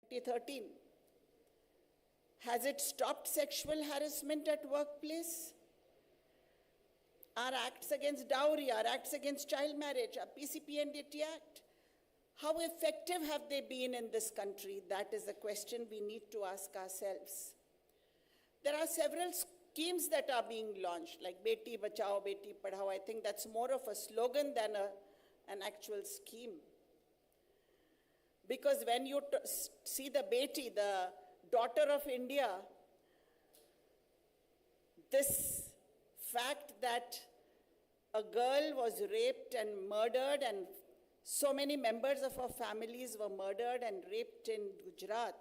2013. Has it stopped sexual harassment at workplace? Our acts against dowry, our acts against child marriage, our PCP and DT Act, how effective have they been in this country? That is a question we need to ask ourselves. There are several schemes that are being launched, like Beti Bachao, Beti Padhao. I think that's more of a slogan than an actual scheme. Because when you see the Beti, the daughter of India, this fact that a girl was raped and murdered, and so many members of her families were murdered and raped in Gujarat,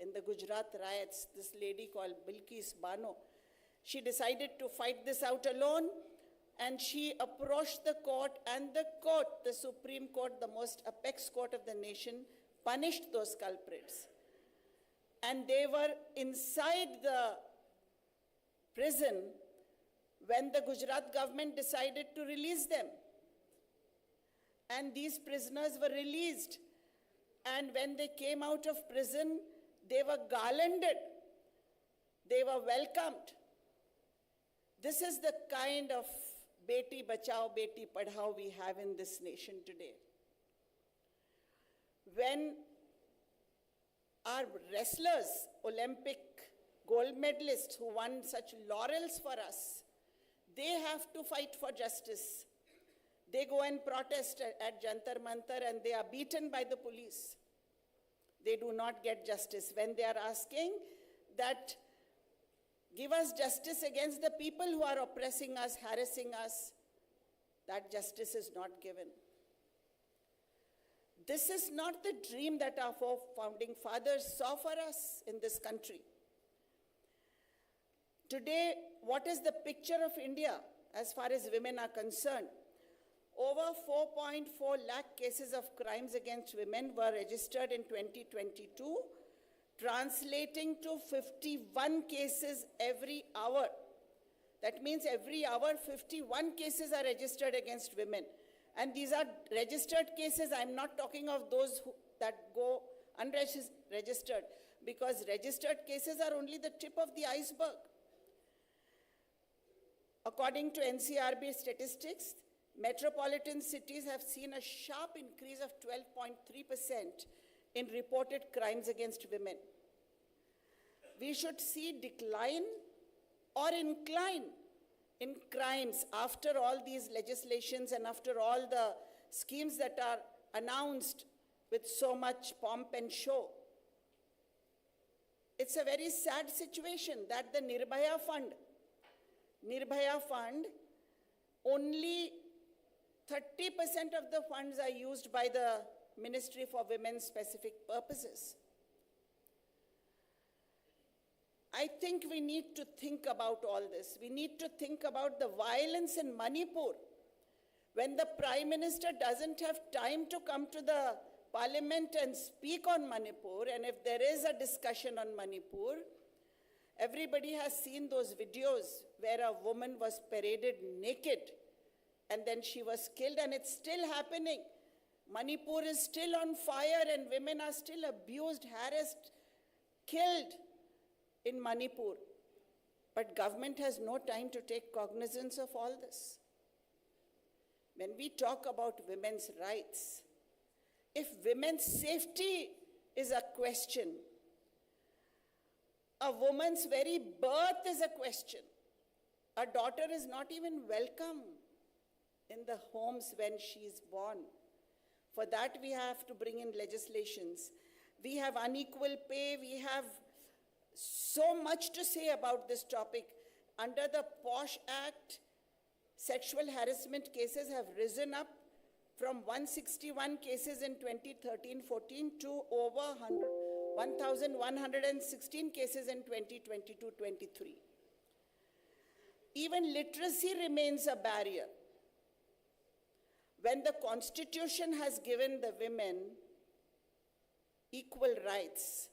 in the Gujarat riots. This lady called Bilkis Bano, she decided to fight this out alone, and she approached the court, and the court, the Supreme Court, the most apex court of the nation, punished those culprits. And they were inside the prison when the Gujarat government decided to release them. And these prisoners were released. And when they came out of prison, they were garlanded. They were welcomed. This is the kind of Beti Bachao, Beti Padhao we have in this nation today. When our wrestlers, Olympic gold medalists who won such laurels for us, they have to fight for justice. They go and protest at Jantar Mantar and they are beaten by the police. They do not get justice. When they are asking that, give us justice against the people who are oppressing us, harassing us, that justice is not given. This is not the dream that our founding fathers saw for us in this country. Today, what is the picture of India as far as women are concerned? Over 4.4 lakh cases of crimes against women were registered in 2022, translating to 51 cases every hour. That means every hour, 51 cases are registered against women. And these are registered cases. I'm not talking of those that go unregistered, because registered cases are only the tip of the iceberg. According to NCRB statistics, metropolitan cities have seen a sharp increase of 12.3% in reported crimes against women. We should see decline or incline in crimes after all these legislations and after all the schemes that are announced with so much pomp and show. It's a very sad situation that the Nirbhaya Fund, only 30% of the funds are used by the Ministry for Women's specific purposes. I think we need to think about all this. We need to think about the violence in Manipur. When the Prime Minister doesn't have time to come to the Parliament and speak on Manipur, and if there is a discussion on Manipur, everybody has seen those videos where a woman was paraded naked and then she was killed, and it's still happening. Manipur is still on fire and women are still abused, harassed, killed in Manipur. But government has no time to take cognizance of all this. When we talk about women's rights, if women's safety is a question, a woman's very birth is a question. A daughter is not even welcome in the homes when she is born. For that we have to bring in legislations. We have unequal pay, we have so much to say about this topic. Under the POSH Act, sexual harassment cases have risen up from 161 cases in 2013-14 to over 1,116 cases in 2022-23. Even literacy remains a barrier. When the Constitution has given the women equal rights,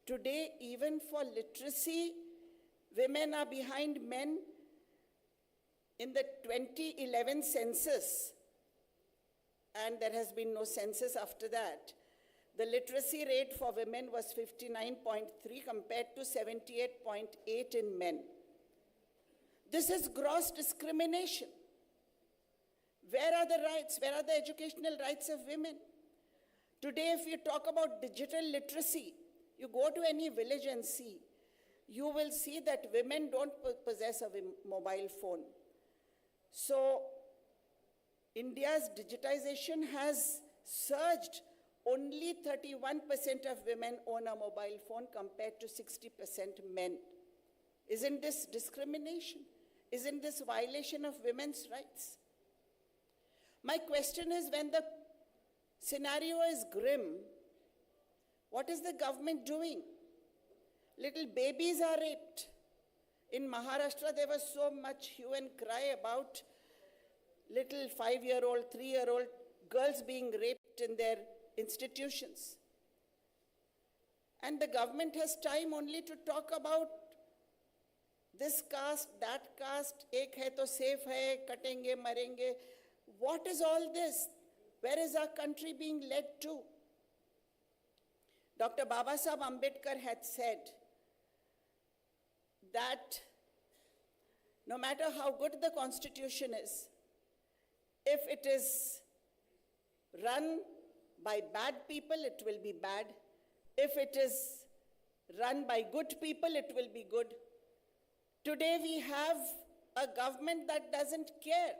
today, even for literacy, women are behind men. In the 2011 census, and there has been no census after that, The literacy rate for women was 59.3 compared to 78.8 in men. This is gross discrimination. Where are the rights? Where are the educational rights of women? Today, if you talk about digital literacy, you go to any village and see, you will see that women don't possess a mobile phone. So, India's digitization has surged. Only 31% of women own a mobile phone compared to 60% men. Isn't this discrimination? Isn't this violation of women's rights? My question is, when the scenario is grim, what is the government doing? Little babies are raped. In Maharashtra, there was so much hue and cry about little 5-year-old, 3-year-old girls being raped in their institutions. And the government has time only to talk about this caste, that caste, ek hai to safe hai, katenge, marenge. What is all this? Where is our country being led to? Dr. Babasaheb Ambedkar had said that no matter how good the constitution is, if it is run by bad people, it will be bad. If it is run by good people, it will be good. Today we have a government that doesn't care.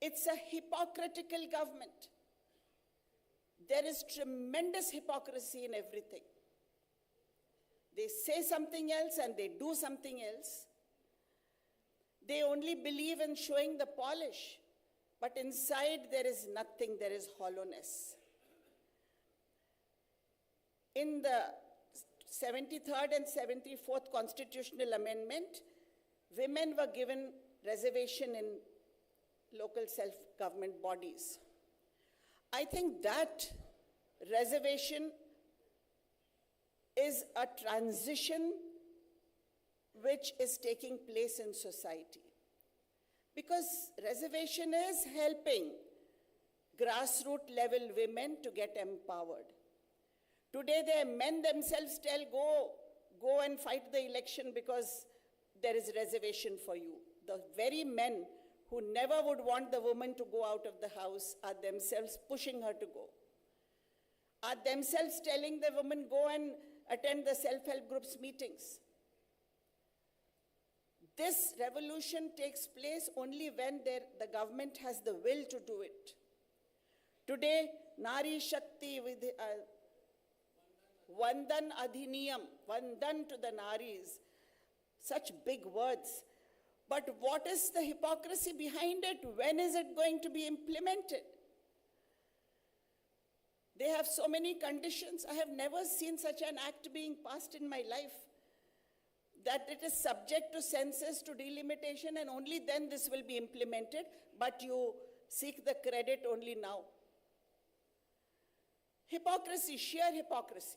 It's a hypocritical government. There is tremendous hypocrisy in everything. They say something else and they do something else. They only believe in showing the polish, but inside there is nothing, there is hollowness. In the 73rd and 74th constitutional amendment, women were given reservation in local self-government bodies. I think that reservation is a transition which is taking place in society. Because reservation is helping grassroots level women to get empowered. Today, the men themselves tell, go and fight the election because there is reservation for you. The very men who never would want the woman to go out of the house are themselves pushing her to go. Are themselves telling the woman, go and attend the self-help groups meetings. This revolution takes place only when the government has the will to do it. Today, Nari Shakti, Vandan Adhiniyam, Vandan to the Naris, such big words. But what is the hypocrisy behind it? When is it going to be implemented? They have so many conditions. I have never seen such an act being passed in my life. That it is subject to census, to delimitation, and only then this will be implemented, but you seek the credit only now. Hypocrisy, sheer hypocrisy.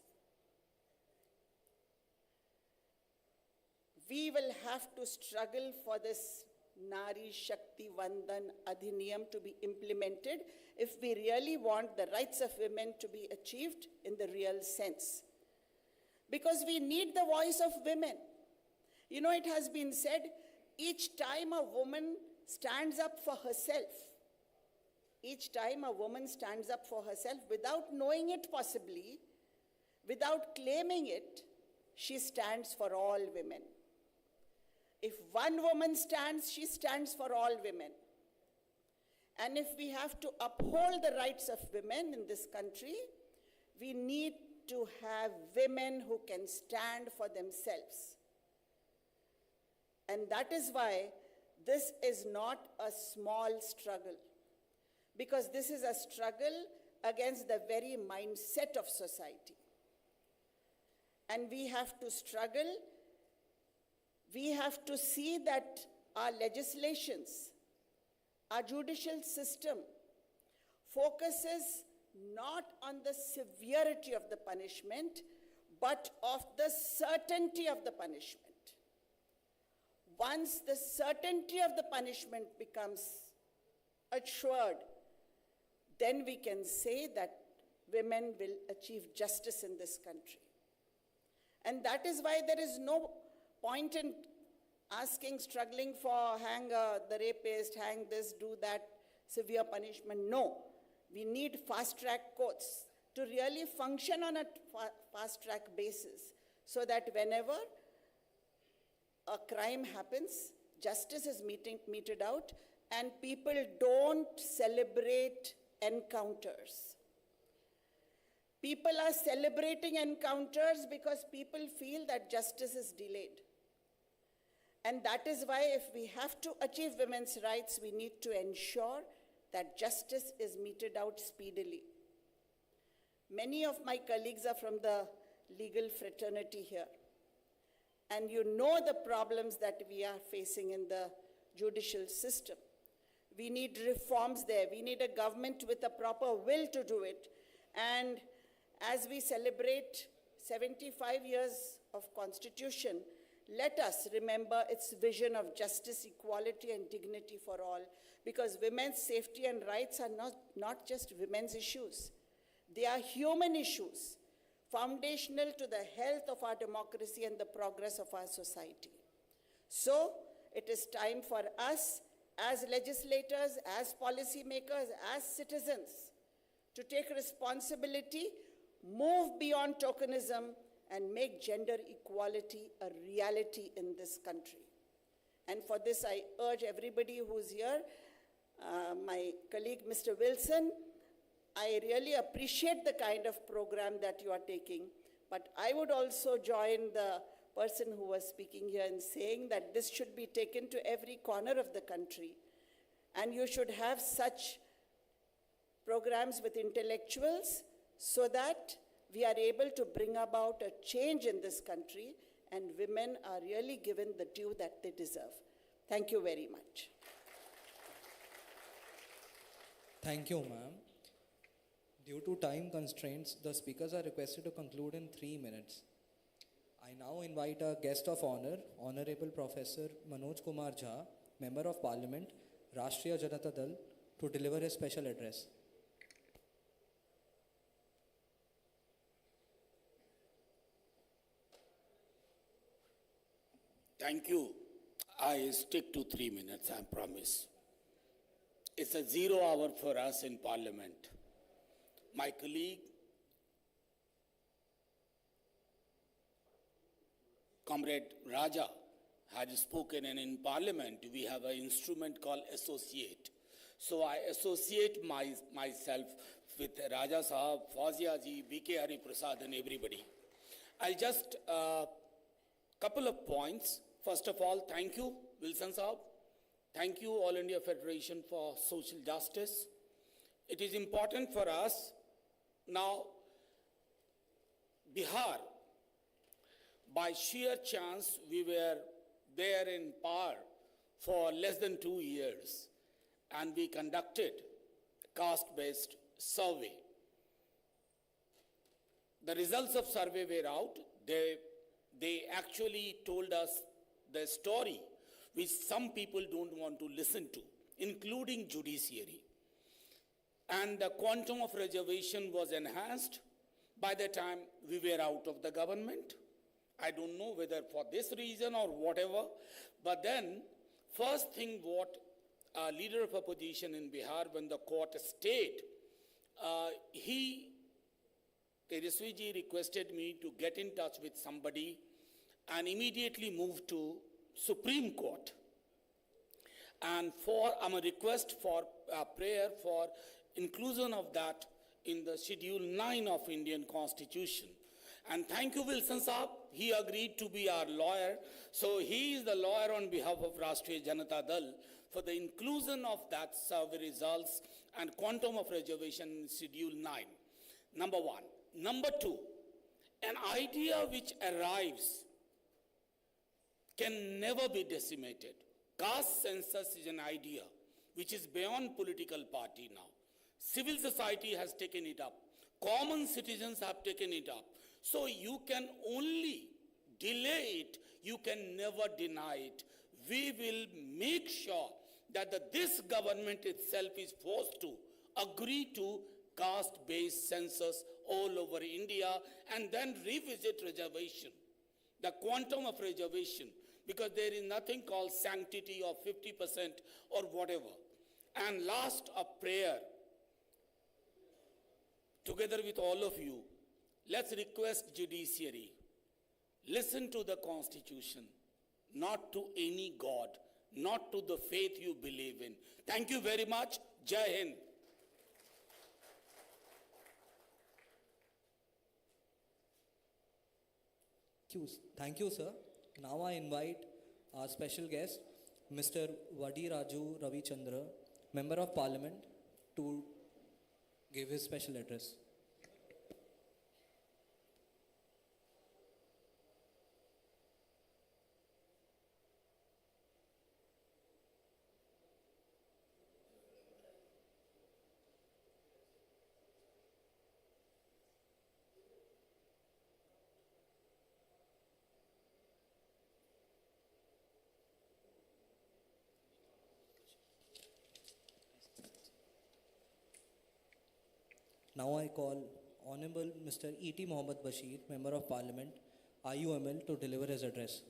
We will have to struggle for this Nari Shakti Vandan Adhiniyam to be implemented if we really want the rights of women to be achieved in the real sense. Because we need the voice of women. You know, it has been said, each time a woman stands up for herself, each time a woman stands up for herself without knowing it possibly, without claiming it, she stands for all women. If one woman stands, she stands for all women. And if we have to uphold the rights of women in this country, we need to have women who can stand for themselves. And that is why this is not a small struggle, because this is a struggle against the very mindset of society. And we have to struggle. We have to see that our legislations, our judicial system focuses not on the severity of the punishment, but of the certainty of the punishment. Once the certainty of the punishment becomes assured, then we can say that women will achieve justice in this country. And that is why there is no point in asking, struggling for hang the rapist, hang this, do that, severe punishment. No, we need fast-track courts to really function on a fast-track basis so that whenever a crime happens, justice is meted out and people don't celebrate encounters. People are celebrating encounters because people feel that justice is delayed. And that is why if we have to achieve women's rights, we need to ensure that justice is meted out speedily. Many of my colleagues are from the legal fraternity here. And you know the problems that we are facing in the judicial system. We need reforms there. We need a government with a proper will to do it. And as we celebrate 75 years of Constitution, let us remember its vision of justice, equality, and dignity for all, because women's safety and rights are not just women's issues. They are human issues, foundational to the health of our democracy and the progress of our society. So, it is time for us, as legislators, as policymakers, as citizens, to take responsibility, move beyond tokenism, and make gender equality a reality in this country. And for this, I urge everybody who's here, my colleague, Mr. Wilson, I really appreciate the kind of program that you are taking, but I would also join the person who was speaking here in saying that this should be taken to every corner of the country. And you should have such programs with intellectuals so that we are able to bring about a change in this country and women are really given the due that they deserve. Thank you very much. Thank you, ma'am. Due to time constraints, the speakers are requested to conclude in 3 minutes. I now invite our guest of honor, Honorable Professor Manoj Kumar Jha, Member of Parliament, Rashtriya Janata Dal, to deliver his special address. Thank you. I stick to 3 minutes, I promise. It's a 0 hour for us in Parliament. My colleague, Comrade Raja, had spoken, and in Parliament we have an instrument called associate. So I associate myself with Raja Sahab, Fazia ji, B.K. Hari Prasad and everybody. I'll just, couple of points. First of all, thank you, Wilson Sahab. Thank you, All India Federation for Social Justice. It is important for us now, Bihar, by sheer chance, we were there in power for less than 2 years, and we conducted caste-based survey. The results of survey were out. They actually told us the story which some people don't want to listen to, including judiciary. And the quantum of reservation was enhanced by the time we were out of the government. I don't know whether for this reason or whatever, but then first thing what a leader of opposition in Bihar, when the court stayed, Tejaswi ji requested me to get in touch with somebody and immediately move to Supreme Court. And I'm a request for prayer for inclusion of that in the Schedule 9 of Indian Constitution. And thank you, Wilson Saab. He agreed to be our lawyer. So he is the lawyer on behalf of Rashtriya Janata Dal for the inclusion of that survey results and quantum of reservation in Schedule 9. Number one. Number two, an idea which arrives can never be decimated. Caste census is an idea which is beyond political party now. Civil society has taken it up. Common citizens have taken it up. So you can only delay it, you can never deny it. We will make sure that this government itself is forced to agree to caste-based census all over India, and then revisit reservation, the quantum of reservation, because there is nothing called sanctity of 50% or whatever. And last, a prayer. Together with all of you, let's request judiciary, listen to the constitution, not to any god, not to the faith you believe in. Thank you very much. Jai Hind. Thank you, sir. Now I invite our special guest, Mr. Vadi Raju Ravichandra, Member of Parliament, to give his special address. Now I call Honorable Mr. E.T. Mohammed Bashir, Member of Parliament, IUML, to deliver his address.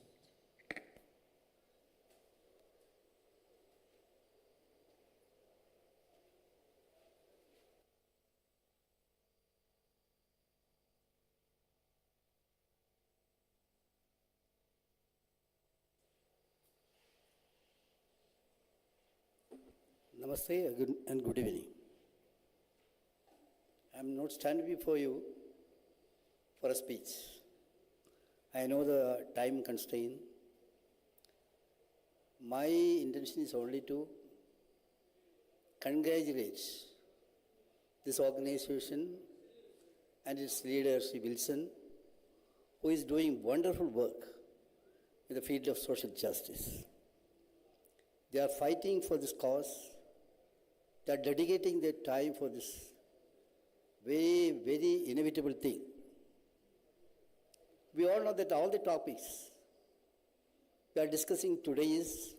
Namaste and good evening. I am not standing before you for a speech. I know the time constraint. My intention is only to congratulate this organization and its leader, Sri Wilson, who is doing wonderful work in the field of social justice. They are fighting for this cause. They are dedicating their time for this very, very inevitable thing. We all know that all the topics we are discussing today is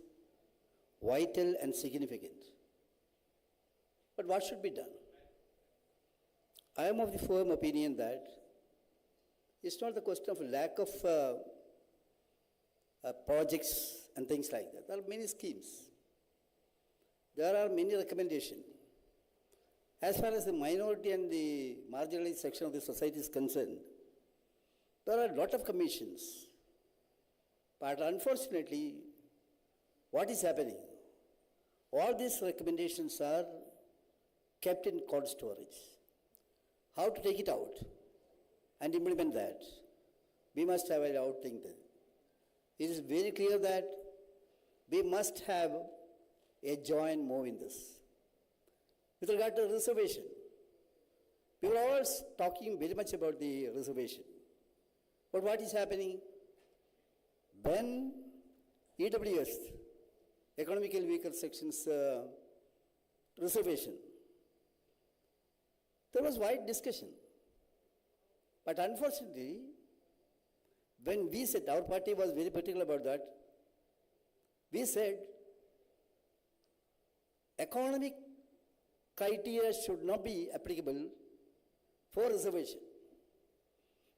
vital and significant. But what should be done? I am of the firm opinion that it's not the question of lack of projects and things like that. There are many schemes. There are many recommendations. As far as the minority and the marginalized section of the society is concerned, there are a lot of commissions. But unfortunately, what is happening? All these recommendations are kept in cold storage. How to take it out and implement that? We must have a outthinking that. It is very clear that we must have a joint move in this. With regard to reservation, we were always talking very much about the reservation. But what is happening? When EWS, economically weaker sections reservation, there was wide discussion. But unfortunately, when we said, our party was very particular about that, we said economic criteria should not be applicable for reservation.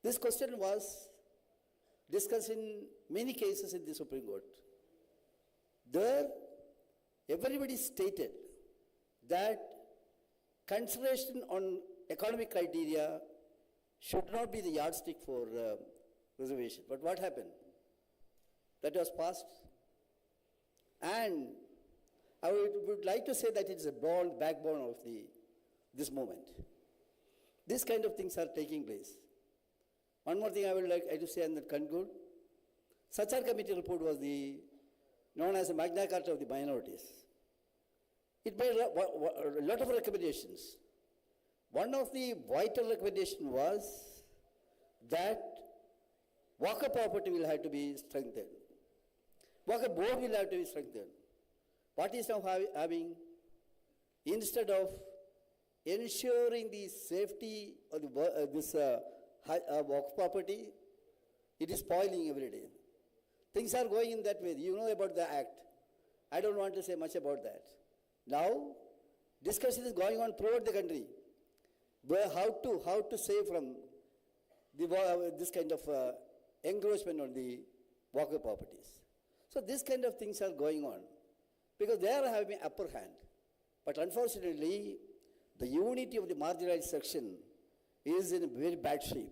This question was discussed in many cases in the Supreme Court. There, everybody stated that consideration on economic criteria should not be the yardstick for reservation. But what happened? That was passed. And I would like to say that it's a broad backbone of this movement. These kind of things are taking place. One more thing I would like to say and then conclude. Sachar Committee report was known as the Magna Carta of the minorities. It made a lot of recommendations. One of the vital recommendations was that Waqf property will have to be strengthened. Waqf board will have to be strengthened. What is now having? Instead of ensuring the safety of this Waqf property, it is spoiling every day. Things are going in that way. You know about the act. I don't want to say much about that. Now, discussion is going on throughout the country. where how to save from this kind of encroachment on the Walker properties. So this kind of things are going on because they are having upper hand. But unfortunately, the unity of the marginalized section is in a very bad shape.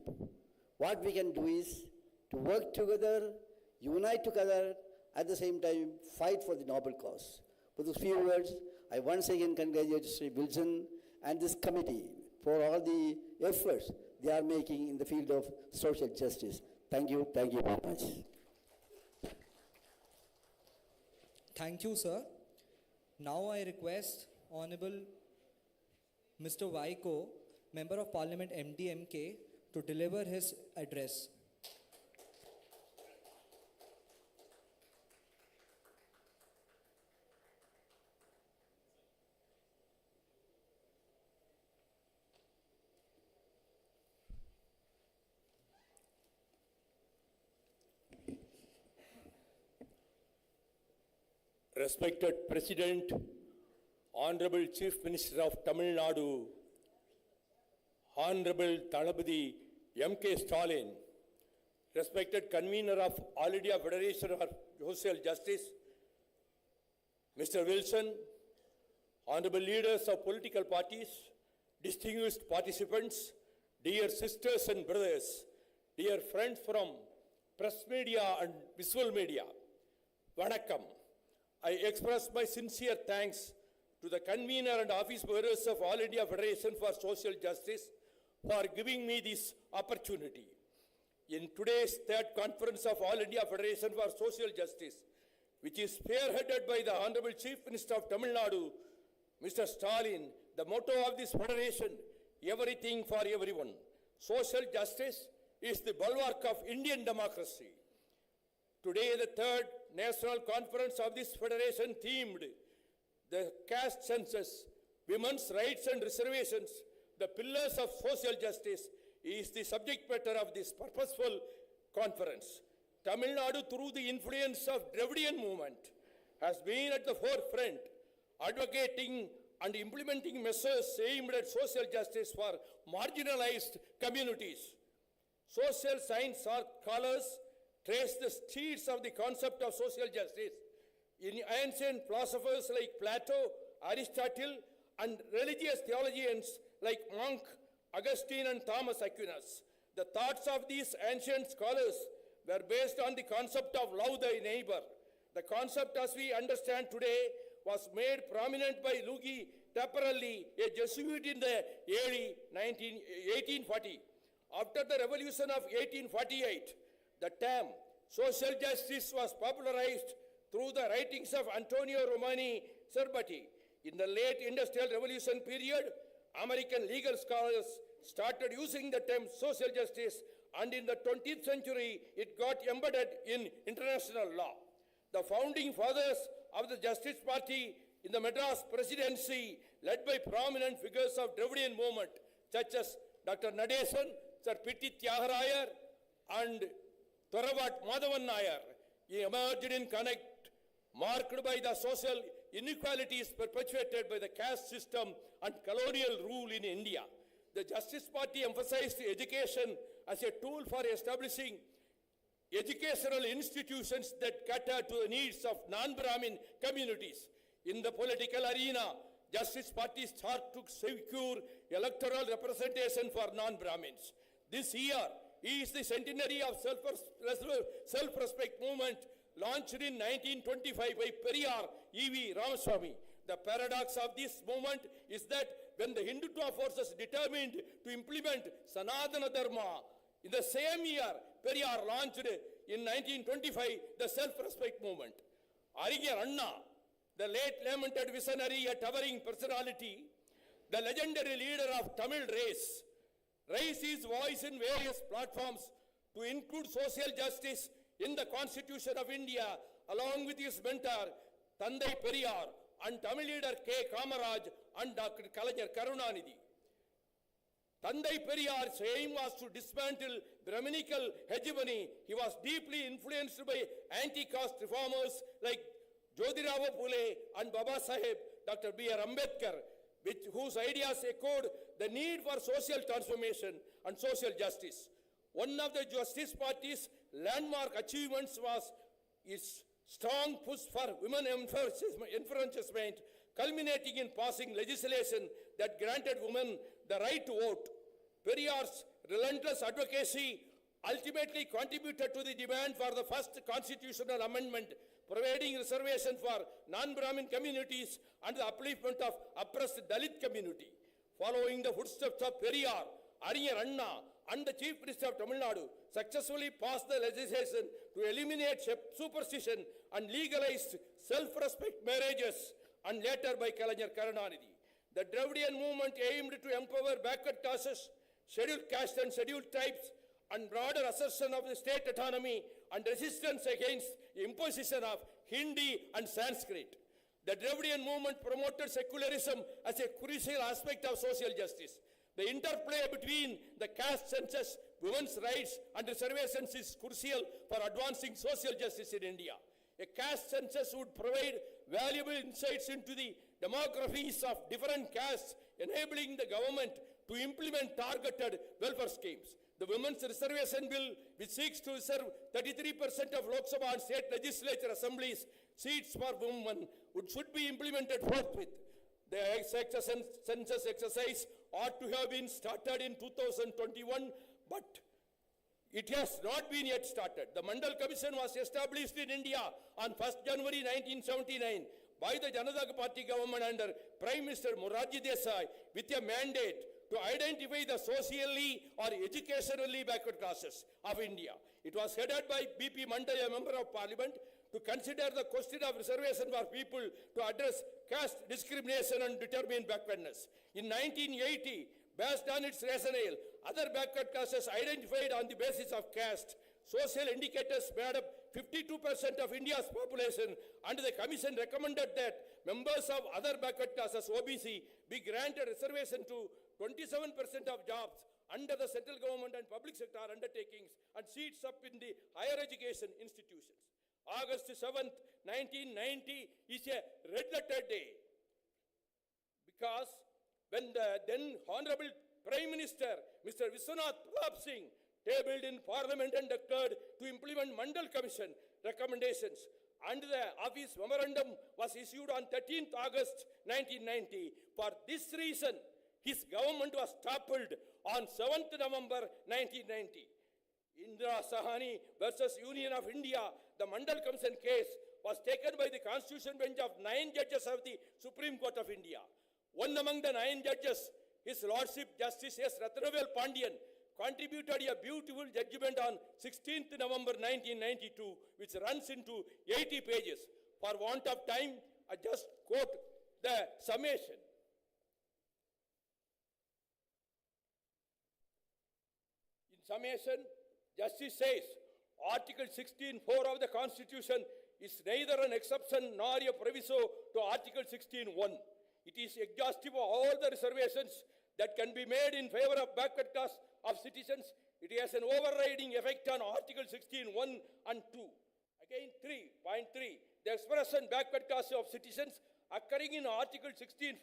What we can do is to work together, unite together, at the same time fight for the noble cause. With those few words, I once again congratulate Sri Wilson and this committee for all the efforts they are making in the field of social justice. Thank you very much. Thank you, sir. Now I request Honorable Mr. Vaiko, Member of Parliament MDMK, to deliver his address. Respected President, Honorable Chief Minister of Tamil Nadu, Honorable Thalapathy M.K. Stalin, respected Convener of All India Federation of Social Justice, Mr. Wilson, Honorable leaders of political parties, distinguished participants, dear sisters and brothers, dear friends from press media and visual media, Vanakkam. I express my sincere thanks to the convener and office bearers of All India Federation for Social Justice for giving me this opportunity. In today's third conference of All India Federation for Social Justice, which is spearheaded by the Honorable Chief Minister of Tamil Nadu, Mr. Stalin, the motto of this federation, everything for everyone. Social justice is the bulwark of Indian democracy. Today, the third national conference of this federation themed the caste census, women's rights and reservations, the pillars of social justice is the subject matter of this purposeful conference. Tamil Nadu, through the influence of Dravidian movement, has been at the forefront, advocating and implementing measures aimed at social justice for marginalized communities. Social science scholars trace the seeds of the concept of social justice in ancient philosophers like Plato, Aristotle, and religious theologians like Monk, Augustine, and Thomas Aquinas. The thoughts of these ancient scholars were based on the concept of love thy neighbor. The concept as we understand today was made prominent by Luigi Tapparelli, a Jesuit in the early 1840. After the revolution of 1848, the term social justice was popularized through the writings of Antonio Romani Cerbati. In the late industrial revolution period, American legal scholars started using the term social justice, and in the 20th century, it got embedded in international law. The founding fathers of the Justice Party in the Madras Presidency, led by prominent figures of Dravidian movement, such as Dr. Nadesan, Sir P.T. Tyagarajar, and Thoravat Madhavan Nair, emerged in connect, marked by the social inequalities perpetuated by the caste system and colonial rule in India. The Justice Party emphasized education as a tool for establishing educational institutions that cater to the needs of non-Brahmin communities. In the political arena, Justice Party sought to secure electoral representation for non-Brahmins. This year is the centenary of self-respect movement launched in 1925 by Periyar E.V. Ramaswamy. The paradox of this movement is that when the Hindutva forces determined to implement Sanatana Dharma, in the same year, Periyar launched in 1925 the self-respect movement. Arigyar Anna, the late lamented visionary, a towering personality, the legendary leader of Tamil race, raised his voice in various platforms to include social justice in the Constitution of India, along with his mentor, Thandai Periyar, and Tamil leader K. Kamaraj and Dr. Kalaignar Karunanidhi. Thandai Periyar's aim was to dismantle Brahminical hegemony. He was deeply influenced by anti-caste reformers like Jyotirao Phule and Baba Saheb, Dr. B.R. Ambedkar. whose ideas echoed the need for social transformation and social justice. One of the Justice Party's landmark achievements was its strong push for women enfranchisement, culminating in passing legislation that granted women the right to vote. Periyar's relentless advocacy ultimately contributed to the demand for the first constitutional amendment providing reservation for non-Brahmin communities and the upliftment of oppressed Dalit community. Following the footsteps of Periyar, Arinyar Anna and the Chief Minister of Tamil Nadu successfully passed the legislation to eliminate superstition and legalized self-respect marriages, and later by Kalaignar Karunanidhi. The Dravidian movement aimed to empower backward classes, scheduled castes and scheduled tribes, and broader assertion of the state autonomy and resistance against the imposition of Hindi and Sanskrit. The Dravidian movement promoted secularism as a crucial aspect of social justice. The interplay between the caste census, women's rights and reservations is crucial for advancing social justice in India. A caste census would provide valuable insights into the demographies of different castes, enabling the government to implement targeted welfare schemes. The Women's Reservation Bill, which seeks to reserve 33% of Lok Sabha and state legislature assemblies seats for women, should be implemented forthwith. The census exercise ought to have been started in 2021, but it has not been yet started. The Mandal Commission was established in India on 1st January 1979 by the Janata Party government under Prime Minister Morarji Desai with a mandate to identify the socially or educationally backward classes of India. It was headed by B.P. Mandal, a member of parliament, to consider the question of reservation for people to address caste discrimination and determine backwardness. In 1980, based on its rationale, other backward classes identified on the basis of caste, social indicators made up 52% of India's population, and the commission recommended that members of other backward classes, OBC, be granted reservation to 27% of jobs under the central government and public sector undertakings and seats up in the higher education institutions. August 7th, 1990 is a red letter day because when the then Honorable Prime Minister, Mr. Vishwanath Pratap Singh, tabled in Parliament and declared to implement Mandal Commission recommendations, and the office memorandum was issued on 13th August 1990. For this reason, his government was toppled on 7th November 1990. Indira Sahani versus Union of India, the Mandal Commission case was taken by the Constitution bench of 9 judges of the Supreme Court of India. One among the 9 judges, His Lordship Justice S. Ratnavel Pandian, contributed a beautiful judgment on 16th November 1992, which runs into 80 pages. For want of time, I just quote the summation. In summation, Justice says, Article 16(4) of the Constitution is neither an exception nor a proviso to Article 16(1). It is exhaustive of all the reservations that can be made in favor of backward class of citizens. It has an overriding effect on Article 16(1) and 2. Again, 3.3. The expression backward class of citizens occurring in Article 16(4)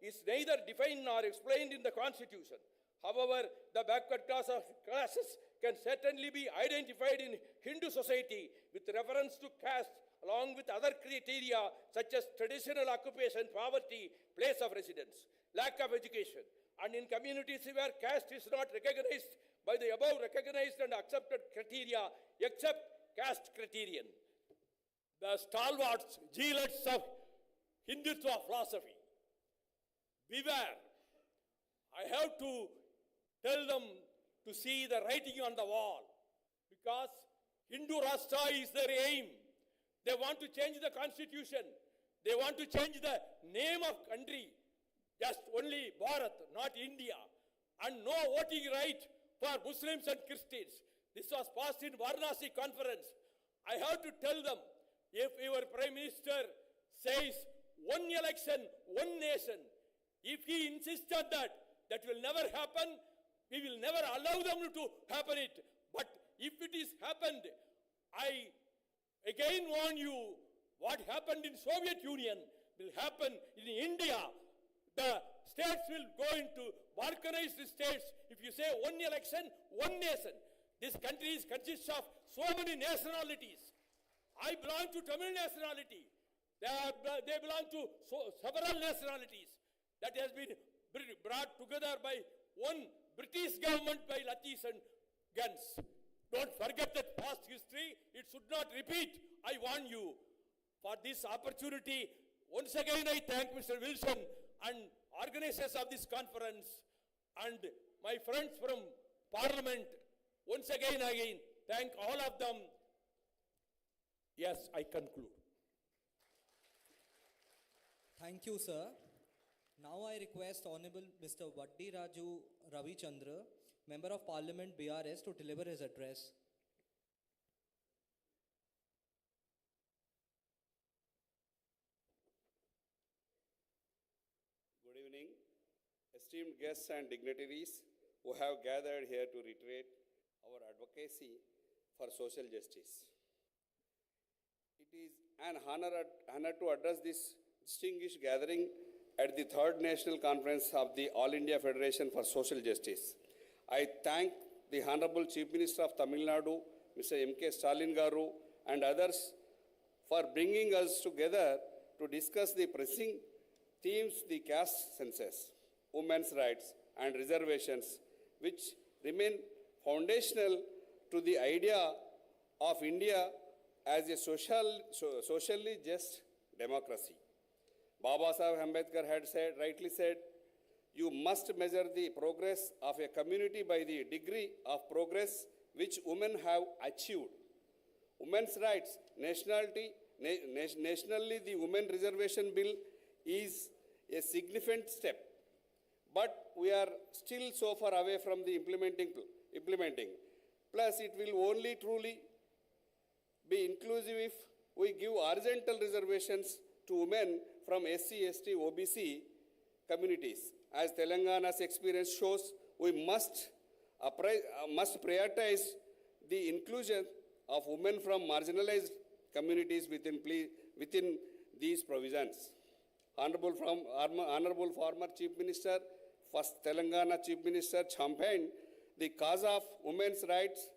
is neither defined nor explained in the Constitution. However, the backward classes can certainly be identified in Hindu society with reference to caste, along with other criteria such as traditional occupation, poverty, place of residence, lack of education, and in communities where caste is not recognized by the above recognized and accepted criteria except caste criterion. The stalwarts, zealots of Hindutva philosophy, beware. I have to tell them to see the writing on the wall, because Hindu Rashtra is their aim. They want to change the constitution. They want to change the name of country. Just only Bharat, not India. And no voting right for Muslims and Christians. This was passed in Varanasi conference. I have to tell them, if your Prime Minister says one election, one nation, if he insists on that, that will never happen. We will never allow them to happen it. But if it is happened, I again warn you, what happened in Soviet Union will happen in India. The states will go into balkanized states. If you say one election, one nation. This country consists of so many nationalities. I belong to Tamil nationality. They belong to several nationalities. That has been brought together by one British government by lathis and guns. Don't forget that past history. It should not repeat. I warn you. For this opportunity, once again I thank Mr. Wilson and organizers of this conference and my friends from Parliament. Once again, thank all of them. Yes, I conclude. Thank you, sir. Now I request Honorable Mr. Vaddi Raju Ravichandra, Member of Parliament BRS, to deliver his address. Good evening, esteemed guests and dignitaries who have gathered here to reiterate our advocacy for social justice. It is an honor to address this distinguished gathering at the 3rd National Conference of the All India Federation for Social Justice. I thank the Honorable Chief Minister of Tamil Nadu, Mr. M.K. Stalin Garu, and others for bringing us together to discuss the pressing themes, the caste census, women's rights and reservations, which remain foundational to the idea of India as a socially just democracy. Baba Sahib Ambedkar had rightly said, you must measure the progress of a community by the degree of progress which women have achieved. Women's rights, nationally the Women Reservation Bill is a significant step, but we are still so far away from the implementing. Plus, it will only truly be inclusive if we give horizontal reservations to women from SC, ST, OBC communities. As Telangana's experience shows, we must prioritize the inclusion of women from marginalized communities within these provisions. Honorable former Chief Minister, first Telangana Chief Minister, championed the cause of women's rights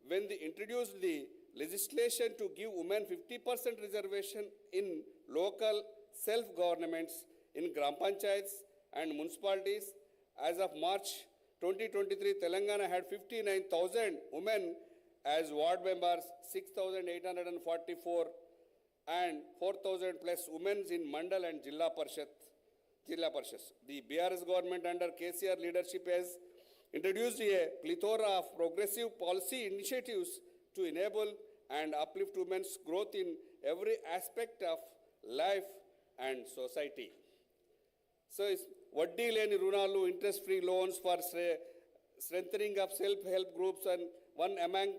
when they introduced the legislation to give women 50% reservation in local self-governments in Gram Panchayats and municipalities. As of March 2023, Telangana had 59,000 women as ward members, 6,844 and 4,000 plus women in Mandal and Jilla Parshas. The BRS government under KCR leadership has introduced a plethora of progressive policy initiatives to enable and uplift women's growth in every aspect of life and society. So, Vaddi Leni Runalu, interest-free loans for strengthening of self-help groups, and one among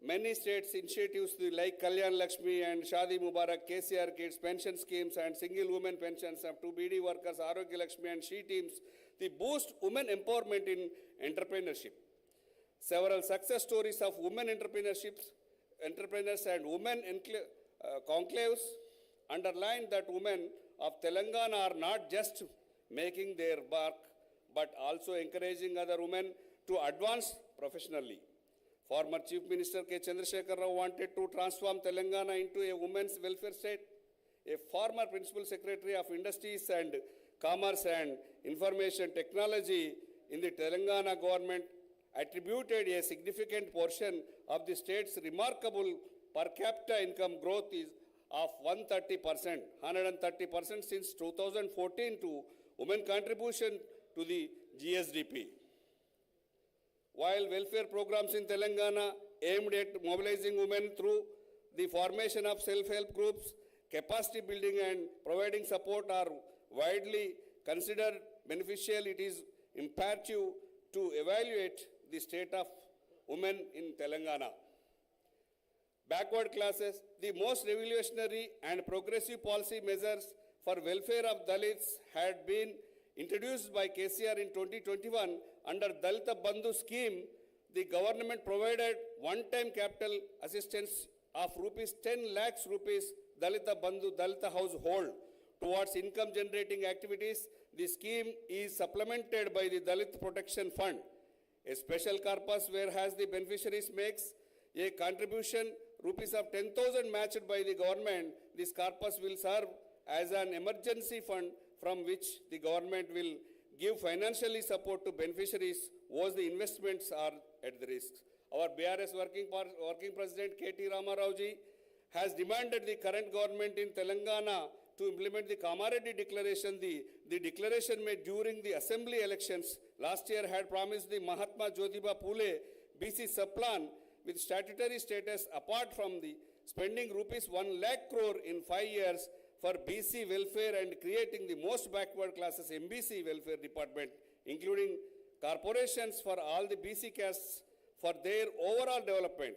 many states' initiatives like Kalyan Lakshmi and Shadi Mubarak, KCR Kids, pension schemes and single women pensions of 2 BD workers, Arogya Lakshmi and She Teams, they boost women empowerment in entrepreneurship. Several success stories of women entrepreneurs and women conclaves underline that women of Telangana are not just making their mark, but also encouraging other women to advance professionally. Former Chief Minister K. Chandrasekhar Rao wanted to transform Telangana into a women's welfare state. A former Principal Secretary of Industries and Commerce and Information Technology in the Telangana government attributed a significant portion of the state's remarkable per capita income growth is of 130% since 2014 to women contribution to the GSDP. While welfare programs in Telangana aimed at mobilizing women through the formation of self-help groups, capacity building and providing support are widely considered beneficial, it is imperative to evaluate the state of women in Telangana. Backward classes, the most revolutionary and progressive policy measures for welfare of Dalits had been introduced by KCR in 2021 under Dalita Bandhu scheme. The government provided one-time capital assistance of rupees 10 lakhs rupees Dalita Bandhu Dalita household towards income generating activities The scheme is supplemented by the Dalit Protection Fund. A special corpus whereas the beneficiaries makes a contribution rupees of 10,000 matched by the government. This corpus will serve as an emergency fund from which the government will give financially support to beneficiaries whose the investments are at the risk. Our BRS working president K.T. Ramarao ji has demanded the current government in Telangana to implement the Kamareddy declaration. The declaration made during the assembly elections last year had promised the Mahatma Jyotiba Phule BC subplan with statutory status apart from the spending rupees 1 lakh crore in 5 years for BC welfare and creating the most backward classes MBC welfare department, including corporations for all the BC castes for their overall development.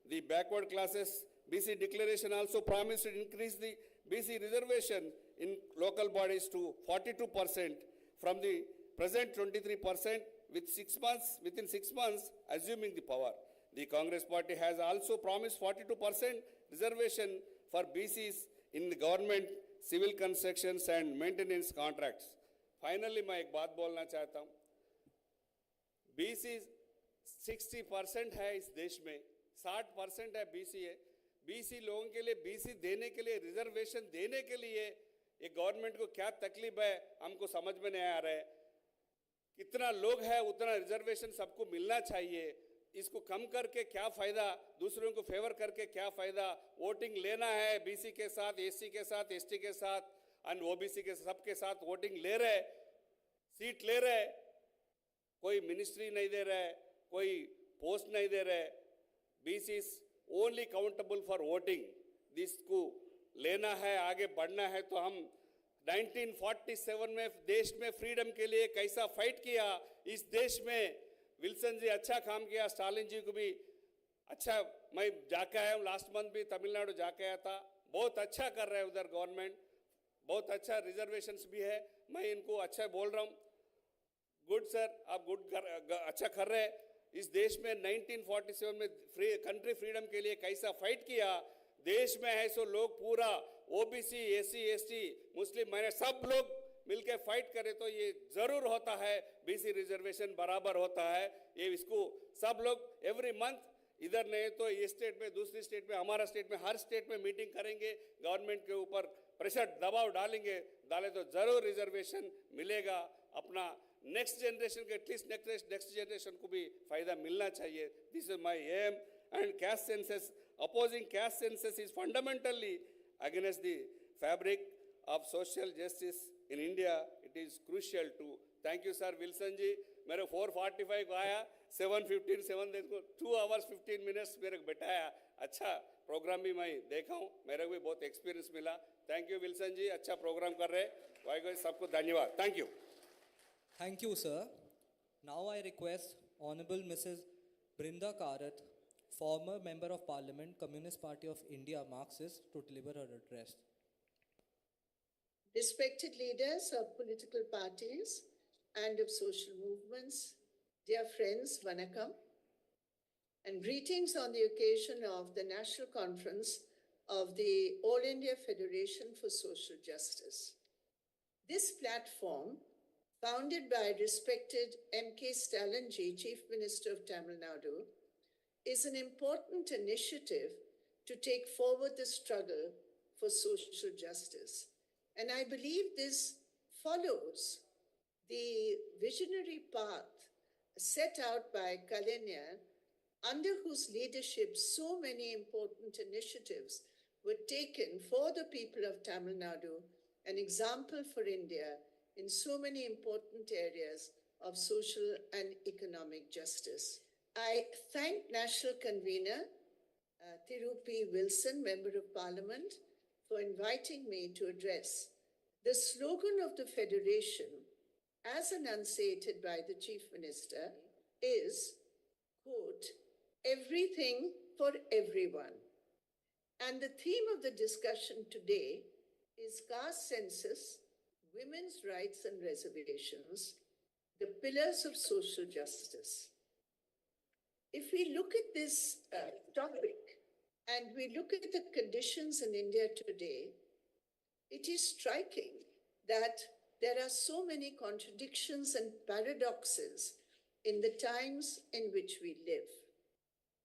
The backward classes BC declaration also promised to increase the BC reservation in local bodies to 42% from the present 23% within 6 months assuming the power. The Congress party has also promised 42% reservation for BCs in the government civil constructions and maintenance contracts. Finally, मैं एक बात बोलना चाहता हूँ. BC 60% है इस देश में, 60% है BC है. BC लोगों के लिए BC देने के लिए रिजर्वेशन देने के लिए ये गवर्नमेंट को क्या तकलीफ है हमको समझ में नहीं आ रहा है. कितना लोग है उतना रिजर्वेशन सबको मिलना चाहिए. इसको कम करके क्या फायदा, दूसरों को फेवर करके क्या फायदा. वोटिंग लेना है BC के साथ, SC के साथ, ST के साथ और OBC के सबके साथ वोटिंग ले रहे, सीट ले रहे, कोई मिनिस्ट्री नहीं दे रहा है, कोई पोस्ट नहीं दे रहे. BC is only accountable for voting. जिसको लेना है आगे बढ़ना है तो हम 1947 में देश में फ्रीडम के लिए कैसा फाइट किया. इस देश में विल्सन जी अच्छा काम किया, स्टालिन जी को भी अच्छा, मैं जाके आया हूँ लास्ट मंथ भी तमिलनाडु जाके आया था. बहुत अच्छा कर रहा है उधर गवर्नमेंट, बहुत अच्छा रिजर्वेशंस भी है. मैं इनको अच्छा बोल रहा हूँ. गुड सर, आप अच्छा कर रहे हैं. इस देश में 1947 में कंट्री फ्रीडम के लिए कैसा फाइट किया. देश में है सो लोग पूरा OBC, SC, ST, मुस्लिम माइनॉरिटी सब लोग मिलके फाइट करे तो ये जरूर होता है BC रिजर्वेशन बराबर होता है. ये इसको सब लोग एवरी मंथ इधर नहीं तो ये स्टेट में, दूसरी स्टेट में, हमारा स्टेट में, हर स्टेट में मीटिंग करेंगे, गवर्नमेंट के ऊपर प्रेशर दबाव डाले तो जरूर रिजर्वेशन मिलेगा. अपना नेक्स्ट जनरेशन के एटलीस्ट नेक्स्ट जनरेशन को भी फायदा मिलना चाहिए. This is my aim. And caste census, opposing caste census is fundamentally against the fabric of social justice in India. It is crucial to. Thank you sir Wilson ji. मेरे 4:45 को आया, 7:15 को 2 hours 15 minutes मेरे को बैठाया. अच्छा programme भी मैं देखा हूँ, मेरे को भी बहुत एक्सपीरियंस मिला. थैंक यू विल्सन जी, अच्छा प्रोग्राम कर रहे. वाहिगुरु सबको धन्यवाद. Thank you. Thank you, sir. Now I request Honorable Mrs. Brinda Karat, former Member of Parliament, Communist Party of India, Marxist, to deliver her address. Respected leaders of political parties and of social movements, dear friends, Vanakkam, and greetings on the occasion of the National Conference of the All India Federation for Social Justice. This platform, founded by respected M.K. Stalin ji, Chief Minister of Tamil Nadu, is an important initiative to take forward the struggle for social justice. And I believe this follows the visionary path set out by Kalaignar, under whose leadership so many important initiatives were taken for the people of Tamil Nadu, an example for India in so many important areas of social and economic justice. I thank National Convener Thirupi Wilson, Member of Parliament, for inviting me to address. The slogan of the Federation, as enunciated by the Chief Minister, is, quote, everything for everyone. And the theme of the discussion today is caste census, women's rights and reservations, the pillars of social justice. If we look at this topic and we look at the conditions in India today, it is striking that there are so many contradictions and paradoxes in the times in which we live.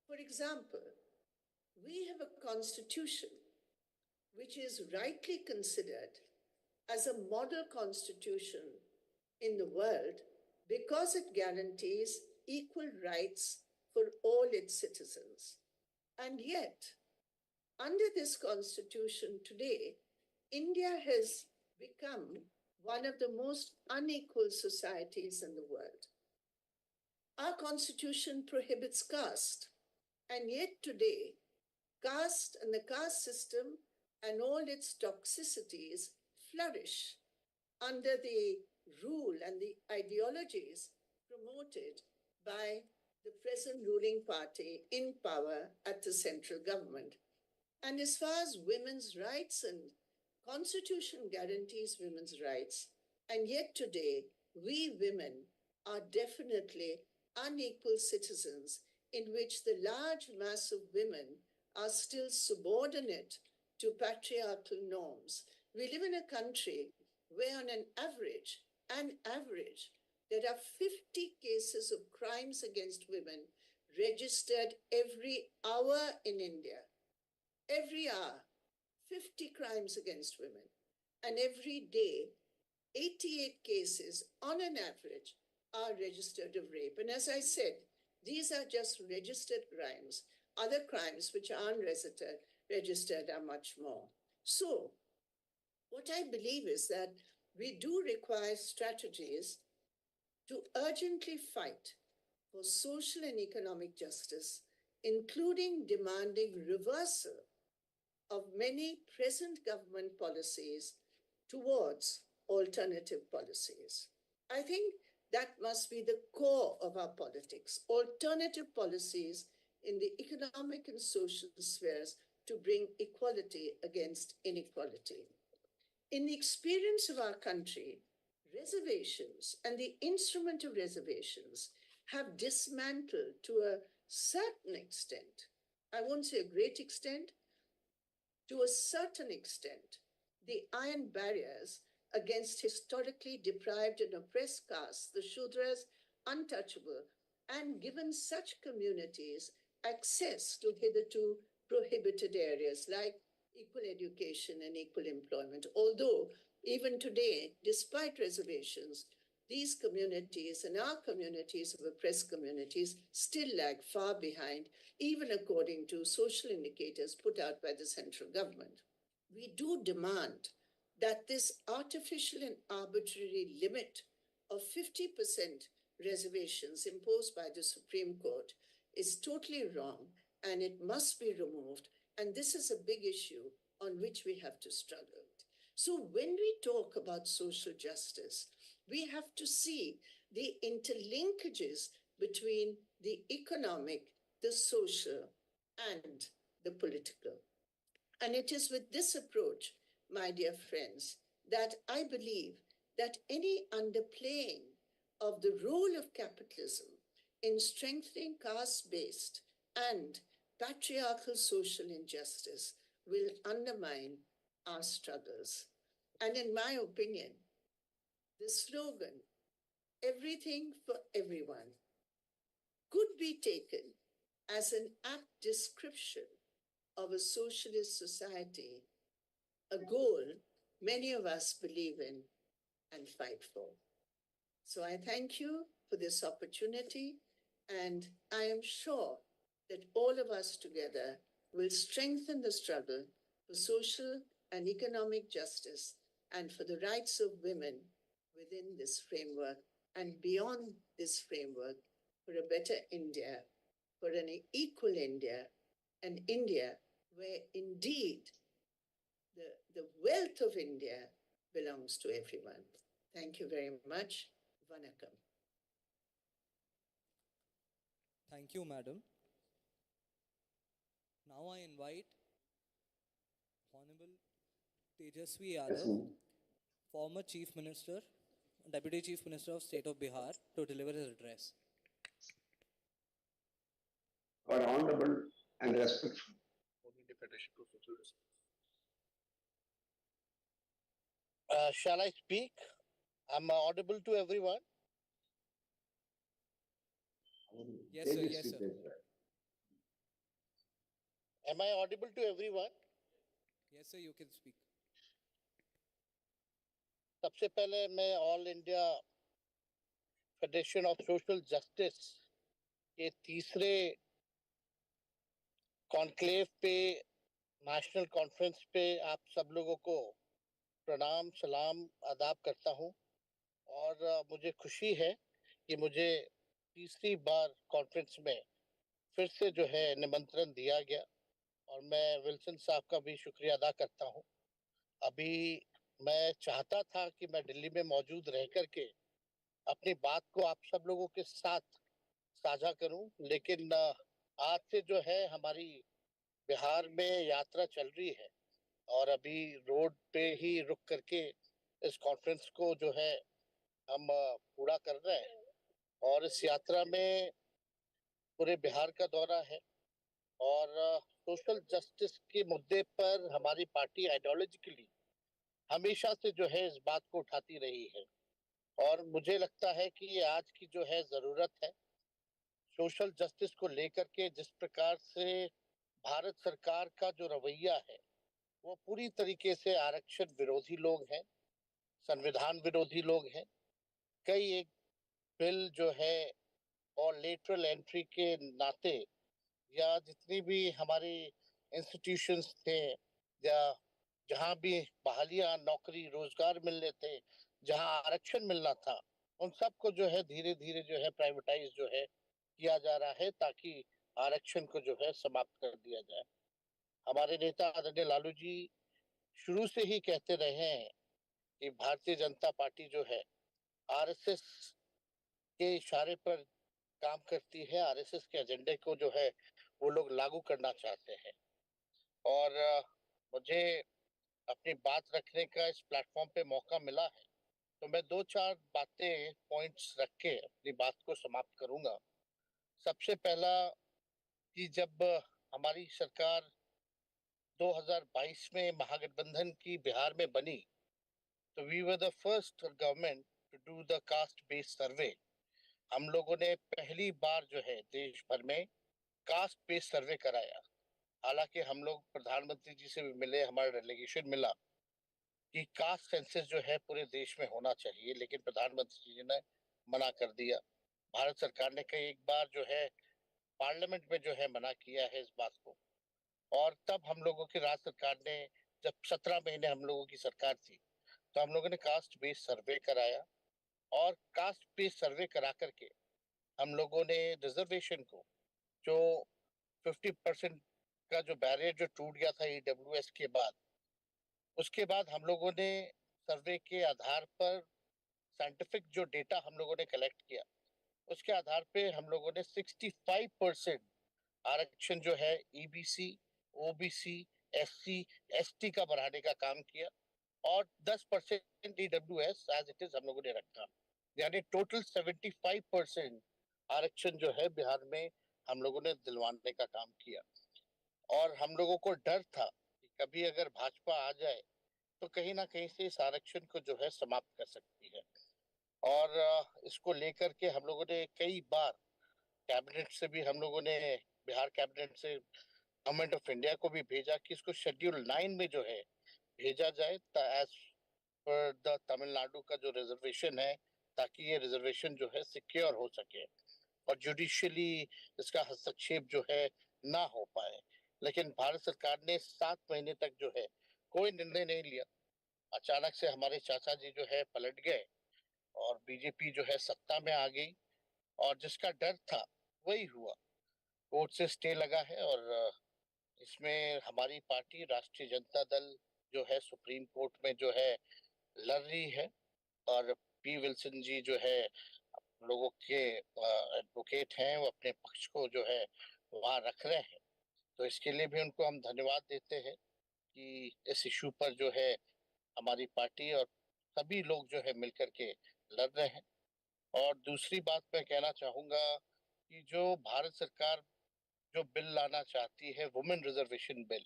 For example, we have a constitution which is rightly considered as a model constitution in the world because it guarantees equal rights for all its citizens. And yet, under this constitution today, India has become one of the most unequal societies in the world. Our constitution prohibits caste, and yet today, caste and the caste system and all its toxicities flourish under the rule and the ideologies promoted by the present ruling party in power at the central government. And as far as women's rights, and Constitution guarantees women's rights, and yet today we women are definitely unequal citizens in which the large mass of women are still subordinate to patriarchal norms. We live in a country where on an average, there are 50 cases of crimes against women registered every hour in India. Every hour, 50 crimes against women. And every day, 88 cases on an average are registered of rape. And as I said, these are just registered crimes. Other crimes which aren't registered are much more. So, what I believe is that we do require strategies to urgently fight for social and economic justice, including demanding reversal of many present government policies towards alternative policies. I think that must be the core of our politics, alternative policies in the economic and social spheres to bring equality against inequality. In the experience of our country, reservations and the instrument of reservations have dismantled to a certain extent, I won't say a great extent, to a certain extent, the iron barriers against historically deprived and oppressed castes, the Shudras, untouchable, and given such communities access to hitherto prohibited areas like equal education and equal employment. Although even today, despite reservations, these communities and our communities of oppressed communities still lag far behind, even according to social indicators put out by the central government. We do demand that this artificial and arbitrary limit of 50% reservations imposed by the Supreme Court is totally wrong and it must be removed. And this is a big issue on which we have to struggle. So when we talk about social justice, we have to see the interlinkages between the economic, the social, and the political. And it is with this approach, my dear friends, that I believe that any underplaying of the role of capitalism in strengthening caste-based and patriarchal social injustice will undermine our struggles. And in my opinion, the slogan, everything for everyone, could be taken as an apt description of a socialist society, a goal many of us believe in and fight for. So I thank you for this opportunity, and I am sure that all of us together will strengthen the struggle for social and economic justice and for the rights of women within this framework and beyond this framework for a better India, for an equal India, an India where indeed the wealth of India belongs to everyone. Thank you very much. Vanakkam. Thank you, madam. Now I invite Honorable Tejasvi Yadav, former Chief Minister, Deputy Chief Minister of State of Bihar, to deliver his address. Our honorable and respectful Shall I speak? I'm audible to everyone. Yes, sir. Yes, sir. Am I audible to everyone? Yes, sir. You can speak. सबसे पहले मैं all India federation of social justice के तीसरे conclave पे, national conference पे आप सब लोगों को प्रणाम, सलाम, आदाब करता हूं। और मुझे खुशी है कि मुझे तीसरी बार कॉन्फ्रेंस में फिर से जो है निमंत्रण दिया गया, और मैं विल्सन साहब का भी शुक्रिया अदा करता हूं। अभी मैं चाहता था कि मैं दिल्ली में मौजूद रह करके अपनी बात को आप सब लोगों के साथ साझा करूं, लेकिन आज से जो है हमारी बिहार में यात्रा चल रही है, और अभी रोड पे ही रुक करके इस कॉन्फ्रेंस को जो है हम पूरा कर रहे हैं। और इस यात्रा में पूरे बिहार का दौरा है, और सोशल जस्टिस के मुद्दे पर हमारी पार्टी आइडियोलॉजिकली हमेशा से जो है इस बात को उठाती रही है। और मुझे लगता है कि ये आज की जो है जरूरत है, सोशल जस्टिस को लेकर के जिस प्रकार से भारत सरकार का जो रवैया है वो पूरी तरीके से आरक्षण विरोधी लोग हैं, संविधान विरोधी लोग हैं। कई एक बिल जो है और लेटरल एंट्री के नाते, या जितनी भी हमारी इंस्टीट्यूशंस थे, या जहाँ भी बहालियां, नौकरी, रोजगार मिलने थे, जहाँ आरक्षण मिलना था, उन सबको जो है धीरे धीरे जो है प्राइवेटाइज जो है किया जा रहा है, ताकि आरक्षण को जो है समाप्त कर दिया जाए। हमारे नेता आदरणीय लालू जी शुरू से ही कहते रहे हैं कि भारतीय जनता पार्टी जो है आरएसएस के इशारे पर काम करती है, आरएसएस के एजेंडे को जो है वो लोग लागू करना चाहते हैं। और मुझे अपनी बात रखने का इस प्लेटफॉर्म पे मौका मिला है, तो मैं दो चार बातें, पॉइंट्स रख के अपनी बात को समाप्त करूंगा। सबसे पहला कि जब हमारी सरकार 2022 में महागठबंधन की बिहार में बनी, तो we were the first government to do the caste based survey. हम लोगों ने पहली बार जो है देश भर में कास्ट बेस्ड सर्वे कराया। हालांकि हम लोग प्रधानमंत्री जी से भी मिले, हमारा डेलीगेशन मिला कि कास्ट सेंसस जो है पूरे देश में होना चाहिए, लेकिन प्रधानमंत्री जी ने मना कर दिया। भारत सरकार ने कई एक बार जो है पार्लियामेंट में जो है मना किया है इस बात को। और तब हम लोगों की राज्य सरकार ने, जब 17 महीने हम लोगों की सरकार थी, तो हम लोगों ने कास्ट बेस्ड सर्वे कराया, और कास्ट बेस्ड सर्वे करा करके हम लोगों ने रिजर्वेशन को, जो 50% का जो बैरियर जो टूट गया था ईडब्ल्यूएस के बाद, उसके बाद हम लोगों ने सर्वे के आधार पर साइंटिफिक जो डेटा हम लोगों ने कलेक्ट किया, उसके आधार पे हम लोगों ने 65% आरक्षण जो है ईबीसी, ओबीसी, एससी, एसटी का बढ़ाने का काम किया, और 10% ईडब्ल्यूएस एज इट इज हम लोगों ने रखा। यानी टोटल 75% आरक्षण जो है बिहार में हम लोगों ने दिलवाने का काम किया। और हम लोगों को डर था कि कभी अगर भाजपा आ जाए तो कहीं ना कहीं से इस आरक्षण को जो है समाप्त कर सकती है। और इसको लेकर के हम लोगों ने कई बार कैबिनेट से भी, हम लोगों ने बिहार कैबिनेट से गवर्नमेंट ऑफ इंडिया को भी भेजा कि इसको शेड्यूल 9 में जो है भेजा जाए, एज पर द तमिलनाडु का जो रिजर्वेशन है, ताकि ये रिजर्वेशन जो है सिक्योर हो सके और जुडिशियली इसका हस्तक्षेप जो है ना हो पाए। लेकिन भारत सरकार ने 7 महीने तक जो है कोई निर्णय नहीं लिया। अचानक से हमारे चाचा जी जो है पलट गए, और बीजेपी जो है सत्ता में आ गई, और जिसका डर था वही हुआ। कोर्ट से स्टे लगा है, और इसमें हमारी पार्टी राष्ट्रीय जनता दल जो है सुप्रीम कोर्ट में जो है लड़ रही है, और पी विल्सन जी जो है हम लोगों के एडवोकेट हैं, वो अपने पक्ष को जो है वहां रख रहे हैं। तो इसके लिए भी उनको हम धन्यवाद देते हैं कि इस इशू पर जो है हमारी पार्टी और सभी लोग जो है मिलकर के लड़ रहे हैं। और दूसरी बात मैं कहना चाहूंगा कि जो भारत सरकार जो बिल लाना चाहती है, वुमेन रिजर्वेशन बिल,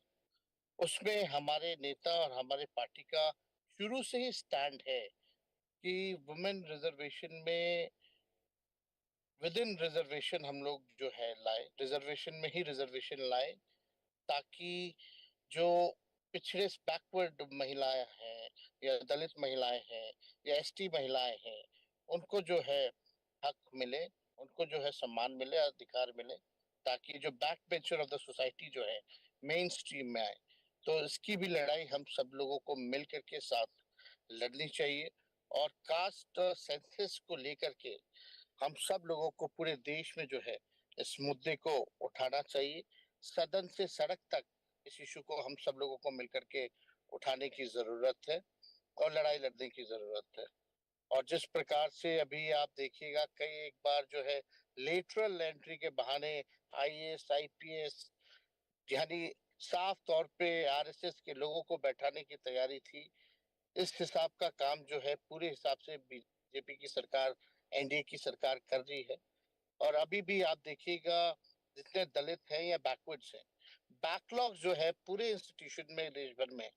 उसमें हमारे नेता और हमारे पार्टी का शुरू से ही स्टैंड है कि वुमेन रिजर्वेशन में विद इन रिजर्वेशन हम लोग जो है लाए, रिजर्वेशन में ही रिजर्वेशन लाए, ताकि जो पिछड़े बैकवर्ड महिलाएं हैं या दलित महिलाएं हैं या एसटी महिलाएं हैं, उनको जो है हक मिले, उनको जो है सम्मान मिले, अधिकार मिले, ताकि जो back bencher of the society जो है मेन स्ट्रीम में आए। तो इसकी भी लड़ाई हम सब लोगों को मिलकर के साथ लड़नी चाहिए। और कास्ट सेंसस को लेकर के हम सब लोगों को पूरे देश में जो है इस मुद्दे को उठाना चाहिए। सदन से सड़क तक इस इशू को हम सब लोगों को मिलकर के उठाने की जरूरत है और लड़ाई लड़ने की जरूरत है। और जिस प्रकार से अभी आप देखिएगा, कई एक बार जो है लेटरल एंट्री के बहाने आईएएस आईपीएस, यानी साफ तौर पे आरएसएस के लोगों को बैठाने की तैयारी थी। इस हिसाब का काम जो है पूरे हिसाब से बीजेपी की सरकार, एनडीए की सरकार कर रही है। और अभी भी आप देखिएगा, जितने दलित हैं या बैकवर्ड्स हैं, बैकलॉग जो है पूरे इंस्टीट्यूशन में देश भर में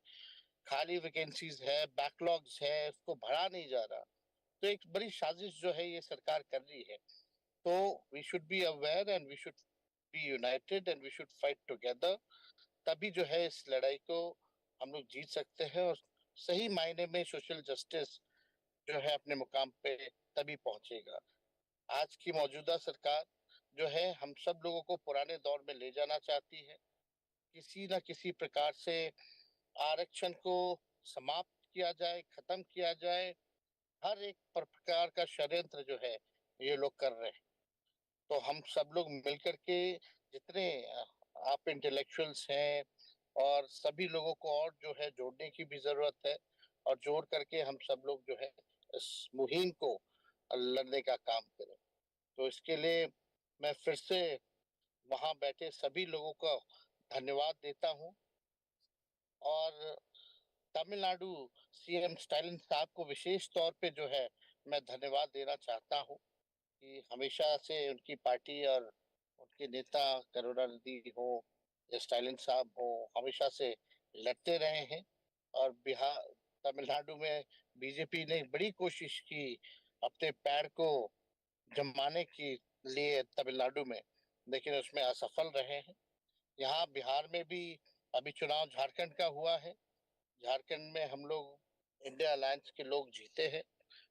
खाली वैकेंसीज है, बैकलॉग्स है, उसको भरा नहीं जा रहा। तो एक बड़ी साजिश जो है ये सरकार कर रही है। तो we should be aware and we should be united and we should fight together. तभी जो है इस लड़ाई को हम लोग जीत सकते हैं और सही मायने में सोशल जस्टिस जो है अपने मुकाम पे तभी पहुंचेगा। आज की मौजूदा सरकार जो है हम सब लोगों को पुराने दौर में ले जाना चाहती है। किसी न किसी प्रकार से आरक्षण को समाप्त किया जाए, खत्म किया जाए, हर एक प्रकार का षड्यंत्र जो है ये लोग कर रहे हैं। तो हम सब लोग मिलकर के, जितने आप इंटेलेक्चुअल्स हैं और सभी लोगों को और जो है जोड़ने की भी जरूरत है, और जोड़ करके हम सब लोग जो है इस मुहिम को लड़ने का काम करें। तो इसके लिए मैं फिर से वहां बैठे सभी लोगों को धन्यवाद देता हूं। और तमिलनाडु सीएम स्टालिन साहब को विशेष तौर पे जो है मैं धन्यवाद देना चाहता हूं कि हमेशा से उनकी पार्टी और उनके नेता करुणानिधि हो या स्टालिन साहब हो, हमेशा से लड़ते रहे हैं। और बिहार, तमिलनाडु में बीजेपी ने बड़ी कोशिश की अपने पैर को जमाने के लिए तमिलनाडु में, लेकिन उसमें असफल रहे हैं। यहाँ बिहार में भी अभी चुनाव झारखंड का हुआ है। झारखंड में हम लोग इंडिया अलायंस के लोग जीते हैं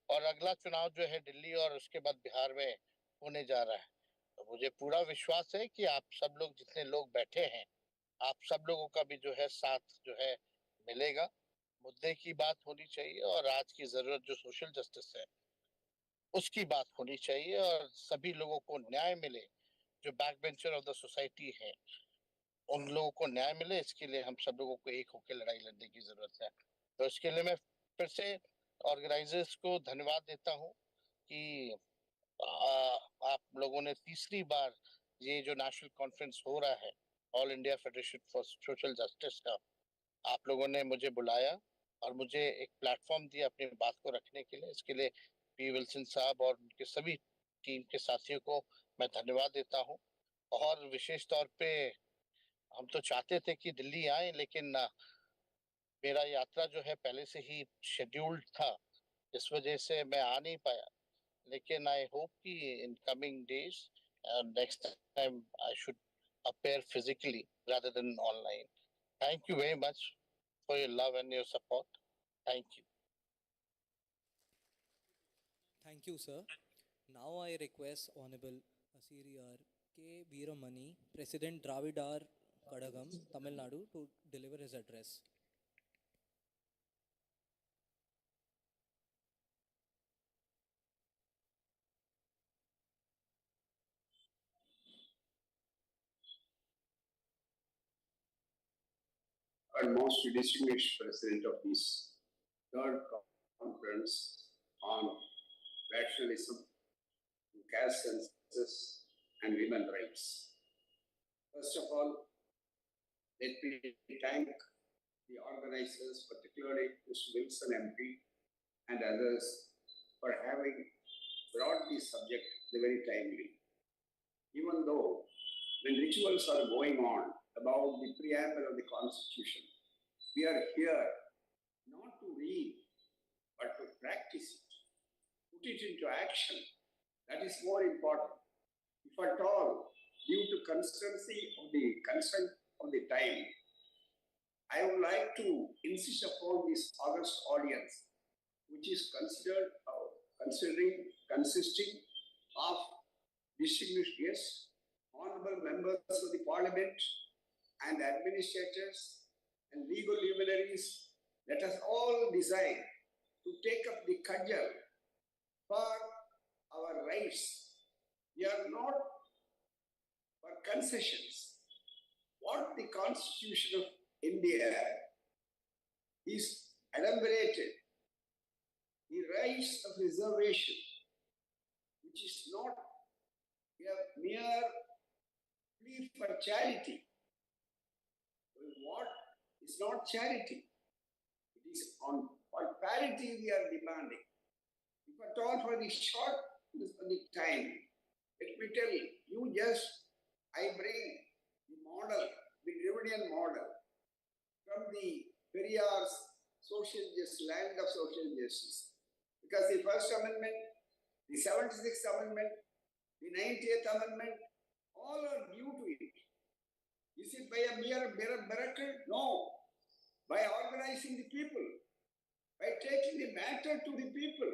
और अगला चुनाव जो है दिल्ली और उसके बाद बिहार में होने जा रहा है। तो मुझे पूरा विश्वास है कि आप सब लोग जितने लोग बैठे हैं, आप सब लोगों का भी जो है साथ जो है मिलेगा। मुद्दे की बात होनी चाहिए और आज की जरूरत जो सोशल जस्टिस है उसकी बात होनी चाहिए और सभी लोगों को न्याय मिले। जो back bencher of the society है उन लोगों को न्याय मिले, इसके लिए हम सब लोगों को एक होकर लड़ाई लड़ने की जरूरत है। तो इसके लिए मैं फिर से ऑर्गेनाइजर्स को धन्यवाद देता हूँ कि आप लोगों ने तीसरी बार ये जो नेशनल कॉन्फ्रेंस हो रहा है all India federation for social justice का, आप लोगों ने मुझे बुलाया और मुझे एक प्लेटफॉर्म दिया अपनी बात को रखने के लिए। इसके लिए पी विल्सन साहब और उनके सभी टीम के साथियों को मैं धन्यवाद देता हूँ। और विशेष तौर पे हम तो चाहते थे कि दिल्ली आए, लेकिन मेरा यात्रा जो है पहले से ही शेड्यूल्ड था, इस वजह से मैं आ नहीं पाया। लेकिन आई होप कि in coming days next time I should appear physically rather than online. Thank you very much for your love and your support. Thank you. Thank you, sir. Now I request Honorable Asiriyar K. Veeramani, President Dravidar Kadagam, Tamil Nadu, to deliver his address. And most distinguished president of this third conference on nationalism, caste census, and women rights. First of all, let me thank the organizers, particularly Mr. Wilson MP and others, for having brought this subject very timely. Even though when rituals are going on about the preamble of the Constitution, we are here not to read, but to practice it. it into action. That is more important. If at all, due to constancy of the consent of the time, I would like to insist upon this august audience, which is consisting of distinguished guests, honorable members of the parliament, and administrators and legal luminaries. Let us all decide to take up the cudgel for our rights. We are not for concessions. What the Constitution of India is enumerated, the rights of reservation, which is not a mere plea for charity. Well, what is not charity? It is on parity we are demanding. If at all for the short time, let me tell you just, I bring the model, the Dravidian model, from the Periyar's social justice, land of social justice. Because the First Amendment, the 76th Amendment, the 90th Amendment, all are due to it. Is it by a mere miracle? No. By organizing the people, by taking the matter to the people,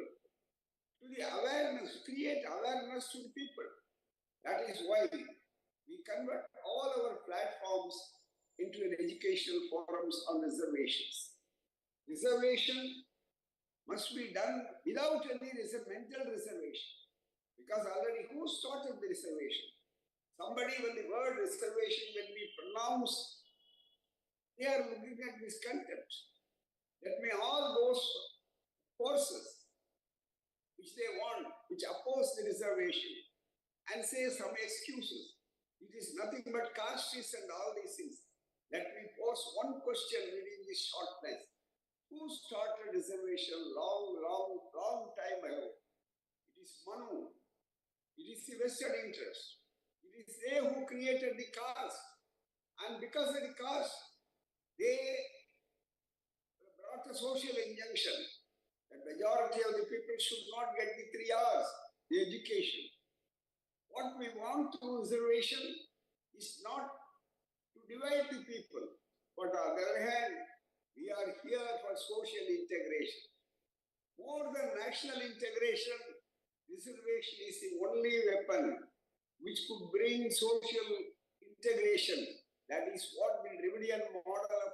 to the awareness, create awareness to the people. That is why we convert all our platforms into an educational forums on reservations. Reservation must be done without any mental reservation. Because already who started the reservation? Somebody, when the word reservation will be pronounced, they are looking at this contempt. Let me all those forces which they want, which oppose the reservation, and say some excuses. It is nothing but castes and all these things. Let me pose one question within this shortness. Who started reservation long time ago? It is Manu. It is the vested interest. It is they who created the caste. And because of the caste, they brought a social injunction that majority of the people should not get the 3 hours, the education. What we want through reservation is not to divide the people, but on the other hand, we are here for social integration. More than national integration, reservation is the only weapon which could bring social integration. That is what the Dravidian model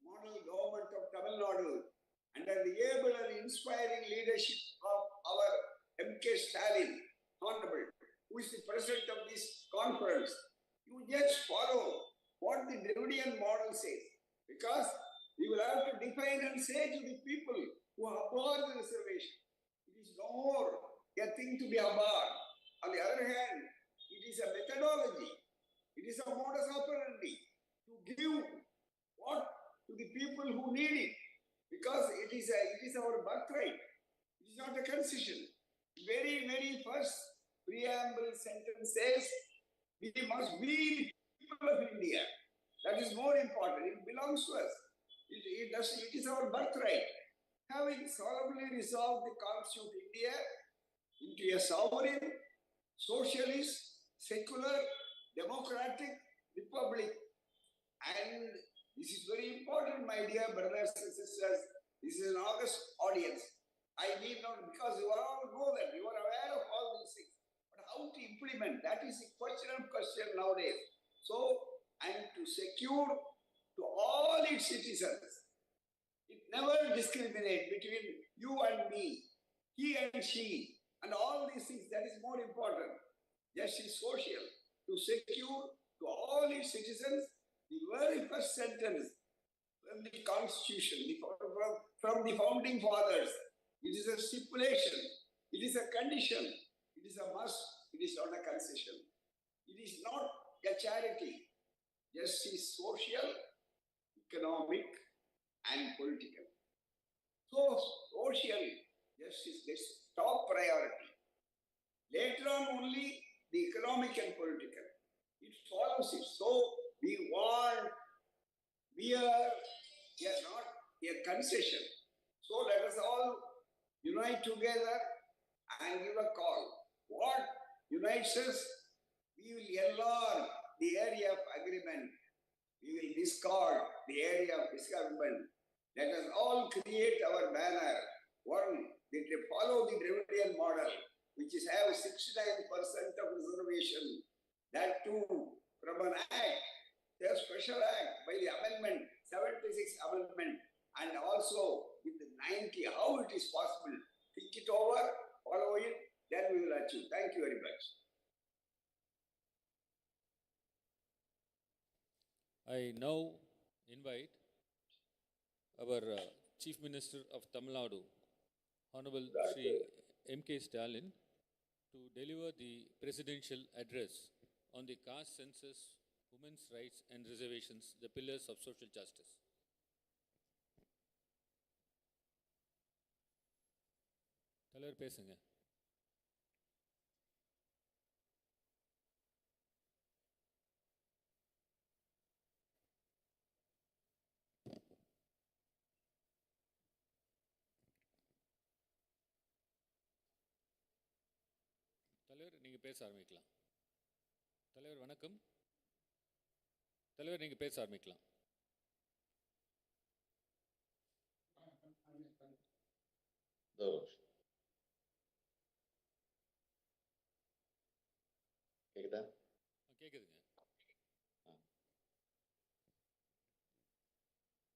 government of Tamil Nadu, under the able and inspiring leadership of our M.K. Stalin, Honorable, who is the president of this conference. You just follow what the Dravidian model says, because we will have to define and say to the people who abhor the reservation, it is no more a thing to be abhorred. On the other hand, it is a methodology, it is a modus operandi to give what to the people who need it, because it is our birthright. It is not a concession. Very, very first preamble sentence says, we must be the people of India. That is more important. It belongs to us. It is our birthright. Having solemnly resolved the Constitution of India into a sovereign, socialist, secular, democratic republic. And this is very important, my dear brothers and sisters. This is an august audience. I need not, because you all know that, you are aware of all these things. But how to implement, that is the question nowadays. So, and to secure to all its citizens, it never discriminates between you and me, he and she, and all these things. That is more important. Justice social, to secure to all its citizens the very first sentence from the Constitution, from the founding fathers. It is a stipulation, it is a condition, it is a must, it is not a concession. It is not a charity. Justice social, economic, and political. So, social justice gets top priority. Later on, only the economic and political. It follows it. So, we are not a concession. So, let us all unite together and give a call. What unites us? We will enlarge the area of agreement. We will discard the area of disagreement. Let us all create our banner. One, that they follow the Dravidian model, which is have 69% of reservation. That too, from an act, a special act by the amendment, 76 amendment, and also with the 90, how it is possible. Think it over, follow it, then we will achieve. Thank you very much. I now invite our Chief Minister of Tamil Nadu, Honorable Shri M.K. Stalin, to deliver the presidential address on the caste census, women's rights and reservations, the pillars of social justice. தலைவர் பேசுங்க. தலைவர் நீங்க பேச ஆரம்பிக்கலாம். தலைவர் வணக்கம். தலைவர் நீங்க பேச ஆரம்பிக்கலாம். கேக்குதா? கேக்குதுங்க.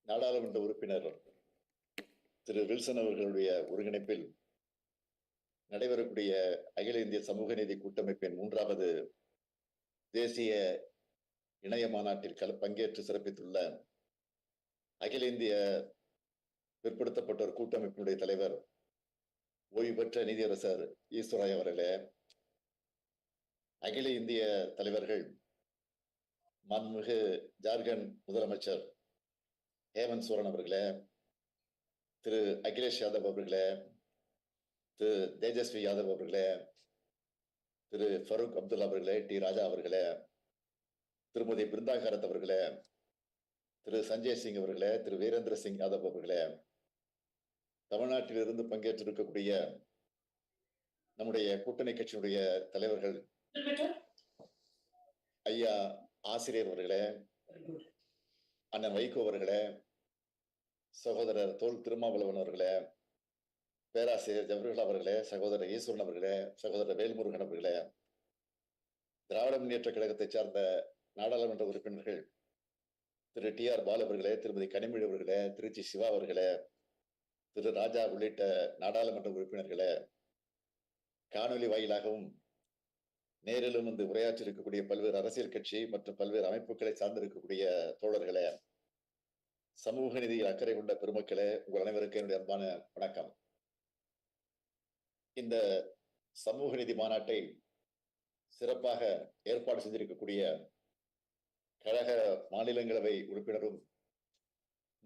நாடாளுமன்ற உறுப்பினர் திரு வில்சன் அவர்களுடைய ஒருங்கிணைப்பில் நடைபெறக்கூடிய அகில இந்திய சமூக நீதி கூட்டமைப்பின் 3வது தேசிய இணைய மாநாட்டில் பங்கேற்று சிறப்பித்துள்ள அகில இந்திய பிற்படுத்தப்பட்டோர் கூட்டமைப்பினுடைய தலைவர் ஓய்வு பெற்ற நீதியரசர் ஈஸ்வராய் அவர்களே, அகில இந்திய தலைவர்கள் மாண்புமிகு ஜார்க்கண்ட் முதலமைச்சர் ஹேமந்த் சோரன் அவர்களே, திரு அகிலேஷ் யாதவ் அவர்களே, திரு தேஜஸ்வி யாதவ் அவர்களே, திரு ஃபரூக் அப்துல்லா அவர்களே, டி ராஜா அவர்களே, திருமதி பிருந்தா காரத் அவர்களே, திரு சஞ்சய் சிங் அவர்களே, திரு வீரேந்திர சிங் யாதவ் அவர்களே, தமிழ்நாட்டிலிருந்து பங்கேற்றிருக்கக்கூடிய நம்முடைய கூட்டணி கட்சியினுடைய தலைவர்கள் ஐயா ஆசிரியர் அவர்களே, அண்ணன் வைகோ அவர்களே, சகோதரர் தோல் திருமாவளவன் அவர்களே, பேராசிரியர் ஜவஹர்லால் அவர்களே, சகோதரர் ஈஸ்வரன் அவர்களே, சகோதரர் வேல்முருகன் அவர்களே, திராவிட முன்னேற்ற கழகத்தை சார்ந்த நாடாளுமன்ற உறுப்பினர்கள் திரு டி.ஆர். பாலு அவர்களே, திருமதி கனிமொழி அவர்களே, திருச்சி சிவா அவர்களே, திரு ராஜா உள்ளிட்ட நாடாளுமன்ற உறுப்பினர்களே, காணொலி வாயிலாகவும் நேரிலும் வந்து உரையாற்றி இருக்கக்கூடிய பல்வேறு அரசியல் கட்சி மற்றும் பல்வேறு அமைப்புகளை சார்ந்திருக்கக்கூடிய தோழர்களே, சமூக நீதியில் அக்கறை கொண்ட பெருமக்களே, உங்கள் அனைவருக்கும் என்னுடைய அன்பான வணக்கம். இந்த சமூக நீதி மாநாட்டை சிறப்பாக ஏற்பாடு செஞ்சிருக்கக்கூடிய கழக மாநிலங்களவை உறுப்பினரும்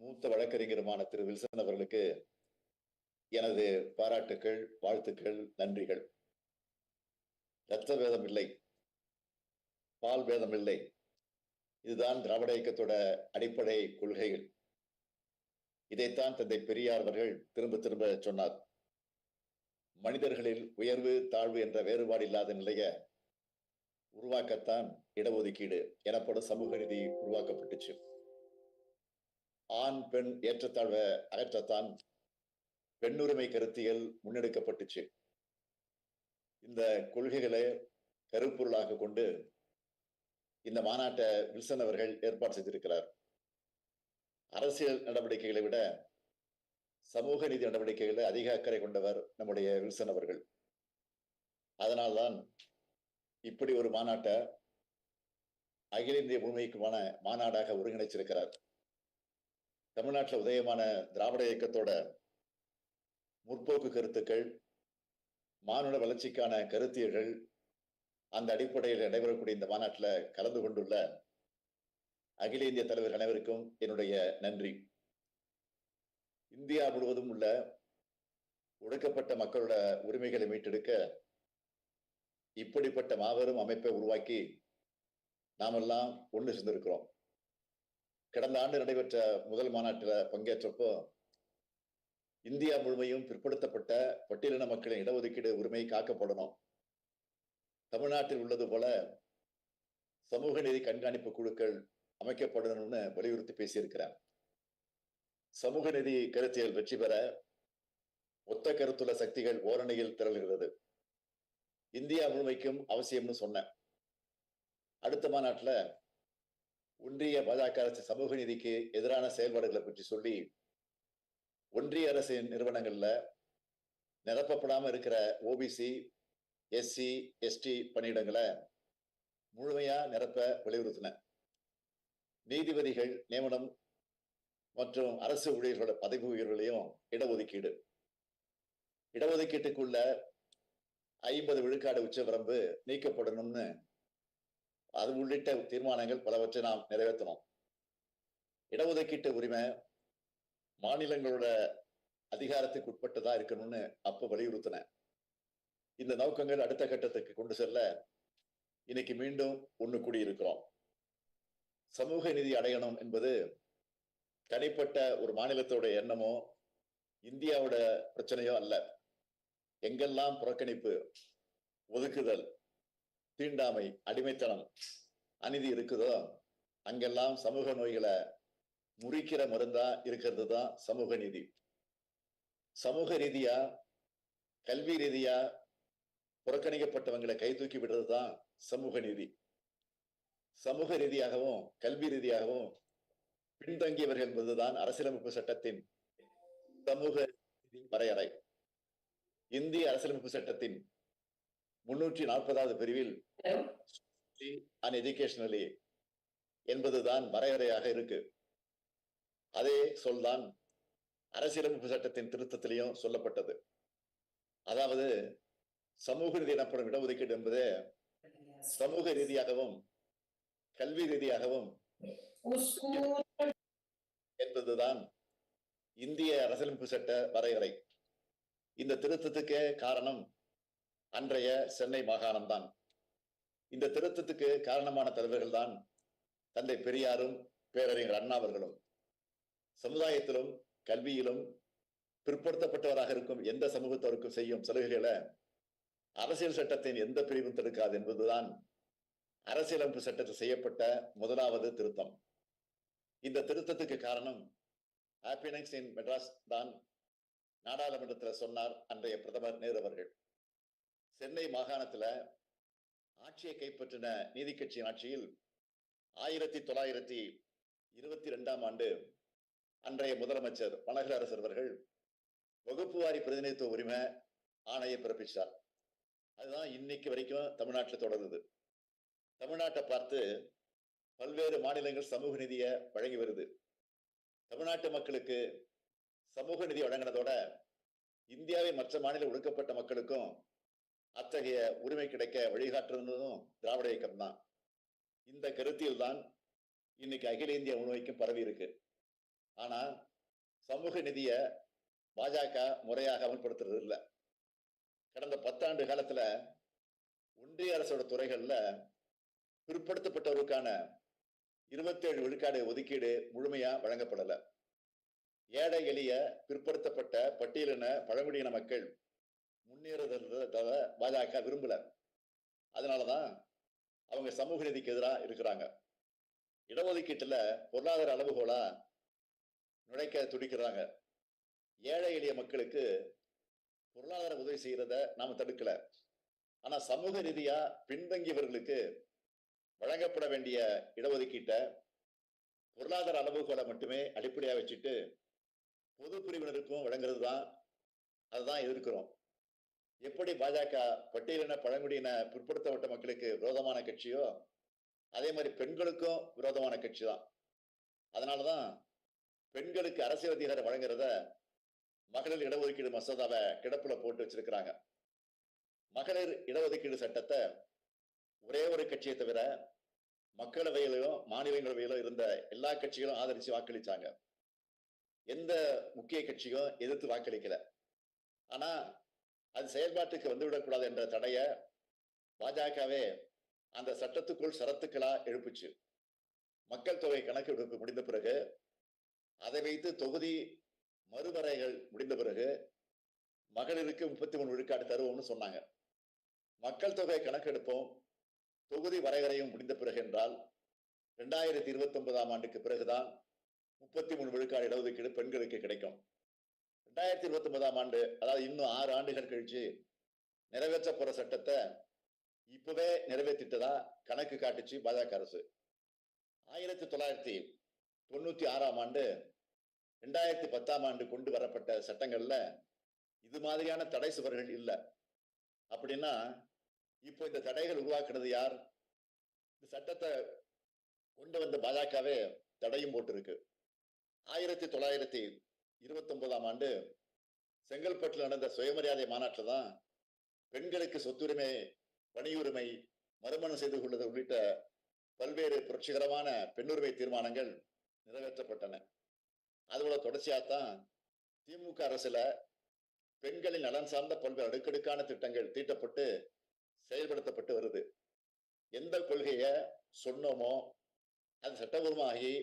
மூத்த வழக்கறிஞருமான திரு வில்சன் அவர்களுக்கு எனது பாராட்டுக்கள், வாழ்த்துக்கள், நன்றிகள். இரத்த பேதம் இல்லை, பால் பேதம் இல்லை, இதுதான் திராவிட இயக்கத்தோட அடிப்படை கொள்கைகள். இதைத்தான் தந்தை பெரியார் அவர்கள் திரும்ப திரும்ப சொன்னார். மனிதர்களில் உயர்வு தாழ்வு என்ற வேறுபாடு இல்லாத நிலையை உருவாக்கத்தான் இடஒதுக்கீடு எனப்படும் சமூக நீதி உருவாக்கப்பட்டுச்சு. ஆண் பெண் ஏற்றத்தாழ்வை அகற்றத்தான் பெண்ணுரிமை கருத்தியல் முன்னெடுக்கப்பட்டுச்சு. இந்த கொள்கைகளை கருப்பொருளாக கொண்டு இந்த மாநாட்டை வில்சன் அவர்கள் ஏற்பாடு செய்திருக்கிறார். அரசியல் நடவடிக்கைகளை விட சமூக நீதி நடவடிக்கைகளை அதிக அக்கறை கொண்டவர் நம்முடைய வில்சன் அவர்கள். அதனால்தான் இப்படி ஒரு மாநாட்டை அகில இந்திய முழுமைக்குமான மாநாடாக ஒருங்கிணைச்சிருக்கிறார். தமிழ்நாட்டில் உதயமான திராவிட இயக்கத்தோட முற்போக்கு கருத்துக்கள், மானுட வளர்ச்சிக்கான கருத்தியல்கள், அந்த அடிப்படையில் நடைபெறக்கூடிய இந்த மாநாட்டில் கலந்து கொண்டுள்ள அகில இந்திய தலைவர் அனைவருக்கும் என்னுடைய நன்றி. இந்தியா முழுவதும் உள்ள ஒடுக்கப்பட்ட மக்களோட உரிமைகளை மீட்டெடுக்க இப்படிப்பட்ட மாபெரும் அமைப்பை உருவாக்கி நாமெல்லாம் ஒன்று சேர்ந்திருக்கிறோம். கடந்த ஆண்டு நடைபெற்ற முதல் மாநாட்டில் பங்கேற்றப்போ இந்தியா முழுமையும் பிற்படுத்தப்பட்ட பட்டியலின மக்களின் இடஒதுக்கீடு உரிமை காக்கப்படணும். தமிழ்நாட்டில் உள்ளது போல சமூக நீதி கண்காணிப்பு குழுக்கள் அமைக்கப்படணும்னு வலியுறுத்தி பேசியிருக்கிறார். சமூக நீதி கருத்தியல் வெற்றி பெற ஒத்த கருத்துள்ள சக்திகள் ஓரணியில் திரள்கிறது. இந்தியா முழுமைக்கும் அவசியம்னு சொன்னேன். அடுத்த மாநாட்டில் ஒன்றிய பாஜக அரசு சமூக நீதிக்கு எதிரான செயல்பாடுகளை பற்றி சொல்லி ஒன்றிய அரசின் நிறுவனங்கள்ல நிரப்பப்படாம இருக்கிற ஓபிசி, எஸ்சி, எஸ்டி பணியிடங்களை முழுமையா நிரப்ப வலியுறுத்தின. நீதிபதிகள் நியமனம் மற்றும் அரசு ஊழியர்களோட பதவி உயர்வுகளையும் இடஒதுக்கீடு. இடஒதுக்கீட்டுக்குள்ள 50 விழுக்காடு உச்சவரம்பு நீக்கப்படணும்னு அது உள்ளிட்ட தீர்மானங்கள் பலவற்றை நாம் நிறைவேற்றணும். இடஒதுக்கீட்டு உரிமை மாநிலங்களோட அதிகாரத்துக்கு உட்பட்டதா இருக்கணும்னு அப்ப வலியுறுத்தின. இந்த நோக்கங்கள் அடுத்த கட்டத்துக்கு கொண்டு செல்ல இன்னைக்கு மீண்டும் ஒண்ணு கூடி இருக்கிறோம். சமூக நீதி அடையணும் என்பது தனிப்பட்ட ஒரு மாநிலத்தோட எண்ணமோ இந்தியாவோட பிரச்சனையோ அல்ல. எங்கெல்லாம் புறக்கணிப்பு, ஒதுக்குதல், தீண்டாமை, அடிமைத்தனம், அநீதி இருக்குதோ அங்கெல்லாம் சமூக நோய்களை முறிக்கிற மருந்தா இருக்கிறது தான் சமூக நீதி. சமூக ரீதியா, கல்வி ரீதியா புறக்கணிக்கப்பட்டவங்களை கை தூக்கி விடுறது தான் சமூக நீதி. சமூக ரீதியாகவும் கல்வி ரீதியாகவும் பின்தங்கியவர்கள் என்பதுதான் அரசியலமைப்பு சட்டத்தின் சமூக நீதி வரையறை. இந்திய அரசியலமைப்பு சட்டத்தின் 340வது பிரிவில் எஜுகேஷனலி என்பதுதான் வரையறையாக இருக்கு. அதே சொல்தான் அரசியலமைப்பு சட்டத்தின் திருத்தத்திலையும் சொல்லப்பட்டது. அதாவது சமூக நீதி எனப்படும் இடஒதுக்கீடு என்பது சமூக ரீதியாகவும் கல்வி ரீதியாகவும் என்பதுதான் இந்திய அரசியலமைப்பு சட்ட வரையறை. இந்த திருத்தத்துக்கு காரணம் அன்றைய சென்னை மாகாணம் தான். இந்த திருத்தத்துக்கு காரணமான தலைவர்கள் தான் தந்தை பெரியாரும் பேரறிஞர் அண்ணா அவர்களும். சமுதாயத்திலும் கல்வியிலும் பிற்படுத்தப்பட்டவராக இருக்கும் எந்த சமூகத்தவருக்கும் செய்யும் சலுகைகளை அரசியல் சட்டத்தின் எந்த பிரிவும் தடுக்காது என்பதுதான் அரசியலமைப்பு சட்டத்தில் செய்யப்பட்ட முதலாவது திருத்தம். இந்த திருத்தத்துக்கு காரணம் ஹாப்பினஸ் இன் மெட்ராஸ் தான் நாடாளுமன்றத்தில் சொன்னார் அன்றைய பிரதமர் நேரு அவர்கள். சென்னை மாகாணத்துல ஆட்சியை கைப்பற்றின நீதி கட்சியின் ஆட்சியில் 1922ஆம் ஆண்டு அன்றைய முதலமைச்சர் வனகரசர் அவர்கள் வகுப்பு வாரி பிரதிநிதித்துவ உரிமை ஆணையை பிறப்பிச்சார். அதுதான் இன்னைக்கு வரைக்கும் தமிழ்நாட்டில் தொடருது. தமிழ்நாட்டை பார்த்து பல்வேறு மாநிலங்கள் சமூக நிதியை வழங்கி வருது. தமிழ்நாட்டு மக்களுக்கு சமூக நிதி வழங்கினதோட இந்தியாவின் மற்ற மாநில ஒடுக்கப்பட்ட மக்களுக்கும் அத்தகைய உரிமை கிடைக்க வழிகாட்டுறதும் திராவிட இயக்கம் தான். இந்த கருத்தில் தான் இன்னைக்கு அகில இந்திய முழுமைக்கும் பரவி இருக்கு. ஆனா சமூக நிதிய பாஜக முறையாக அமல்படுத்துறது இல்லை. கடந்த 10 ஆண்டு காலத்துல ஒன்றிய அரசோட துறைகள்ல பிற்படுத்தப்பட்டவருக்கான 27 விழுக்காடு ஒதுக்கீடு முழுமையா வழங்கப்படல. ஏழை எளிய பிற்படுத்தப்பட்ட பட்டியலின பழங்குடியின மக்கள் முன்னேறுதல பாஜக விரும்பல. அதனாலதான் அவங்க சமூக நீதிக்கு எதிராக இருக்கிறாங்க. இடஒதுக்கீட்டுல பொருளாதார அளவுகோலா நுழைக்க துடிக்கிறாங்க. ஏழை எளிய மக்களுக்கு பொருளாதார உதவி செய்யறத நாம தடுக்கல. ஆனா சமூக ரீதியா பின்தங்கியவர்களுக்கு வழங்கப்பட வேண்டிய இடஒதுக்கீட்டை பொருளாதார அளவுகோலை மட்டுமே அடிப்படையா வச்சுட்டு பொது பிரிவினருக்கும் வழங்குறது தான், அதுதான் எதிர்க்கிறோம். எப்படி பாஜக பட்டியலின பழங்குடியின பிற்படுத்தப்பட்ட மக்களுக்கு விரோதமான கட்சியோ அதே மாதிரி பெண்களுக்கும் விரோதமான கட்சி தான். அதனாலதான் பெண்களுக்கு அரசியல் அதிகாரம் வழங்குறத மகளிர் இடஒதுக்கீடு மசோதாவை கிடப்புல போட்டு வச்சிருக்கிறாங்க. மகளிர் இடஒதுக்கீடு சட்டத்தை ஒரே ஒரு கட்சியை தவிர மக்களவையிலும் மாநிலங்களவையிலும் இருந்த எல்லா கட்சிகளும் ஆதரிச்சு வாக்களிச்சாங்க. எந்த முக்கிய கட்சியும் எதிர்த்து வாக்களிக்கல. ஆனா அது செயல்பாட்டுக்கு வந்துவிடக்கூடாது என்ற தடைய பாஜகவே அந்த சட்டத்துக்குள் சரத்துக்களா எழுப்புச்சு. மக்கள் தொகை கணக்கெடுப்பு முடிந்த பிறகு அதை வைத்து தொகுதி மறுவரைகள் முடிந்த பிறகு மகளிருக்கு 33 விழுக்காடு தருவோம்னு சொன்னாங்க. மக்கள் தொகை கணக்கெடுப்போம் தொகுதி வரைகறையும் முடிந்த பிறகு என்றால் 2029ஆம் ஆண்டுக்கு பிறகுதான் 33 விழுக்காடு இடஒதுக்கீடு பெண்களுக்கு கிடைக்கும். 2029ஆம் ஆண்டு, அதாவது இன்னும் 6 ஆண்டுகள் கழிச்சு நிறைவேற்ற போற சட்டத்தை இப்பவே நிறைவேற்றிட்டதா கணக்கு காட்டுச்சு பாஜக அரசு. 1996ஆம் ஆண்டு 2010ஆம் ஆண்டு கொண்டு வரப்பட்ட சட்டங்கள்ல இது மாதிரியான தடை சுவர்கள் இல்லை. அப்படின்னா இப்போ இந்த தடைகள் உருவாக்குறது யார்? இந்த சட்டத்தை கொண்டு வந்த பாஜகவே தடையும் போட்டிருக்கு. 1929ஆம் ஆண்டு செங்கல்பட்டில் நடந்த சுயமரியாதை மாநாட்டில் தான் பெண்களுக்கு சொத்துரிமை, பணியுரிமை, மறுமணம் செய்து கொள்வது உள்ளிட்ட பல்வேறு புரட்சிகரமான பெண்ணுரிமை தீர்மானங்கள் நிறைவேற்றப்பட்டன. அதோட தொடர்ச்சியாத்தான் திமுக அரசுல பெண்களின் நலன் சார்ந்த பல்வேறு அடுக்கடுக்கான திட்டங்கள் தீட்டப்பட்டு செயல்படுத்தப்பட்டு வருது. எந்த கொள்கையை சொன்னோமோ அது சட்டபூர்வமாகி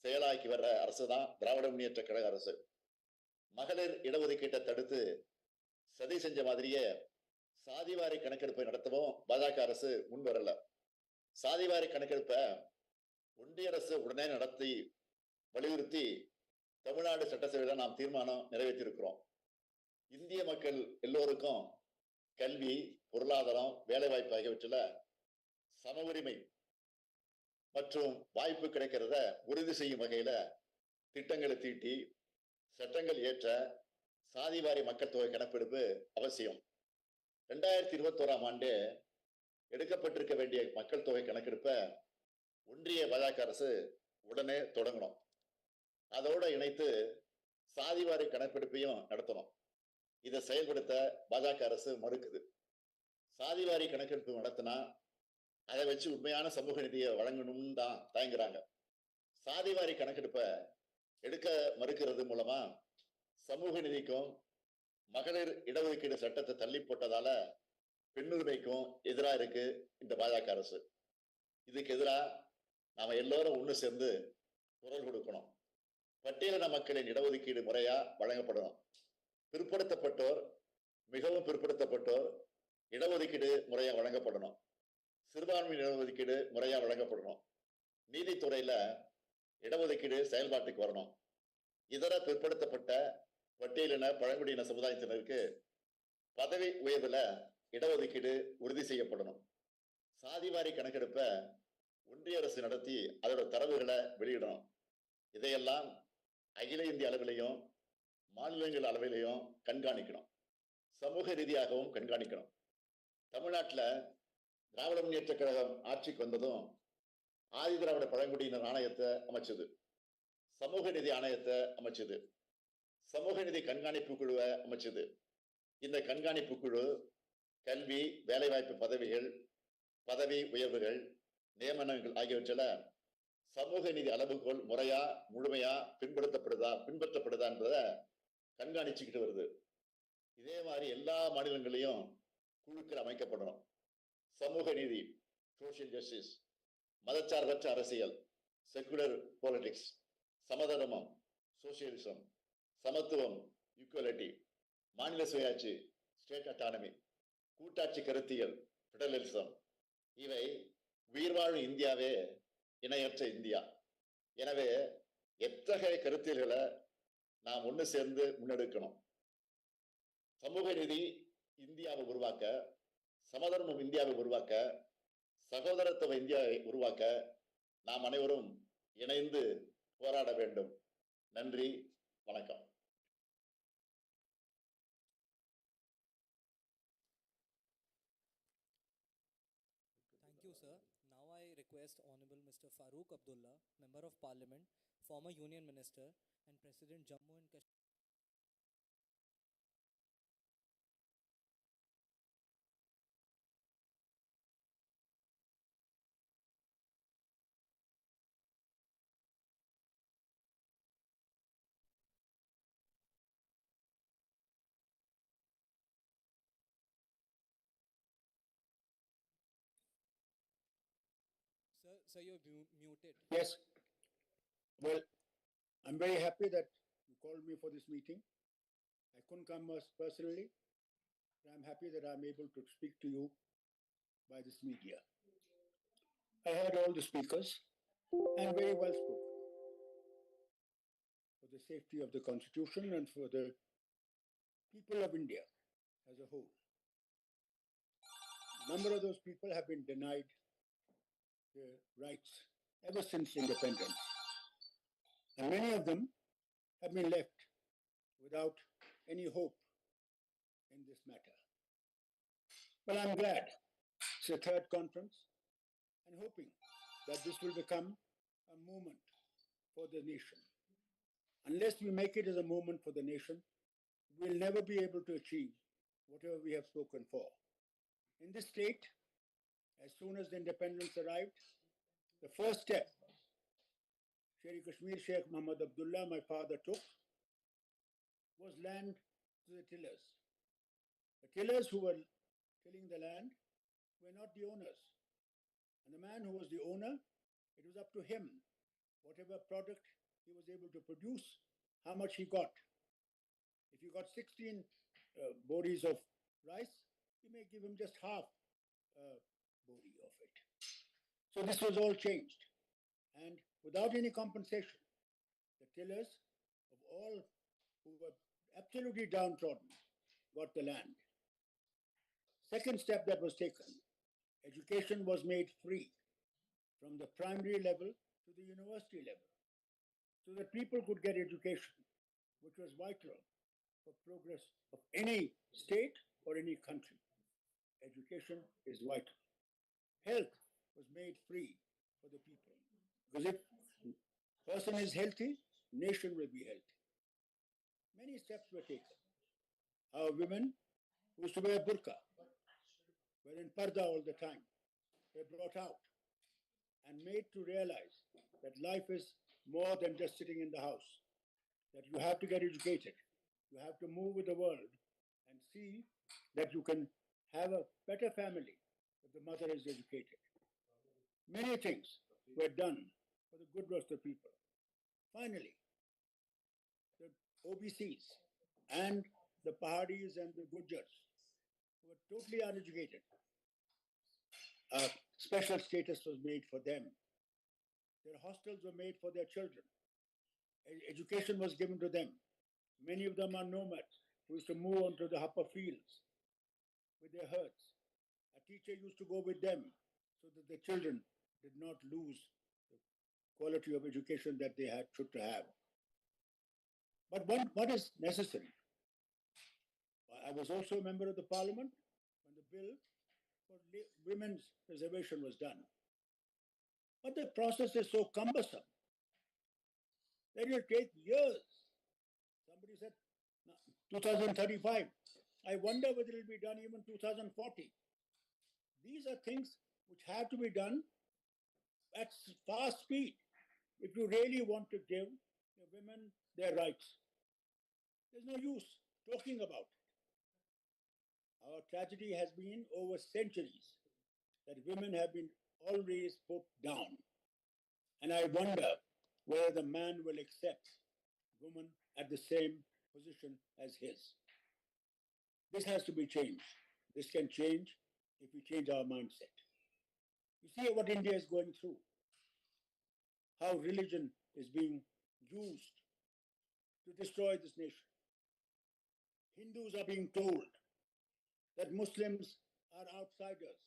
செயலாக்கி வர்ற அரசு தான் திராவிட முன்னேற்ற கழக அரசு. மகளிர் இடஒதுக்கீட்டை தடுத்து சதி செஞ்ச மாதிரியே சாதிவாரி கணக்கெடுப்பை நடத்தவும் பாஜக அரசு முன் வரல. சாதிவாரி கணக்கெடுப்பை ஒன்றிய அரசு உடனே நடத்தி வலியுறுத்தி தமிழ்நாடு சட்டசபையில நாம் தீர்மானம் நிறைவேற்றியிருக்கிறோம். இந்திய மக்கள் எல்லோருக்கும் கல்வி, பொருளாதாரம், வேலைவாய்ப்பு ஆகியவற்றில் சம உரிமை மற்றும் வாய்ப்பு கிடைக்கிறத உறுதி செய்யும் வகையில திட்டங்களை தீட்டி சட்டங்கள் ஏற்ற சாதிவாரி மக்கள் தொகை கணக்கெடுப்பு அவசியம். 2021ஆம் ஆண்டு எடுக்கப்பட்டிருக்க வேண்டிய மக்கள் தொகை கணக்கெடுப்பை ஒன்றிய பாஜக அரசு உடனே தொடங்கணும். அதோட இணைத்து சாதிவாரி கணக்கெடுப்பையும் நடத்தணும். இதை செயல்படுத்த பாஜக அரசு மறுக்குது. சாதிவாரி கணக்கெடுப்பு நடத்தினா அதை வச்சு உண்மையான சமூக நிதியை வழங்கணும்னு தான் தயங்குறாங்க. சாதிவாரி கணக்கெடுப்பை எடுக்க மறுக்கிறது மூலமா சமூக நிதிக்கும் மகளிர் இடஒதுக்கீடு சட்டத்தை தள்ளி போட்டதால பெண்ணுரிமைக்கும் எதிராக இருக்கு இந்த பாஜக அரசு. இதுக்கு எதிராக நாம எல்லோரும் ஒன்று சேர்ந்து குரல் கொடுக்கணும். பட்டியலின மக்களின் இடஒதுக்கீடு முறையா வழங்கப்படணும். பிற்படுத்தப்பட்டோர், மிகவும் பிற்படுத்தப்பட்டோர் இடஒதுக்கீடு முறையா வழங்கப்படணும். சிறுபான்மை இடஒதுக்கீடு முறையா வழங்கப்படணும். நீதித்துறையில இடஒதுக்கீடு செயல்பாட்டுக்கு வரணும். இதர பிற்படுத்தப்பட்ட பட்டியலின பழங்குடியின சமுதாயத்தினருக்கு பதவி உயர்வுல இடஒதுக்கீடு உறுதி செய்யப்படணும். சாதிவாரி கணக்கெடுப்பை ஒன்றிய அரசு நடத்தி அதோட தரவுகளை வெளியிடணும். இதையெல்லாம் அகில இந்திய அளவிலையும் மாநிலங்கள் அளவிலையும் கண்காணிக்கணும். சமூக ரீதியாகவும் கண்காணிக்கணும். தமிழ்நாட்டில் திராவிட முன்னேற்ற கழகம் ஆட்சிக்கு வந்ததும் ஆதி திராவிட பழங்குடியினர் ஆணையத்தை அமைச்சது, சமூக நிதி ஆணையத்தை அமைச்சது, சமூக நிதி கண்காணிப்பு குழுவை அமைச்சது. இந்த கண்காணிப்பு குழு கல்வி, வேலைவாய்ப்பு பதவிகள், பதவி உயர்வுகள், நியமனங்கள் ஆகியவற்றில் சமூக நிதி அளவுகோல் முறையா முழுமையா பின்பற்றப்படுதா என்பதை கண்காணிச்சுக்கிட்டு வருது. இதே மாதிரி எல்லா மாநிலங்களையும் குழுக்கள் அமைக்கப்படணும். சமூக நீதி, சோசியல் ஜஸ்டிஸ், மதச்சார்பற்ற அரசியல், செக்குலர் பாலிடிக்ஸ், சமதர்மம், சோசியலிசம், சமத்துவம், ஈக்குவலிட்டி, மாநில சுயாட்சி, ஸ்டேட் அட்டானமி, கூட்டாட்சி கருத்தியல், ஃபெடரலிசம், இவை உயிர்வாழும் இந்தியாவே இணையற்ற இந்தியா. எனவே எத்தகைய கருத்தியல்களை நாம் ஒன்று சேர்ந்து முன்னெடுக்கணும். சமூக நீதி இந்தியாவை உருவாக்க, சமதர்மம் இந்தியாவை உருவாக்க, சகோதரத்துவ இந்தியாவை உருவாக்க நாம் அனைவரும் இணைந்து போராட வேண்டும். நன்றி, வணக்கம். Thank you, sir. Now I request Honorable Mr. Farooq Abdullah, Member of Parliament, former Union Minister and President Jammu and Kashmir. Sir, you're muted. Yes. Well, I'm very happy that you called me for this meeting. I couldn't come personally, but I'm happy that I'm able to speak to you by this media. I heard all the speakers and very well spoken for the safety of the Constitution and for the people of India as a whole. A number of those people have been denied their rights ever since independence. And many of them have been left without any hope in this matter. But I'm glad it's a third conference and hoping that this will become a moment for the nation. Unless we make it as a moment for the nation, we'll never be able to achieve whatever we have spoken for. In this state, as soon as the independence arrived, the first step Sher Kashmir Sheikh Muhammad Abdullah, my father, took was land to the tillers. The tillers who were tilling the land were not the owners. And the man who was the owner, it was up to him, whatever product he was able to produce, how much he got. If you got 16 boris of rice, you may give him just half a bori of it. So this was all changed. And without any compensation, the tillers of all who were absolutely downtrodden got the land. Second step that was taken, education was made free from the primary level to the university level, so that people could get education, which was vital for progress of any state or any country. Education is vital. Health was made free for the people, because if a person is healthy, nation will be healthy. Many steps were taken. Our women who used to wear burqa were in parda all the time. They were brought out and made to realize that life is more than just sitting in the house, that you have to get educated. You have to move with the world and see that you can have a better family if the mother is educated. Many things were done for the good of the people. Finally, the OBCs and the Pahadis and the Gujars who were totally uneducated, a special status was made for them. Their hostels were made for their children. Education was given to them. Many of them are nomads who used to move onto the upper fields with their herds. A teacher used to go with them so that the children did not lose the quality of education that they should have. But what is necessary? I was also a member of the parliament when the bill for women's reservation was done. But the process is so cumbersome that it will take years. Somebody said 2035. I wonder whether it will be done even 2040. These are things which have to be done at fast speed if you really want to give the women their rights. There's no use talking about it. Our tragedy has been over centuries that women have been always put down. And I wonder whether the man will accept women at the same position as his. This has to be changed. This can change if we change our mindset. You see what India is going through, how religion is being used to destroy this nation. Hindus are being told that Muslims are outsiders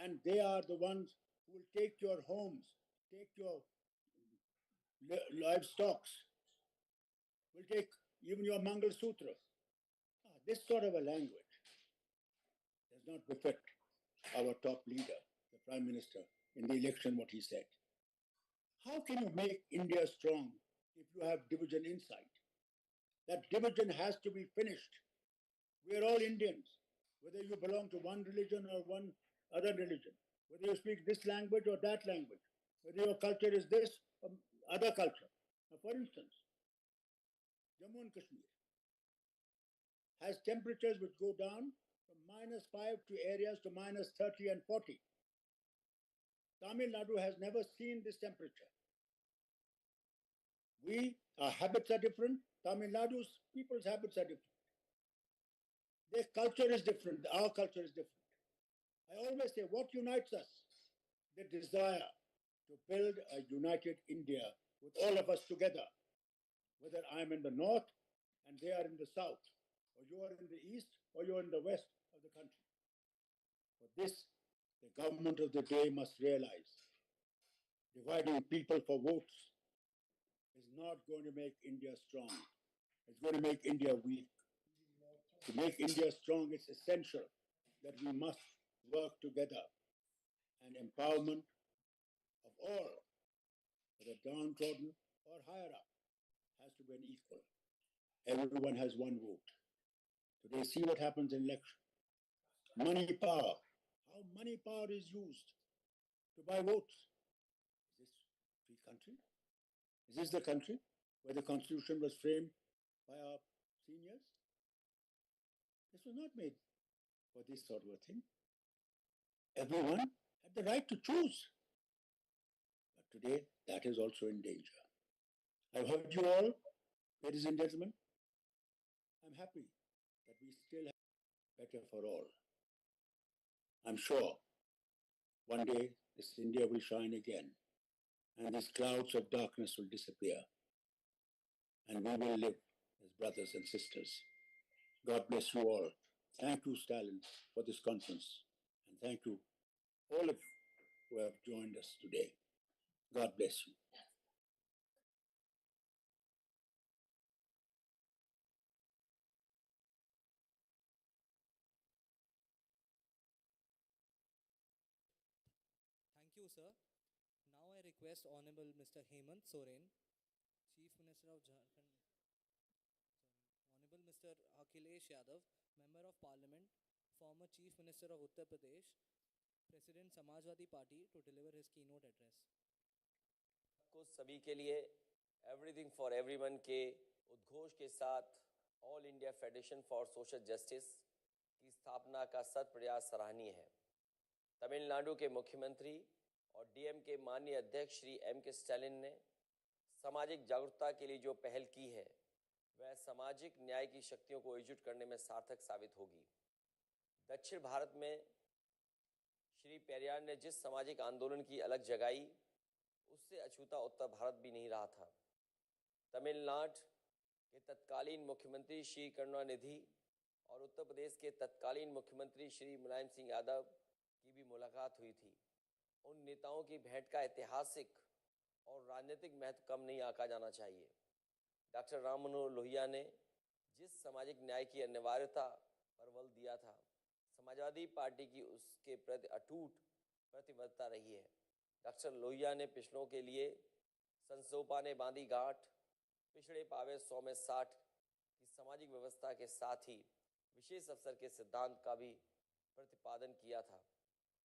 and they are the ones who will take your homes, take your livestock, will take even your Mangal Sutra. This sort of a language does not befit our top leader, the Prime Minister, in the election, what he said. How can you make India strong if you have division inside? That division has to be finished. We are all Indians, whether you belong to one religion or one other religion, whether you speak this language or that language, whether your culture is this or other culture. Now, for instance, Jammu and Kashmir has temperatures which go down from -5 to areas to -30 and 40. Tamil Nadu has never seen this temperature. Our habits are different. Tamil Nadu's people's habits are different. Their culture is different. Our culture is different. I always say what unites us? The desire to build a united India with all of us together. Whether I'm in the north and they are in the south, or you are in the east or you're in the west of the country. For this, the government of the day must realize dividing people for votes is not going to make India strong. It's going to make India weak. To make India strong, it's essential that we must work together. And empowerment of all, whether downtrodden or higher up, has to be an equal. Everyone has one vote. Today, see what happens in election. Money power. How money power is used to buy votes. Is this a free country? Is this the country where the Constitution was framed by our seniors? This was not made for this sort of a thing. Everyone had the right to choose. But today, that is also in danger. I've heard you all, ladies and gentlemen. I'm happy that we still have better for all. I'm sure one day this India will shine again and these clouds of darkness will disappear and we will live as brothers and sisters. God bless you all. Thank you, Stalin, for this conference. And thank you, all of you who have joined us today. God bless you. Thank you, sir. Now I request Honorable Mr. Hemant Soren, Chief Minister of Jharkhand. Honorable Mr. Akhilesh Yadav, Member of Parliament, former Chief Minister of Uttar Pradesh, President Samajwadi Party, to deliver his keynote address. को सभी के लिए everything for everyone के उद्घोष के साथ all India federation for social justice की स्थापना का सत प्रयास सराहनीय है। तमिलनाडु के मुख्यमंत्री और डीएम के माननीय अध्यक्ष श्री एम के स्टालिन ने सामाजिक जागरूकता के लिए जो पहल की है वह सामाजिक न्याय की शक्तियों को एकजुट करने में सार्थक साबित होगी। दक्षिण भारत में श्री पेरियार ने जिस सामाजिक आंदोलन की अलग जगाई उससे अछूता उत्तर भारत भी नहीं रहा था। तमिलनाडु के तत्कालीन मुख्यमंत्री श्री करुणानिधि और उत्तर प्रदेश के तत्कालीन मुख्यमंत्री श्री मुलायम सिंह यादव की भी मुलाकात हुई थी। उन नेताओं की भेंट का ऐतिहासिक और राजनीतिक महत्व कम नहीं आंका जाना चाहिए। डॉक्टर राम मनोहर लोहिया ने जिस सामाजिक न्याय की अनिवार्यता पर बल दिया था, समाजवादी पार्टी की उसके प्रति अटूट प्रतिबद्धता रही है। डॉक्टर लोहिया ने पिछड़ों के लिए संसोपा ने बांधी गांठ, पिछड़े पावे 100 में 60 की सामाजिक व्यवस्था के साथ ही विशेष अवसर के सिद्धांत का भी प्रतिपादन किया था,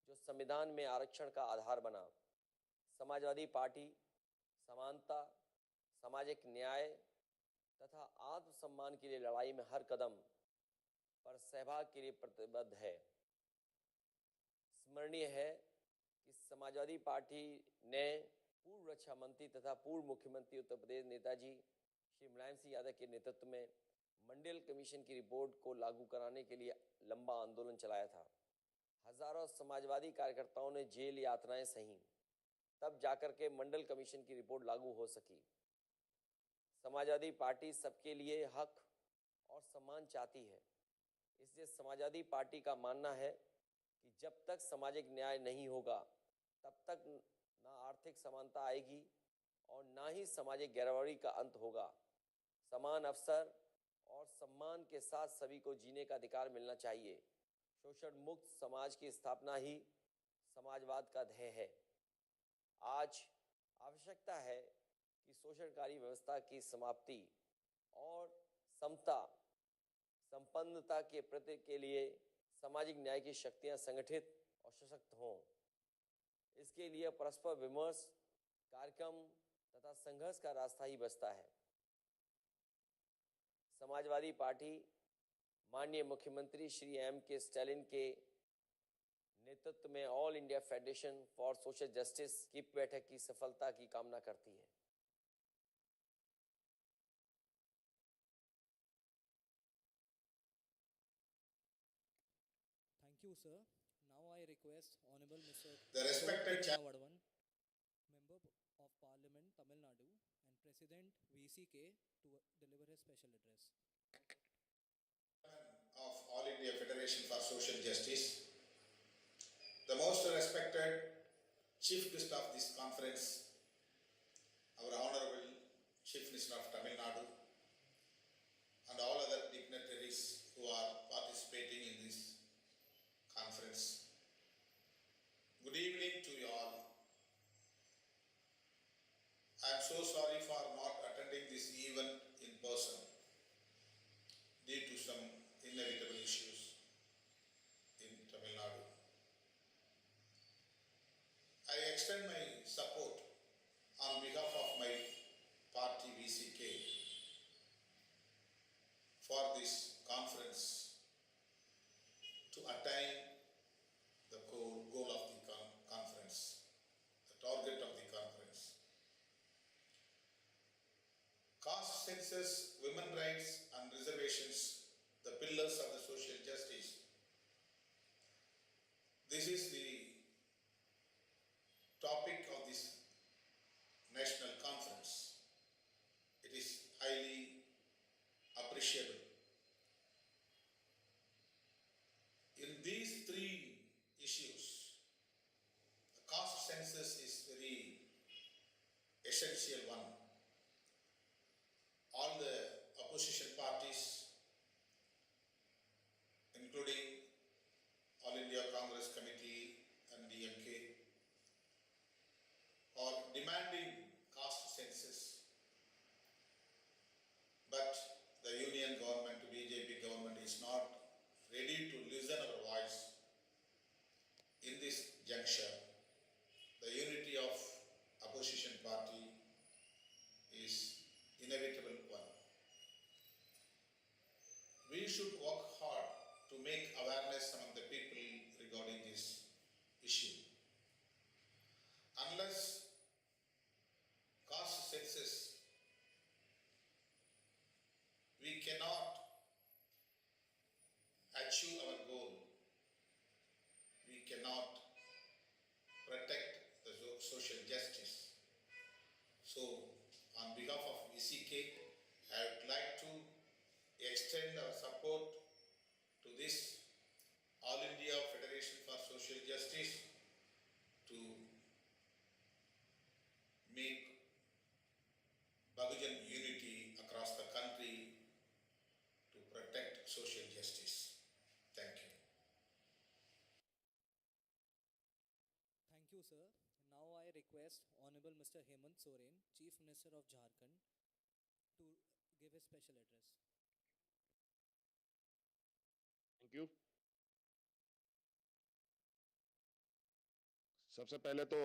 जो संविधान में आरक्षण का आधार बना। समाजवादी पार्टी समानता, सामाजिक न्याय तथा आत्मसम्मान के लिए लड़ाई में हर कदम पर सहभाग के लिए प्रतिबद्ध है। स्मरणीय है कि समाजवादी पार्टी ने पूर्व रक्षा मंत्री तथा पूर्व मुख्यमंत्री उत्तर प्रदेश नेताजी श्री मुलायम सिंह यादव के नेतृत्व में मंडल कमीशन की रिपोर्ट को लागू कराने के लिए लंबा आंदोलन चलाया था। हजारों समाजवादी कार्यकर्ताओं ने जेल यातनाएं सही, तब जाकर के मंडल कमीशन की रिपोर्ट लागू हो सकी। समाजवादी पार्टी सबके लिए हक और सम्मान चाहती है, इसलिए समाजवादी पार्टी का मानना है कि जब तक सामाजिक न्याय नहीं होगा तब तक ना आर्थिक समानता आएगी और ना ही सामाजिक गिरावट का अंत होगा। समान अवसर और सम्मान के साथ सभी को जीने का अधिकार मिलना चाहिए। शोषण मुक्त समाज की स्थापना ही समाजवाद का ध्येय है। आज आवश्यकता है कि शोषणकारी व्यवस्था की समाप्ति और समता संपन्नता के प्रति के लिए सामाजिक न्याय की शक्तियां संगठित और सशक्त हों। इसके लिए परस्पर विमर्श, कार्यक्रम तथा संघर्ष का रास्ता ही बचता है। समाजवादी पार्टी माननीय मुख्यमंत्री श्री एम के स्टालिन के नेतृत्व में all India federation for social justice की बैठक की सफलता की कामना करती है। you, sir. Now I request Honorable Mr. The respected Tiruna Vadavan, Member of Parliament, Tamil Nadu, and President VCK to deliver his special address. Of All India Federation for Social Justice, the most respected Chief Guest of this conference, our Honorable Chief Minister of Tamil Nadu, and all other dignitaries who are participating in this conference. Good evening to you all. I am so sorry for not attending this event in person due to some inevitable issues in Tamil Nadu. I extend my support on behalf of my party VCK for this conference to attain the goal of the conference, the target of the conference. Caste census, women rights and reservations, the pillars of the social justice. This is the topic of this national conference. It is highly appreciable. In these three issues, the caste census is very essential one. All the opposition parties, including All India Congress Committee and DMK, are demanding caste census. But the union government, BJP government, is not ready to listen our voice. In this juncture, the unity of opposition party is inevitable one. We should work hard to make awareness among the people regarding this issue. Unless caste census, we cannot achieve our goal. We cannot protect the social justice. So, on behalf of VCK, I would like to extend our support to this All India Federation for Social Justice to make Bahujan unity across the country to protect social justice. Thank you. Thank you, sir. Now I request Honorable Mr. Hemant Soren, Chief Minister of Jharkhand, to give his special address. Thank you. सबसे पहले तो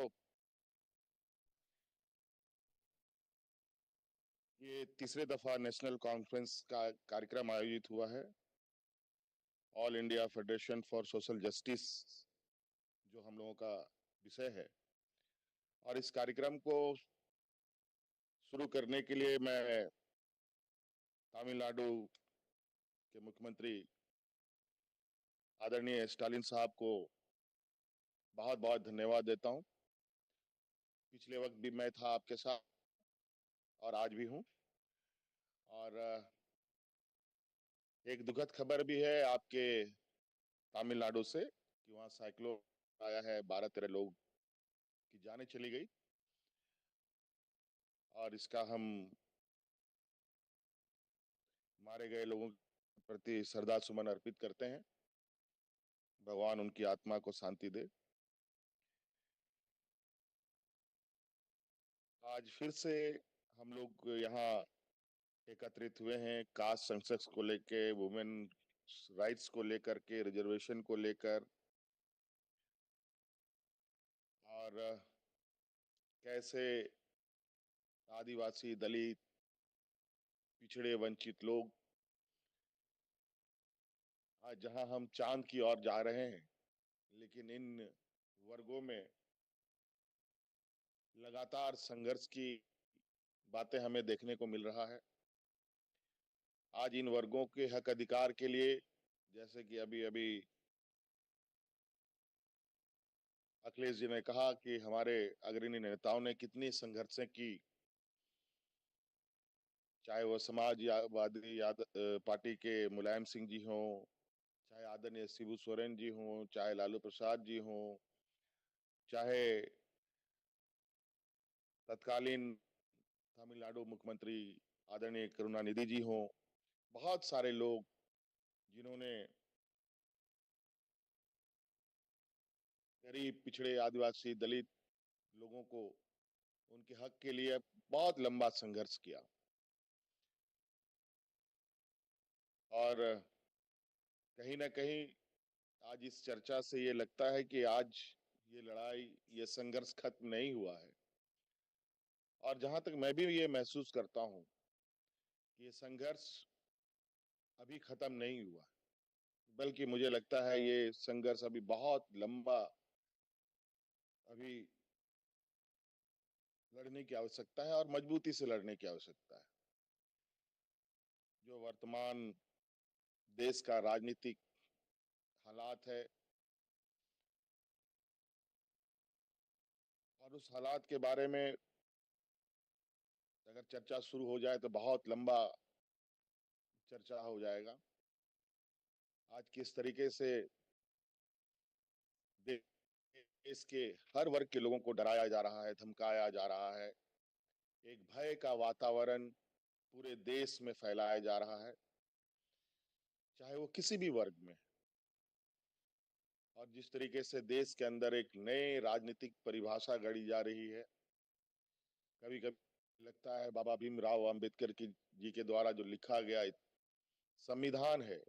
ये तीसरे दफा national conference का कार्यक्रम आयोजित हुआ है। All India federation for social justice जो हम लोगों का विषय है, और इस कार्यक्रम को शुरू करने के लिए मैं तमिलनाडु के मुख्यमंत्री आदरणीय स्टालिन साहब को बहुत बहुत धन्यवाद देता हूं। पिछले वक्त भी मैं था आपके साथ और आज भी हूं। और एक दुखद खबर भी है आपके तमिलनाडु से कि वहां साइक्लोन आया है, 12-13 लोग की जानें चली गई, और इसका हम मारे गए लोगों के प्रति श्रद्धा सुमन अर्पित करते हैं। भगवान उनकी आत्मा को शांति दे। आज फिर से हम लोग यहाँ एकत्रित हुए हैं कास्ट सेंसस को लेके, वुमेन राइट्स को लेकर के, रिजर्वेशन को लेकर, और कैसे आदिवासी, दलित, पिछड़े, वंचित लोग आज जहां हम चांद की ओर जा रहे हैं, लेकिन इन वर्गों में लगातार संघर्ष की बातें हमें देखने को मिल रहा है। आज इन वर्गों के हक अधिकार के लिए, जैसे कि अभी अभी अखिलेश जी ने कहा कि हमारे अग्रणी नेताओं ने कितनी संघर्षें की, चाहे वो समाजवादी पार्टी के मुलायम सिंह जी हों, चाहे आदरणीय शिबू सोरेन जी हों, चाहे लालू प्रसाद जी हों, चाहे तत्कालीन तमिलनाडु मुख्यमंत्री आदरणीय करुणानिधि जी हों, बहुत सारे लोग जिन्होंने गरीब, पिछड़े, आदिवासी, दलित लोगों को उनके हक के लिए बहुत लंबा संघर्ष किया। और कहीं ना कहीं आज इस चर्चा से ये लगता है कि आज ये लड़ाई, ये संघर्ष खत्म नहीं हुआ है। और जहां तक मैं भी ये महसूस करता हूं कि ये संघर्ष अभी खत्म नहीं हुआ, बल्कि मुझे लगता है ये संघर्ष अभी बहुत लंबा अभी लड़ने की आवश्यकता है और मजबूती से लड़ने की आवश्यकता है। जो वर्तमान देश का राजनीतिक हालात है और उस हालात के बारे में अगर चर्चा शुरू हो जाए तो बहुत लंबा चर्चा हो जाएगा। आज किस तरीके से देश के हर वर्ग के लोगों को डराया जा रहा है, धमकाया जा रहा है, एक भय का वातावरण पूरे देश में फैलाया जा रहा है, चाहे वो किसी भी वर्ग में। और जिस तरीके से देश के अंदर एक नई राजनीतिक परिभाषा गढ़ी जा रही है, कभी कभी लगता है बाबा भीमराव अंबेडकर जी के द्वारा जो लिखा गया संविधान है,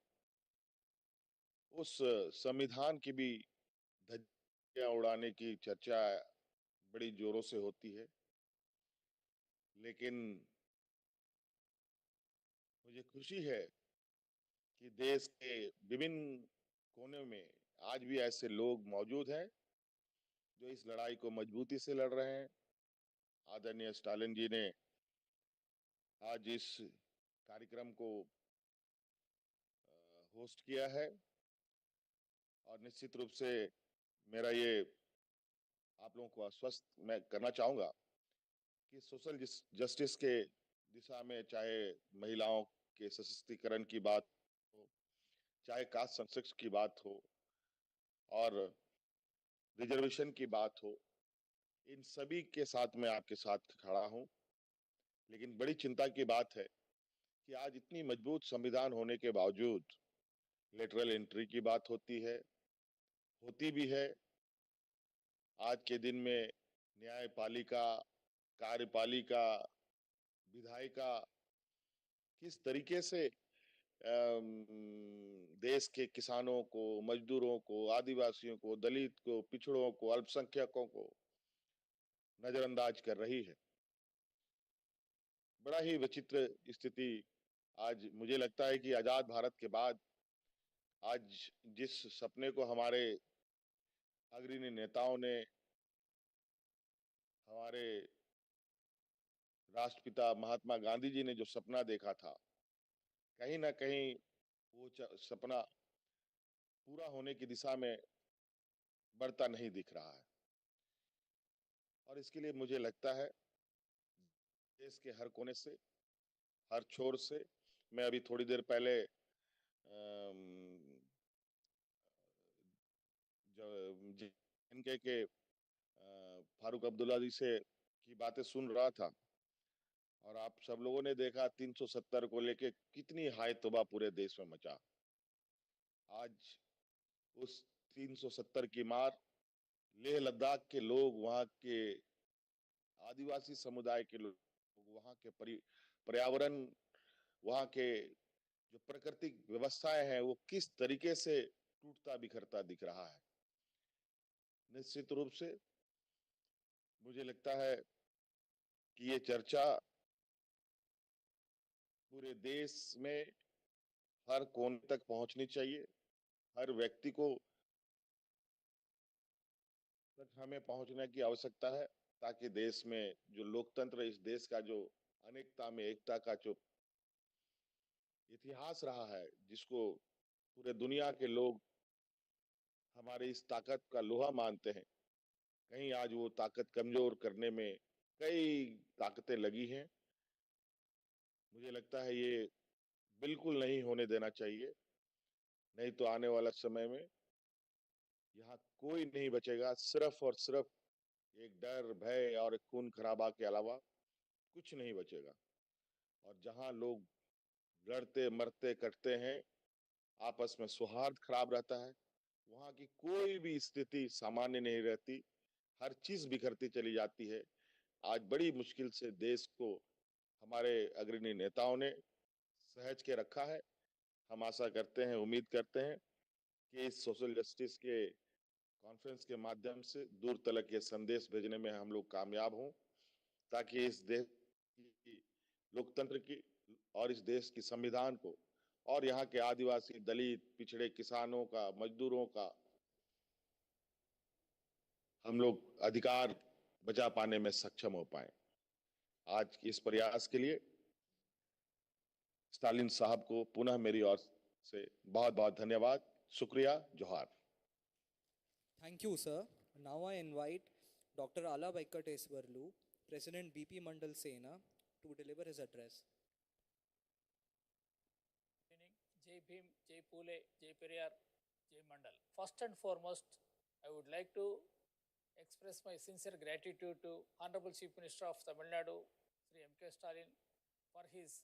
उस संविधान की भी धज्जियां उड़ाने की चर्चा बड़ी जोरों से होती है। लेकिन मुझे खुशी है कि देश के विभिन्न कोने में आज भी ऐसे लोग मौजूद हैं जो इस लड़ाई को मजबूती से लड़ रहे हैं। आदरणीय स्टालिन जी ने आज इस कार्यक्रम को होस्ट किया है और निश्चित रूप से मेरा ये आप लोगों को आश्वस्त मैं करना चाहूंगा कि सोशल जस्टिस के दिशा में, चाहे महिलाओं के सशक्तिकरण की बात हो, चाहे कास्ट सेंसस की बात हो और रिजर्वेशन की बात हो, इन सभी के साथ मैं आपके साथ खड़ा हूं। लेकिन बड़ी चिंता की बात है कि आज इतनी मजबूत संविधान होने के बावजूद लेटरल एंट्री की बात होती भी है। आज के दिन में न्यायपालिका, कार्यपालिका, विधायिका किस तरीके से देश के किसानों को, मजदूरों को, आदिवासियों को, दलित को, पिछड़ों को, अल्पसंख्यकों को नजरअंदाज कर रही है। बड़ा ही विचित्र स्थिति आज मुझे लगता है कि आजाद भारत के बाद आज जिस सपने को हमारे अग्रणी नेताओं ने, हमारे राष्ट्रपिता महात्मा गांधी जी ने जो सपना देखा था, कहीं ना कहीं वो सपना पूरा होने की दिशा में बढ़ता नहीं दिख रहा है। और इसके लिए मुझे लगता है देश के हर कोने से, हर छोर से, मैं अभी थोड़ी देर पहले के फारूक अब्दुल्ला जी से की बातें सुन रहा था और आप सब लोगों ने देखा 370 को लेके कितनी हाय तौबा पूरे देश में मचा। आज उस 370 की मार लेह लद्दाख के लोग, वहां के आदिवासी समुदाय के लोग, वहां के पर्यावरण, वहां के जो प्राकृतिक व्यवस्थाएं हैं, वो किस तरीके से टूटता बिखरता दिख रहा है। निश्चित रूप से मुझे लगता है कि ये चर्चा पूरे देश में हर कोने तक पहुंचनी चाहिए। हर व्यक्ति को तक हमें पहुंचने की आवश्यकता है, ताकि देश में जो लोकतंत्र, इस देश का जो अनेकता में एकता का जो इतिहास रहा है, जिसको पूरे दुनिया के लोग हमारे इस ताकत का लोहा मानते हैं, कहीं आज वो ताकत कमजोर करने में कई ताकतें लगी हैं। मुझे लगता है ये बिल्कुल नहीं होने देना चाहिए, नहीं तो आने वाला समय में यहाँ कोई नहीं बचेगा, सिर्फ और सिर्फ एक डर, भय और एक खून खराबा के अलावा कुछ नहीं बचेगा। और जहां लोग लड़ते मरते कटते हैं, आपस में सौहार्द खराब रहता है, वहां की कोई भी स्थिति सामान्य नहीं रहती, हर चीज बिखरती चली जाती है। आज बड़ी मुश्किल से देश को हमारे अग्रणी नेताओं ने सहज के रखा है। हम आशा करते हैं, उम्मीद करते हैं कि इस सोशल जस्टिस के कॉन्फ्रेंस के माध्यम से दूर तलक ये संदेश भेजने में हम लोग कामयाब हों, ताकि इस देश की लोकतंत्र की और इस देश की संविधान को और यहाँ के आदिवासी, दलित, पिछड़े किसानों का, मजदूरों का हम लोग अधिकार बचा पाने में सक्षम हो पाए। आज इस प्रयास के लिए स्टालिन साहब को पुनः मेरी ओर से बहुत बहुत धन्यवाद, शुक्रिया, जोहार। Thank you, sir. Now I invite Dr. Ala Venkateswarlu, President BP Mandal Sena, to deliver his address. Jai Bhim, Jai Pule, Jai Periyar, Jai Mandal. First and foremost, I would like to express my sincere gratitude to Honorable Chief Minister of Tamil Nadu, Sri M.K. Stalin, for his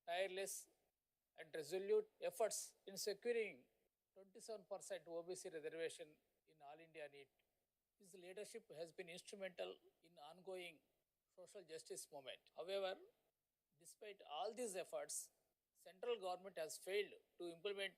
tireless and resolute efforts in securing 27% OBC reservation in All India NEET. His leadership has been instrumental in ongoing social justice movement. However, despite all these efforts, central government has failed to implement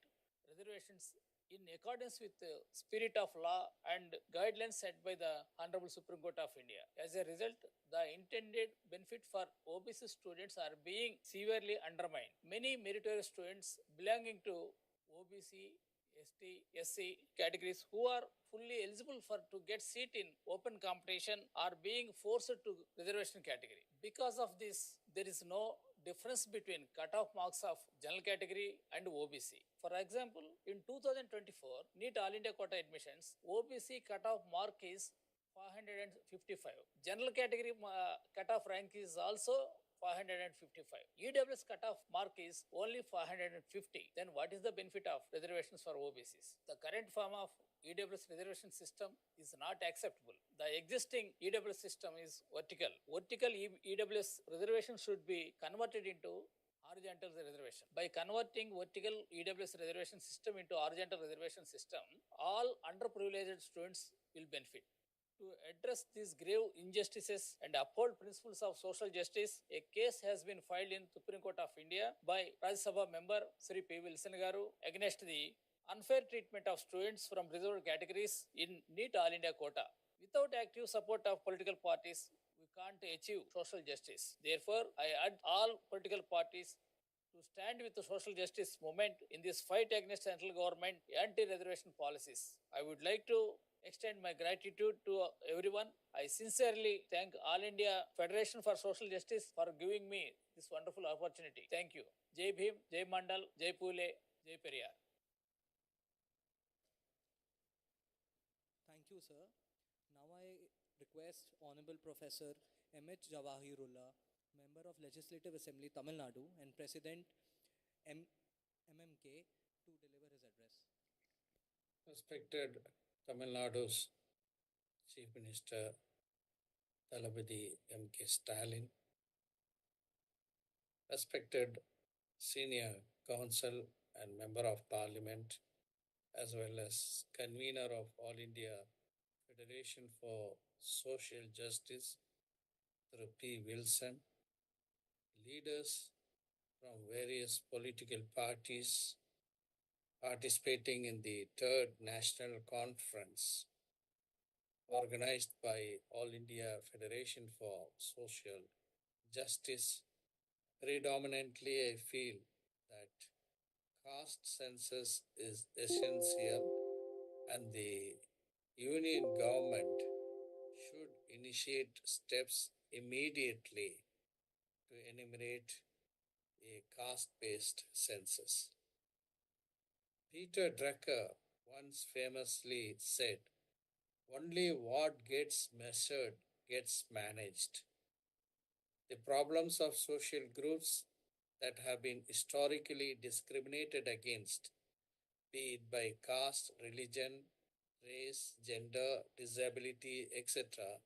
reservations in accordance with the spirit of law and guidelines set by the Honorable Supreme Court of India. As a result, the intended benefit for OBC students are being severely undermined. Many meritorious students belonging to OBC, ST, SC categories who are fully eligible to get seat in open competition are being forced to reservation category. Because of this, there is no difference between cutoff marks of general category and OBC. For example, in 2024 NEET All India Quota admissions, OBC cutoff mark is 555. General category cutoff rank is also 555. EWS cutoff mark is only 550. Then what is the benefit of reservations for OBCs? The current form of EWS reservation system is not acceptable. The existing EWS system is vertical. Vertical EWS reservation should be converted into horizontal reservation. By converting vertical EWS reservation system into horizontal reservation system, all underprivileged students will benefit. To address these grave injustices and uphold principles of social justice, a case has been filed in Supreme Court of India by Rajya Sabha member Sri P. Wilson Garu against the unfair treatment of students from reserved categories in NEET All India Quota. Without active support of political parties, we can't achieve social justice. Therefore, I urge all political parties to stand with the social justice movement in this fight against central government anti-reservation policies. I would like to extend my gratitude to everyone. I sincerely thank All India Federation for Social Justice for giving me this wonderful opportunity. Thank you. Jai Bhim, Jai Mandal, Jai Pule, Jai Periyar. Thank you, sir. Now I request Honorable Professor M.H. Jawahirullah, Member of Legislative Assembly, Tamil Nadu, and President MMK to deliver his address. Respected Tamil Nadu's Chief Minister Thalapathy M.K. Stalin, respected Senior Counsel and Member of Parliament, as well as Convener of All India Federation for Social Justice, through P. Wilson, leaders from various political parties participating in the Third National Conference organized by All India Federation for Social Justice. Predominantly, I feel that caste census is essential and the union government should initiate steps immediately to enumerate a caste-based census. Peter Drucker once famously said, Only what gets measured gets managed. The problems of social groups that have been historically discriminated against, be it by caste, religion, race, gender, disability, etc.,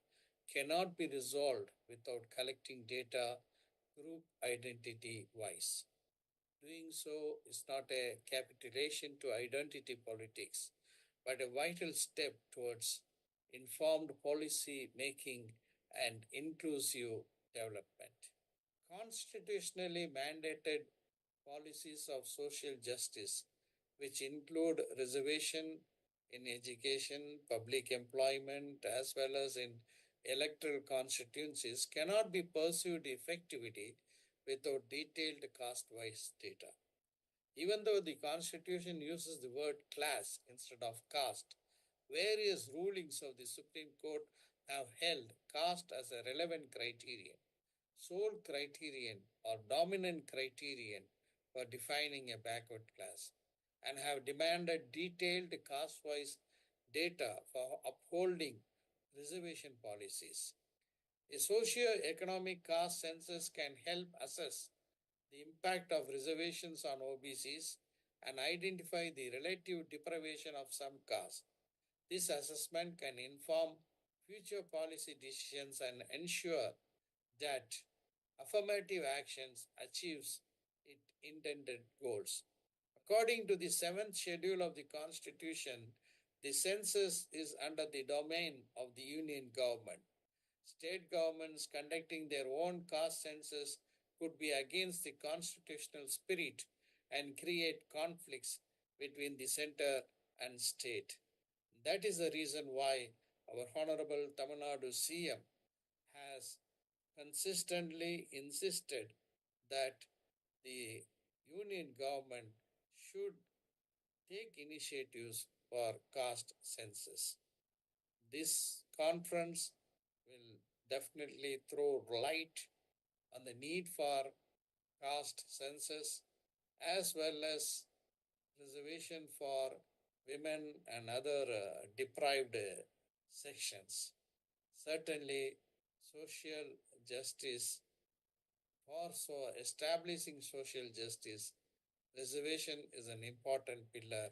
cannot be resolved without collecting data group identity wise. Doing so is not a capitulation to identity politics, but a vital step towards informed policy making and inclusive development. Constitutionally mandated policies of social justice, which include reservation in education, public employment, as well as in electoral constituencies, cannot be pursued effectively without detailed caste-wise data. Even though the Constitution uses the word class instead of caste, various rulings of the Supreme Court have held caste as a relevant criterion, sole criterion or dominant criterion for defining a backward class, and have demanded detailed caste-wise data for upholding reservation policies. A socio-economic caste census can help assess the impact of reservations on OBCs and identify the relative deprivation of some castes. This assessment can inform future policy decisions and ensure that affirmative actions achieves its intended goals. According to the 7th schedule of the Constitution, the census is under the domain of the Union government. State governments conducting their own caste census could be against the constitutional spirit and create conflicts between the center and state. That is the reason why our Honorable Tamil Nadu CM has consistently insisted that the Union government should take initiatives for caste census. This conference will definitely throw light on the need for caste census as well as reservation for women and other deprived sections. Certainly, social justice, for establishing social justice, reservation is an important pillar,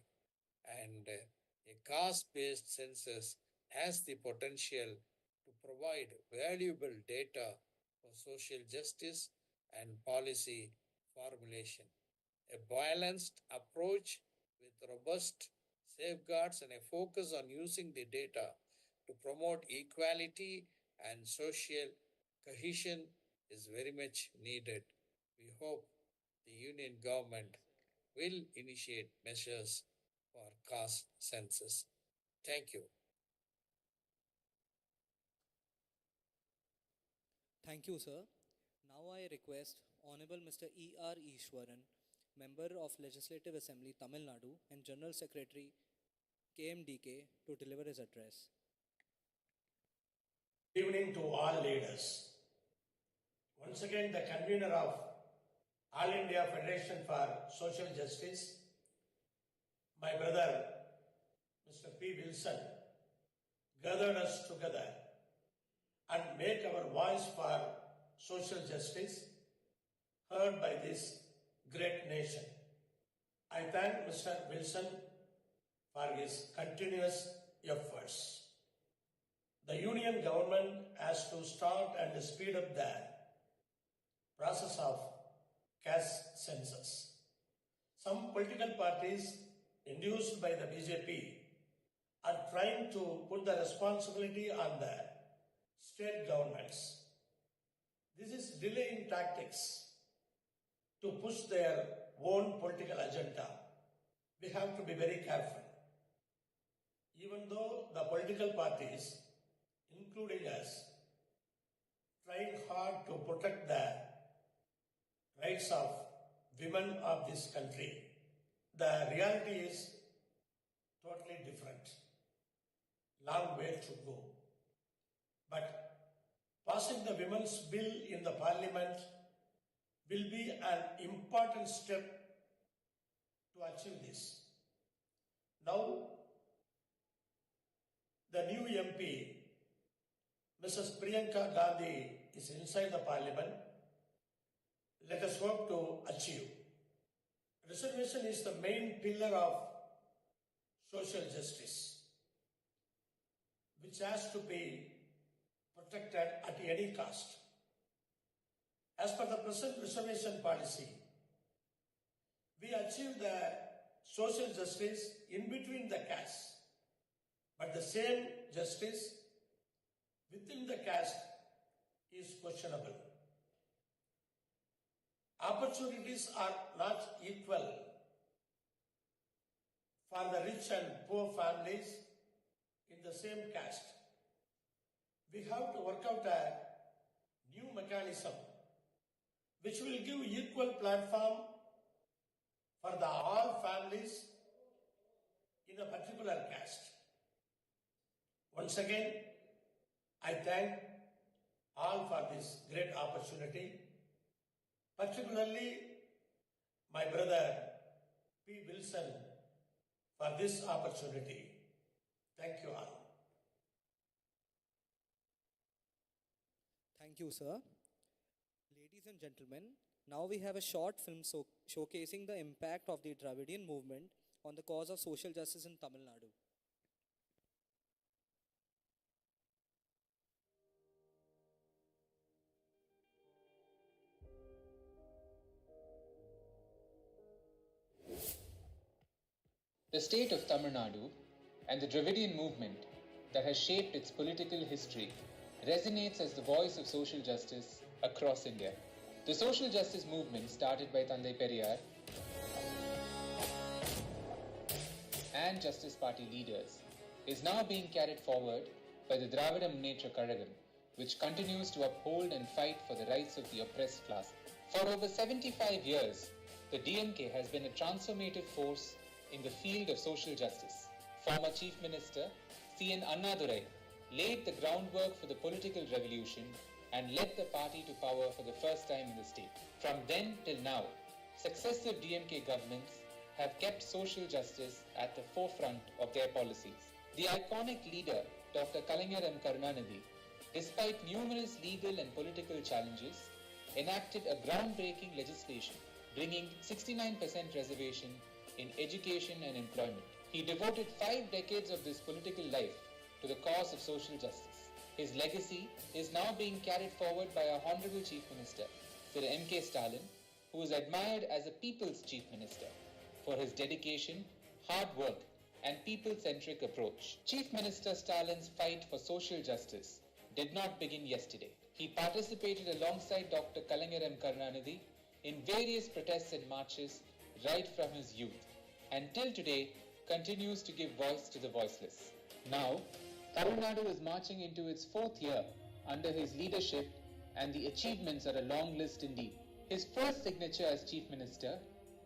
and a caste-based census has the potential to provide valuable data for social justice and policy formulation. A balanced approach with robust safeguards and a focus on using the data to promote equality and social cohesion is very much needed. We hope the Union government will initiate measures for caste census. Thank you. Thank you, sir. Now I request Honorable Mr. E.R. Ishwaran, Member of Legislative Assembly, Tamil Nadu, and General Secretary, KMDK, to deliver his address. Good evening to all leaders. Once again, the convener of All India Federation for Social Justice, my brother, Mr. P. Wilson, gathered us together and make our voice for social justice heard by this great nation. I thank Mr. Wilson for his continuous efforts. The Union government has to start and speed up the process of caste census. Some political parties induced by the BJP are trying to put the responsibility on the state governments. This is delaying tactics to push their own political agenda. We have to be very careful. Even though the political parties, including us, trying hard to protect the rights of women of this country, the reality is totally different. Long way to go. But passing the women's bill in the parliament will be an important step to achieve this. Now, the new MP, Mrs. Priyanka Gandhi, is inside the parliament. Let us hope to achieve. Reservation is the main pillar of social justice, which has to be protected at any cost. As per the present reservation policy, we achieve the social justice in between the castes, but the same justice within the caste is questionable. Opportunities are not equal for the rich and poor families in the same caste. We have to work out a new mechanism which will give equal platform for the all families in a particular caste. Once again, I thank all for this great opportunity, particularly my brother P. Wilson for this opportunity. Thank you all. Thank you, sir. Ladies and gentlemen, now we have a short film showcasing the impact of the Dravidian movement on the cause of social justice in Tamil Nadu. The state of Tamil Nadu and the Dravidian movement that has shaped its political history resonates as the voice of social justice across India. The social justice movement started by Thandai Periyar and Justice Party leaders is now being carried forward by the Dravida Munnetra Kazhagam, which continues to uphold and fight for the rights of the oppressed class. For over 75 years, the DMK has been a transformative force in the field of social justice. Former Chief Minister C.N. Annadurai laid the groundwork for the political revolution and led the party to power for the first time in the state. From then till now, successive DMK governments have kept social justice at the forefront of their policies. The iconic leader, Dr. Kalaignar M. Karunanidhi, despite numerous legal and political challenges, enacted a groundbreaking legislation bringing 69% reservation in education and employment. He devoted 5 decades of this political life to the cause of social justice. His legacy is now being carried forward by our Honorable Chief Minister, Sir M.K. Stalin, who is admired as a People's Chief Minister for his dedication, hard work, and people-centric approach. Chief Minister Stalin's fight for social justice did not begin yesterday. He participated alongside Dr. Kalaignar M. Karunanidhi in various protests and marches right from his youth, and till today continues to give voice to the voiceless. Now, Tamil Nadu is marching into its 4th year under his leadership, and the achievements are a long list indeed. His first signature as Chief Minister,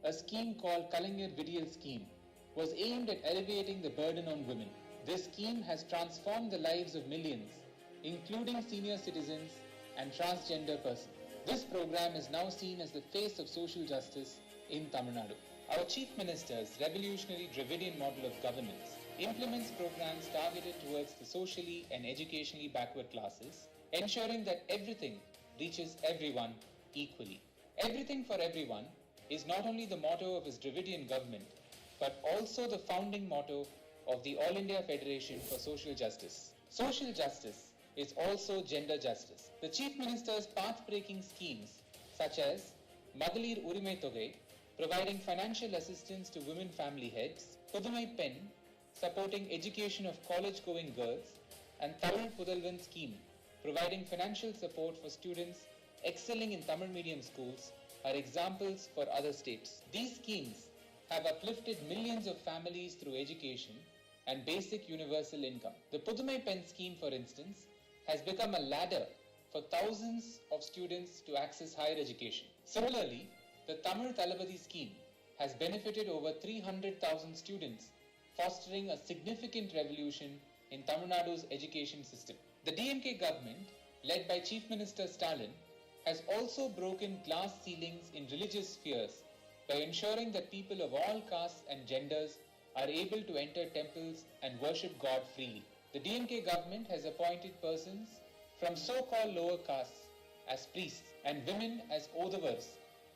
a scheme called Kalaignar Vidiyal Scheme, was aimed at alleviating the burden on women. This scheme has transformed the lives of millions, including senior citizens and transgender persons. This program is now seen as the face of social justice in Tamil Nadu. Our Chief Minister's revolutionary Dravidian model of governance implements programs targeted towards the socially and educationally backward classes, ensuring that everything reaches everyone equally. Everything for everyone is not only the motto of his Dravidian government, but also the founding motto of the All India Federation for Social Justice. Social justice is also gender justice. The Chief Minister's path-breaking schemes such as Magalir Urimai Thogai, providing financial assistance to women family heads, Pudumai Pen, supporting education of college-going girls, and Tamil Pudalvan scheme, providing financial support for students excelling in Tamil medium schools, are examples for other states. These schemes have uplifted millions of families through education and basic universal income. The Pudumai Pen scheme, for instance, has become a ladder for thousands of students to access higher education. Similarly, the Tamil Thalapathy scheme has benefited over 300,000 students, fostering a significant revolution in Tamil Nadu's education system. The DMK government, led by Chief Minister Stalin, has also broken glass ceilings in religious spheres by ensuring that people of all castes and genders are able to enter temples and worship God freely. The DMK government has appointed persons from so-called lower castes as priests and women as Odavars,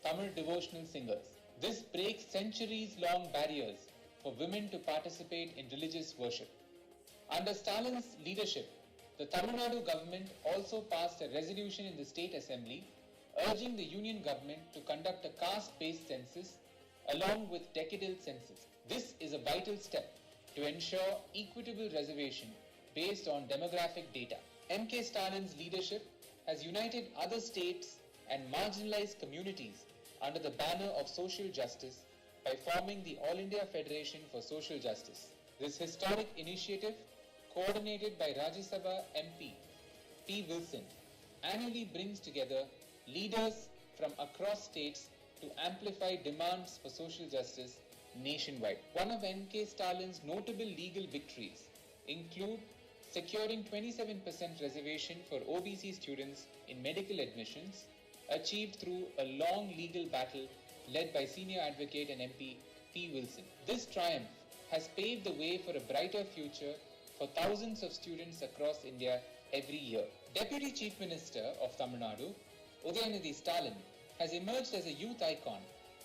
Tamil devotional singers. This breaks centuries-long barriers for women to participate in religious worship. Under Stalin's leadership, the Tamil Nadu government also passed a resolution in the State Assembly urging the Union government to conduct a caste-based census along with decadal census. This is a vital step to ensure equitable reservation based on demographic data. MK Stalin's leadership has united other states and marginalized communities under the banner of social justice by forming the All India Federation for Social Justice. This historic initiative, coordinated by Rajya Sabha MP P. Wilson, annually brings together leaders from across states to amplify demands for social justice nationwide. One of MK Stalin's notable legal victories include securing 27% reservation for OBC students in medical admissions, achieved through a long legal battle led by senior advocate and MP P. Wilson. This triumph has paved the way for a brighter future for thousands of students across India every year. Deputy Chief Minister of Tamil Nadu, Udayanidhi Stalin, has emerged as a youth icon,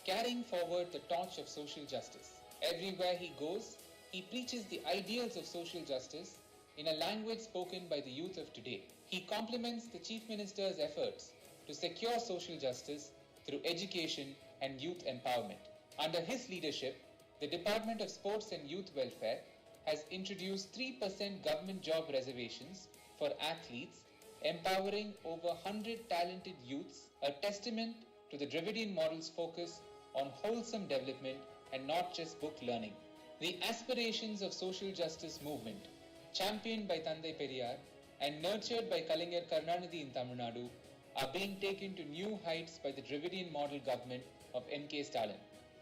carrying forward the torch of social justice. Everywhere he goes, he preaches the ideals of social justice in a language spoken by the youth of today. He compliments the Chief Minister's efforts to secure social justice through education and youth empowerment. Under his leadership, the Department of Sports and Youth Welfare has introduced 3% government job reservations for athletes, empowering over 100 talented youths, a testament to the Dravidian model's focus on wholesome development and not just book learning. The aspirations of social justice movement, championed by Thandai Periyar and nurtured by Kalaignar Karunanidhi in Tamil Nadu, are being taken to new heights by the Dravidian model government of MK Stalin.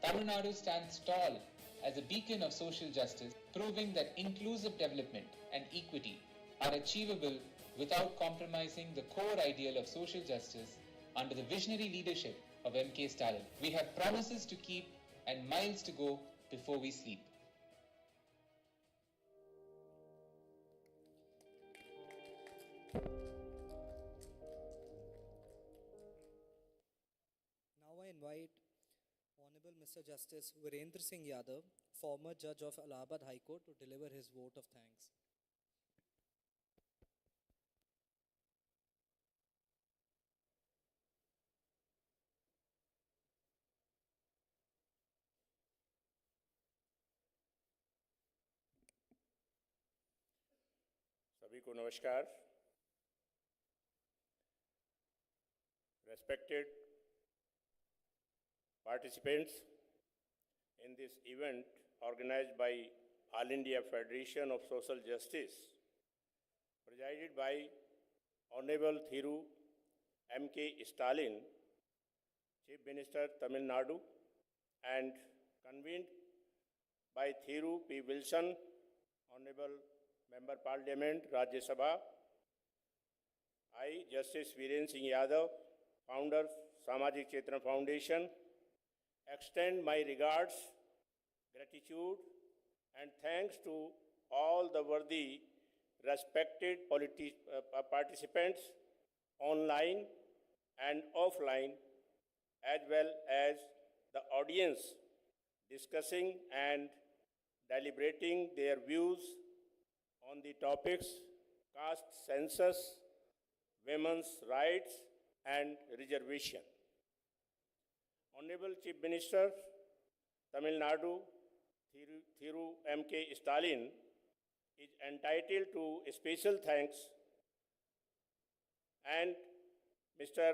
Tamil Nadu stands tall as a beacon of social justice, proving that inclusive development and equity are achievable without compromising the core ideal of social justice under the visionary leadership of MK Stalin. We have promises to keep and miles to go before we sleep. Now I invite Honorable Mr. Justice Virendra Singh Yadav, former judge of Allahabad High Court, to deliver his vote of thanks. सभी को नमस्कार. Respected participants in this event organized by All India Federation of Social Justice, presided by Honorable Thiru M.K. Stalin, Chief Minister Tamil Nadu, and convened by Thiru P. Wilson, Honorable Member Parliament, Rajya Sabha. I, Justice Virendra Singh Yadav, founder, Samajik Chetna Foundation, extend my regards, gratitude, and thanks to all the worthy, respected participants online and offline, as well as the audience discussing and deliberating their views on the topics caste census, women's rights, and reservation. Honorable Chief Minister, Tamil Nadu, Thiru M.K. Stalin, is entitled to special thanks, and Mr.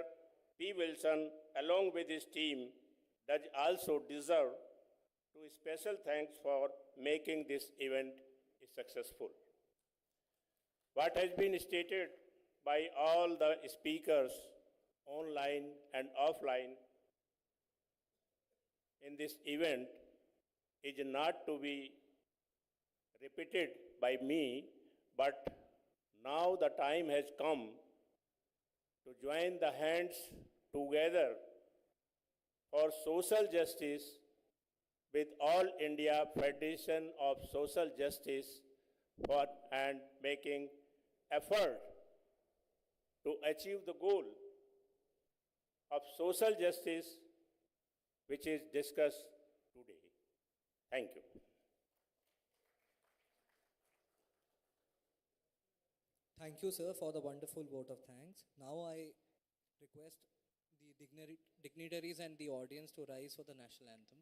P. Wilson, along with his team, does also deserve to special thanks for making this event successful. What has been stated by all the speakers online and offline in this event is not to be repeated by me, but now the time has come to join the hands together for social justice with All India Federation of Social Justice for and making effort to achieve the goal of social justice which is discussed today. Thank you. Thank you, sir, for the wonderful vote of thanks. Now I request the dignitaries and the audience to rise for the national anthem.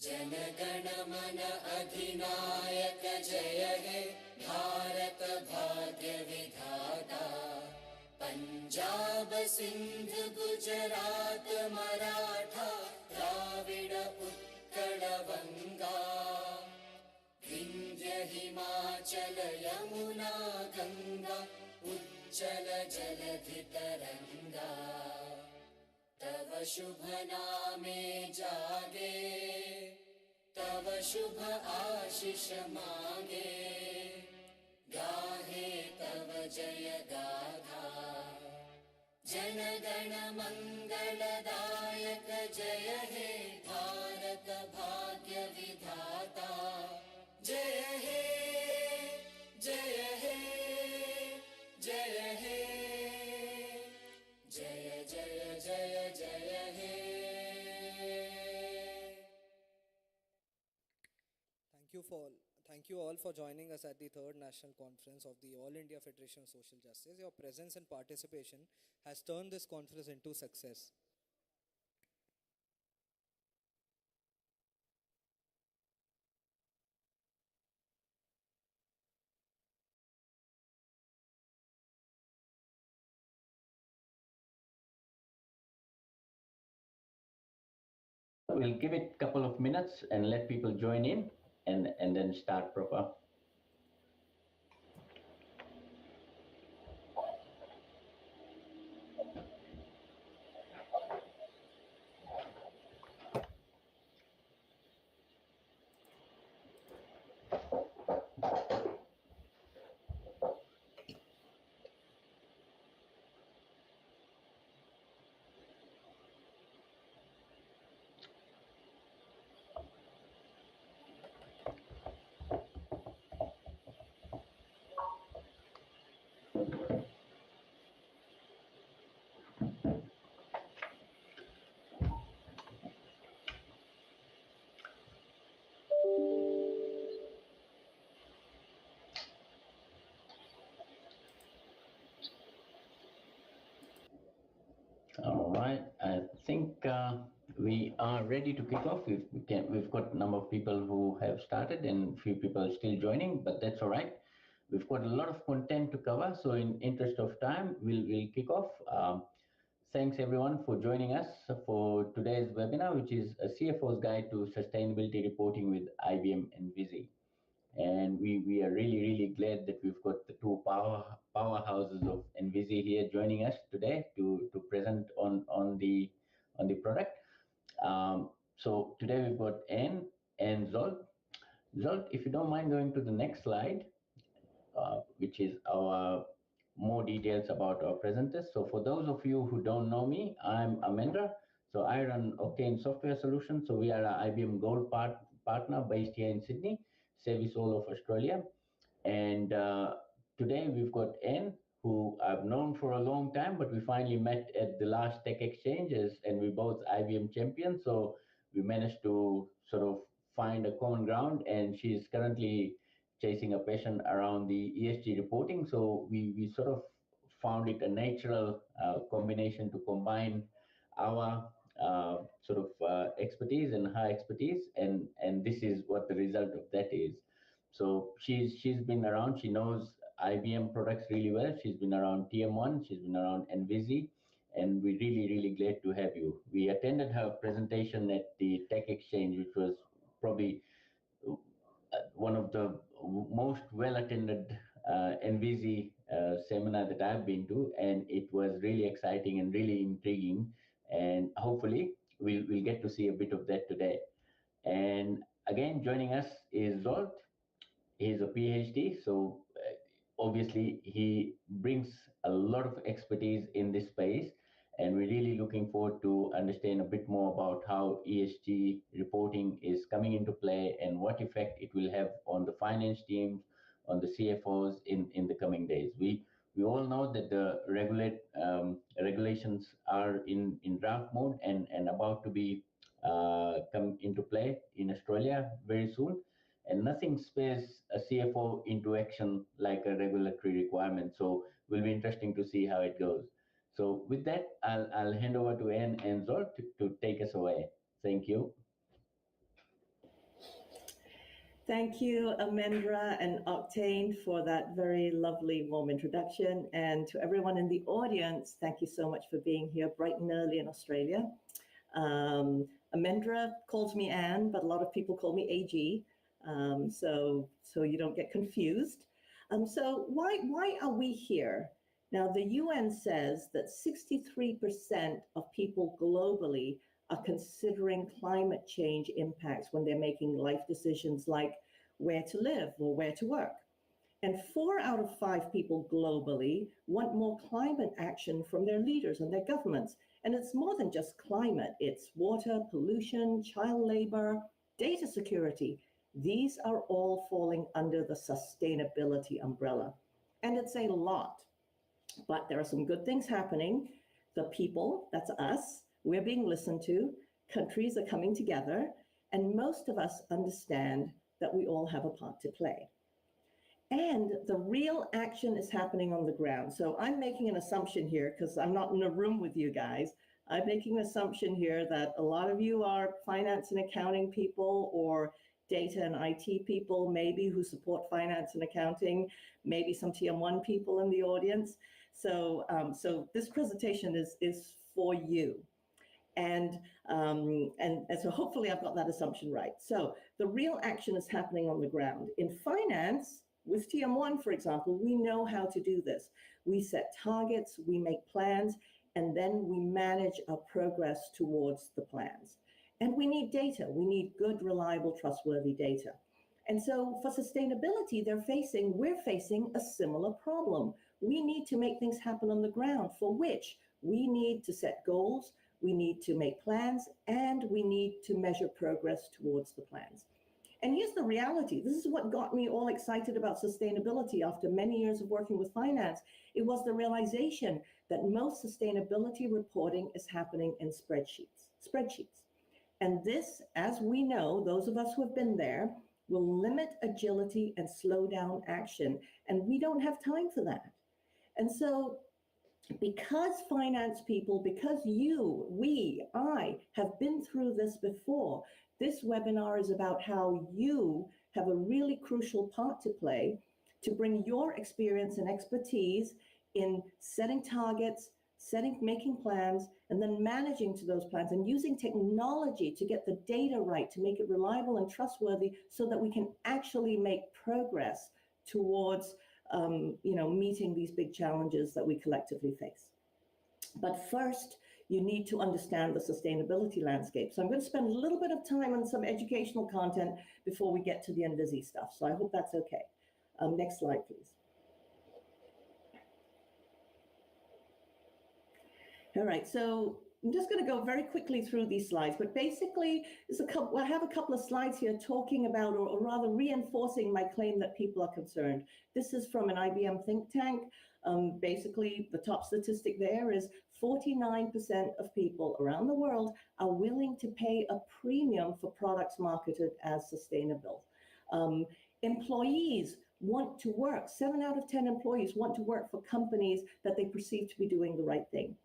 जनगण मन अधिनायक जय हे भारत भाग्य विधाता पंजाब सिंध गुजरात मराठा द्राविड उत्कल बंगा विंध्य हिमाचल यमुना गंगा उज्जल जलधि तरंगा तव शुभ नामे जागे तव शुभ आशीष मांगे गाहे तव जय गाथा जन गण मंगलदायक जय हे भारत भाग्य विधाता जय हे जय हे जय हे जय जय जय जय हे Thank you all for joining us at the third national conference of the All India Federation of Social Justice. Your presence and participation has turned this conference into success. We'll give it a couple of minutes and let people join in and then start proper. All right, I think we are ready to kick off. We've got a number of people who have started and a few people are still joining, but that's all right. We've got a lot of content to cover, so in interest of time, we'll kick off. Thanks everyone for joining us for today's webinar, which is a CFO's Guide to Sustainability Reporting with IBM and Envizi. And we are really glad that we've got the two powerhouses of Envizi here joining us today to present on the product. So today we've got Anne and Zolt. Zolt, if you don't mind going to the next slide, which is our more details about our presenters. So for those of you who don't know me, I'm Amendra. So I run Octane Software Solutions. So we are an IBM Gold partner based here in Sydney, service all of Australia. And today we've got Anne, who I've known for a long time, but we finally met at the last Tech Exchanges and we're both IBM champions. So we managed to sort of find a common ground, and she's currently chasing a passion around the ESG reporting. So we sort of found it a natural combination to combine our sort of expertise and her expertise, and this is what the result of that is. So she's been around, she knows IBM products really well. She's been around TM1, she's been around Envizi, and we're really glad to have you. We attended her presentation at the Tech Exchange, which was probably one of the most well-attended Envizi seminar that I've been to, and it was really exciting and really intriguing, and hopefully we'll get to see a bit of that today. And again, joining us is Zolt. He's a PhD, so obviously he brings a lot of expertise in this space, And we're really looking forward to understand a bit more about how ESG reporting is coming into play and what effect it will have on the finance teams, on the CFOs in the coming days. We all know that the regulations are in draft mode and about to be come into play in Australia very soon. And nothing spares a CFO into action like a regulatory requirement. So will be interesting to see how it goes. So with that, I'll hand over to Anne and Zol to take us away. Thank you. Thank you, Amendra and Octane, for that very lovely, warm introduction. And to everyone in the audience, thank you so much for being here bright and early in Australia. Amendra calls me Anne, but a lot of people call me AG, so you don't get confused. So why are we here? Now, the UN says that 63% of people globally are considering climate change impacts when they're making life decisions like where to live or where to work. And 4 out of 5 people globally want more climate action from their leaders and their governments. And it's more than just climate. It's water, pollution, child labor, data security. These are all falling under the sustainability umbrella. And it's a lot. But there are some good things happening. The people, that's us, we're being listened to. Countries are coming together. And most of us understand that we all have a part to play. And the real action is happening on the ground. So I'm making an assumption here because I'm not in a room with you guys. I'm making an assumption here that a lot of you are finance and accounting people or data and IT people, maybe who support finance and accounting, maybe some TM1 people in the audience. So, so this presentation is for you. And so hopefully I've got that assumption right. So the real action is happening on the ground. In finance, with TM1, for example, we know how to do this. We set targets, we make plans, and then we manage our progress towards the plans. And we need data. We need good, reliable, trustworthy data. And so for sustainability, we're facing a similar problem. We need to make things happen on the ground, for which we need to set goals, we need to make plans, and we need to measure progress towards the plans. And here's the reality. This is what got me all excited about sustainability after many years of working with finance. It was the realization that most sustainability reporting is happening in spreadsheets. And this, as we know, those of us who have been there, will limit agility and slow down action. And we don't have time for that. And so because finance people, because I have been through this before, this webinar is about how you have a really crucial part to play to bring your experience and expertise in setting targets, making plans, and then managing to those plans and using technology to get the data right, to make it reliable and trustworthy so that we can actually make progress towards meeting these big challenges that we collectively face. But first, you need to understand the sustainability landscape. So I'm going to spend a little bit of time on some educational content before we get to the Envizi stuff. So I hope that's okay. Next slide, please. All right, so I'm just going to go very quickly through these slides, but basically, I have a couple of slides here talking about, or rather reinforcing my claim that people are concerned. This is from an IBM think tank. Basically, the top statistic there is 49% of people around the world are willing to pay a premium for products marketed as sustainable. Employees want to work, 7 out of 10 employees want to work for companies that they perceive to be doing the right thing.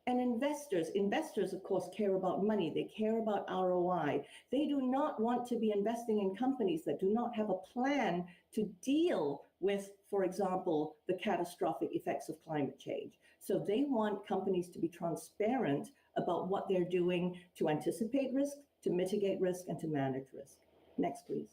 And investors, of course, care about money. They care about ROI. They do not want to be investing in companies that do not have a plan to deal with, for example, the catastrophic effects of climate change. So they want companies to be transparent about what they're doing to anticipate risk, to mitigate risk, and to manage risk. Next, please.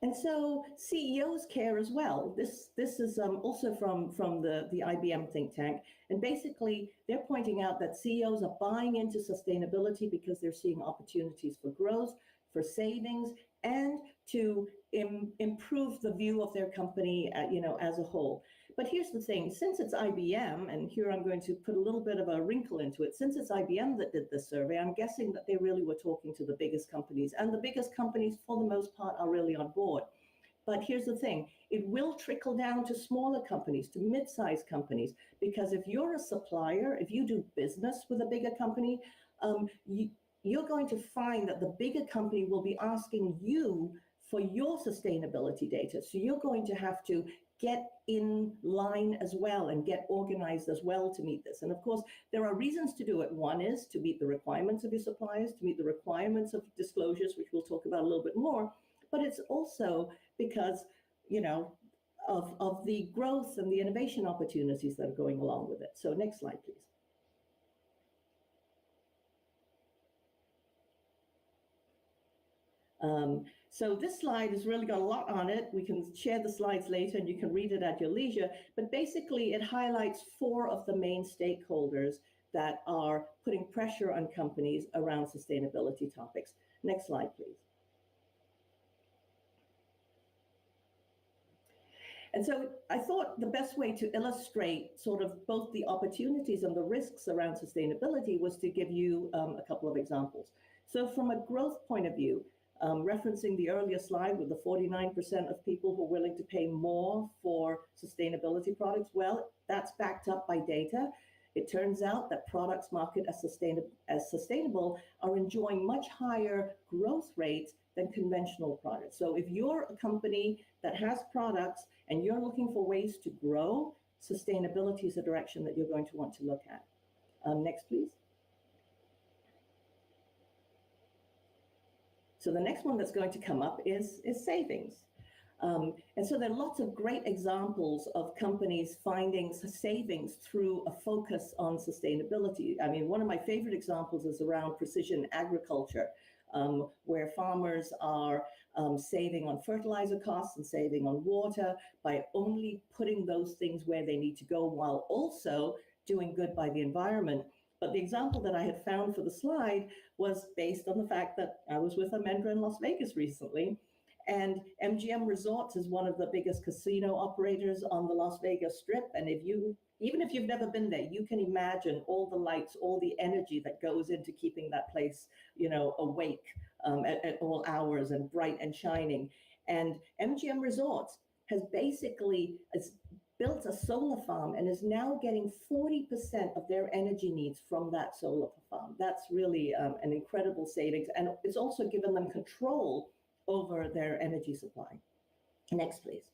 And so CEOs care as well. This is also from the IBM think tank. And basically, they're pointing out that CEOs are buying into sustainability because they're seeing opportunities for growth, for savings, and to improve the view of their company, as a whole. But here's the thing, since it's IBM, and here I'm going to put a little bit of a wrinkle into it, since it's IBM that did this survey, I'm guessing that they really were talking to the biggest companies, and the biggest companies, for the most part, are really on board. But here's the thing, it will trickle down to smaller companies, to mid-sized companies, because if you're a supplier, if you do business with a bigger company, you're going to find that the bigger company will be asking you for your sustainability data. So you're going to have to get in line as well and get organized as well to meet this. And of course, there are reasons to do it. One is to meet the requirements of your suppliers, to meet the requirements of disclosures, which we'll talk about a little bit more. But it's also because, of the growth and the innovation opportunities that are going along with it. So next slide, please. So this slide has really got a lot on it. We can share the slides later and you can read it at your leisure. But basically, it highlights 4 of the main stakeholders that are putting pressure on companies around sustainability topics. Next slide, please. And so I thought the best way to illustrate sort of both the opportunities and the risks around sustainability was to give you a couple of examples. So from a growth point of view, referencing the earlier slide with the 49% of people who are willing to pay more for sustainability products, well, that's backed up by data. It turns out that products marketed as sustainable are enjoying much higher growth rates than conventional products. So if you're a company that has products and you're looking for ways to grow, sustainability is a direction that you're going to want to look at. Next, please. So the next one that's going to come up is savings. And so there are lots of great examples of companies finding savings through a focus on sustainability. I mean, one of my favorite examples is around precision agriculture, where farmers are saving on fertilizer costs and saving on water by only putting those things where they need to go while also doing good by the environment. But the example that I had found for the slide was based on the fact that I was with Amendra in Las Vegas recently, and MGM Resorts is one of the biggest casino operators on the Las Vegas Strip. And even if you've never been there, you can imagine all the lights, all the energy that goes into keeping that place, awake at all hours and bright and shining. And MGM Resorts has basically built a solar farm and is now getting 40% of their energy needs from that solar farm. That's really an incredible savings. And it's also given them control over their energy supply. Next, please.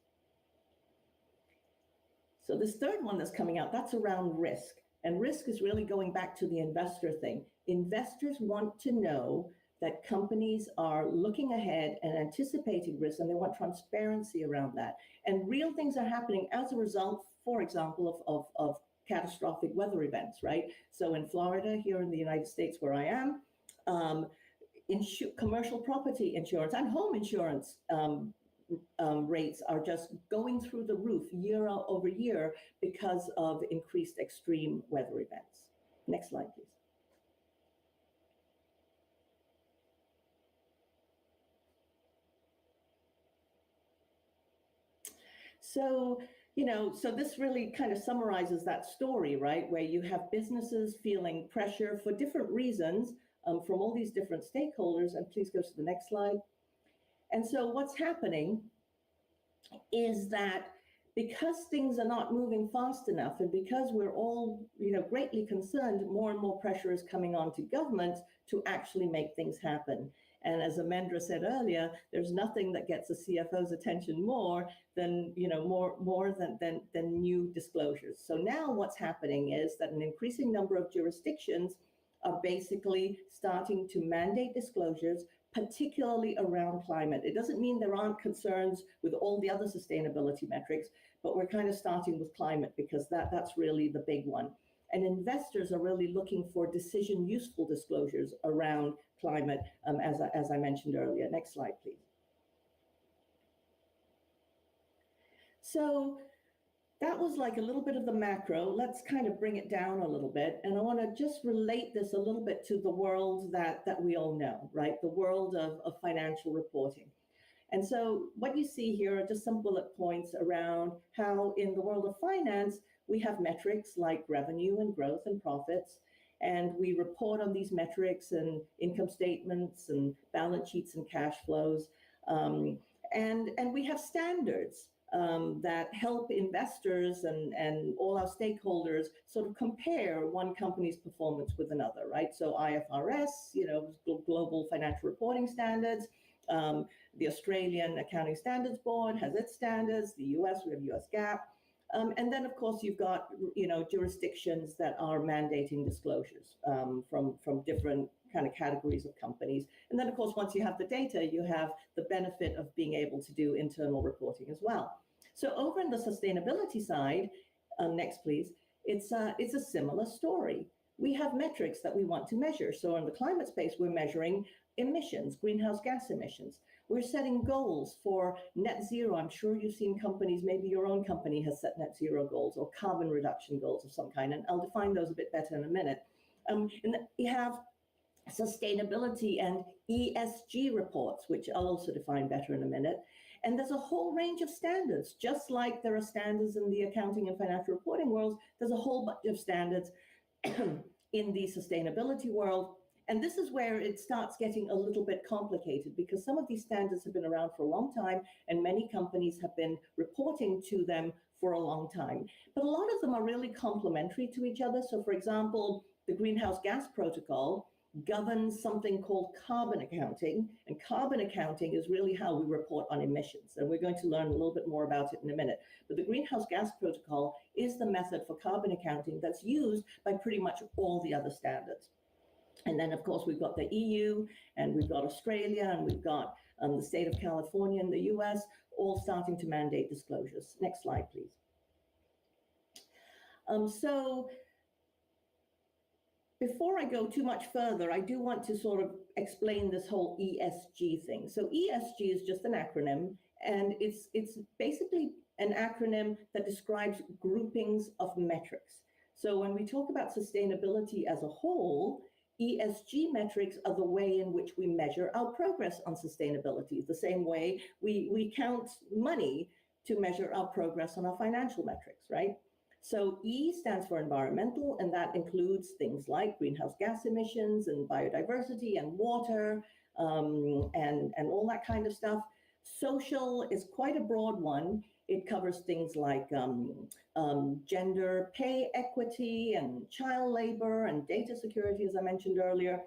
So this third one that's coming out, that's around risk. And risk is really going back to the investor thing. Investors want to know that companies are looking ahead and anticipating risk, and they want transparency around that. And real things are happening as a result, for example, of catastrophic weather events, right? So in Florida, here in the United States where I am, commercial property insurance and home insurance rates are just going through the roof year over year because of increased extreme weather events. Next slide, please. So, so this really kind of summarizes that story, right? Where you have businesses feeling pressure for different reasons from all these different stakeholders. And please go to the next slide. And so what's happening is that because things are not moving fast enough, and because we're all, greatly concerned, more and more pressure is coming on to governments to actually make things happen. And as Amendra said earlier, there's nothing that gets a CFO's attention more than, more than new disclosures. So now what's happening is that an increasing number of jurisdictions are basically starting to mandate disclosures, particularly around climate. It doesn't mean there aren't concerns with all the other sustainability metrics, but we're kind of starting with climate because that's really the big one. And investors are really looking for decision useful disclosures around climate, as I mentioned earlier. Next slide, please. So that was like a little bit of the macro. Let's kind of bring it down a little bit. And I want to just relate this a little bit to the world that we all know, right? The world of financial reporting. And so what you see here are just some bullet points around how in the world of finance, we have metrics like revenue and growth and profits, and we report on these metrics and income statements and balance sheets and cash flows. And we have standards that help investors and all our stakeholders sort of compare one company's performance with another, right? So IFRS, Global Financial Reporting Standards, the Australian Accounting Standards Board has its standards, the US, we have US GAAP. And then, of course, you've got, jurisdictions that are mandating disclosures from different kind of categories of companies. And then, of course, once you have the data, you have the benefit of being able to do internal reporting as well. So over in the sustainability side, next please, it's a similar story. We have metrics that we want to measure. So in the climate space, we're measuring emissions, greenhouse gas emissions. We're setting goals for net zero. I'm sure you've seen companies, maybe your own company has set net zero goals or carbon reduction goals of some kind, and I'll define those a bit better in a minute. And we have sustainability and ESG reports, which I'll also define better in a minute. And there's a whole range of standards, just like there are standards in the accounting and financial reporting worlds, there's a whole bunch of standards in the sustainability world. And this is where it starts getting a little bit complicated, because some of these standards have been around for a long time and many companies have been reporting to them for a long time. But a lot of them are really complementary to each other. So for example, the Greenhouse Gas Protocol governs something called carbon accounting, and carbon accounting is really how we report on emissions, and we're going to learn a little bit more about it in a minute. But the Greenhouse Gas Protocol is the method for carbon accounting that's used by pretty much all the other standards. And then, of course, we've got the EU, and we've got Australia, and we've got the state of California in the US, all starting to mandate disclosures. Next slide, please. So before I go too much further, I do want to sort of explain this whole ESG thing. So ESG is just an acronym, and it's basically an acronym that describes groupings of metrics. So when we talk about sustainability as a whole, ESG metrics are the way in which we measure our progress on sustainability, the same way we count money to measure our progress on our financial metrics, right? So E stands for environmental, and that includes things like greenhouse gas emissions and biodiversity and water and all that kind of stuff. Social is quite a broad one. It covers things like gender pay equity and child labor and data security, as I mentioned earlier,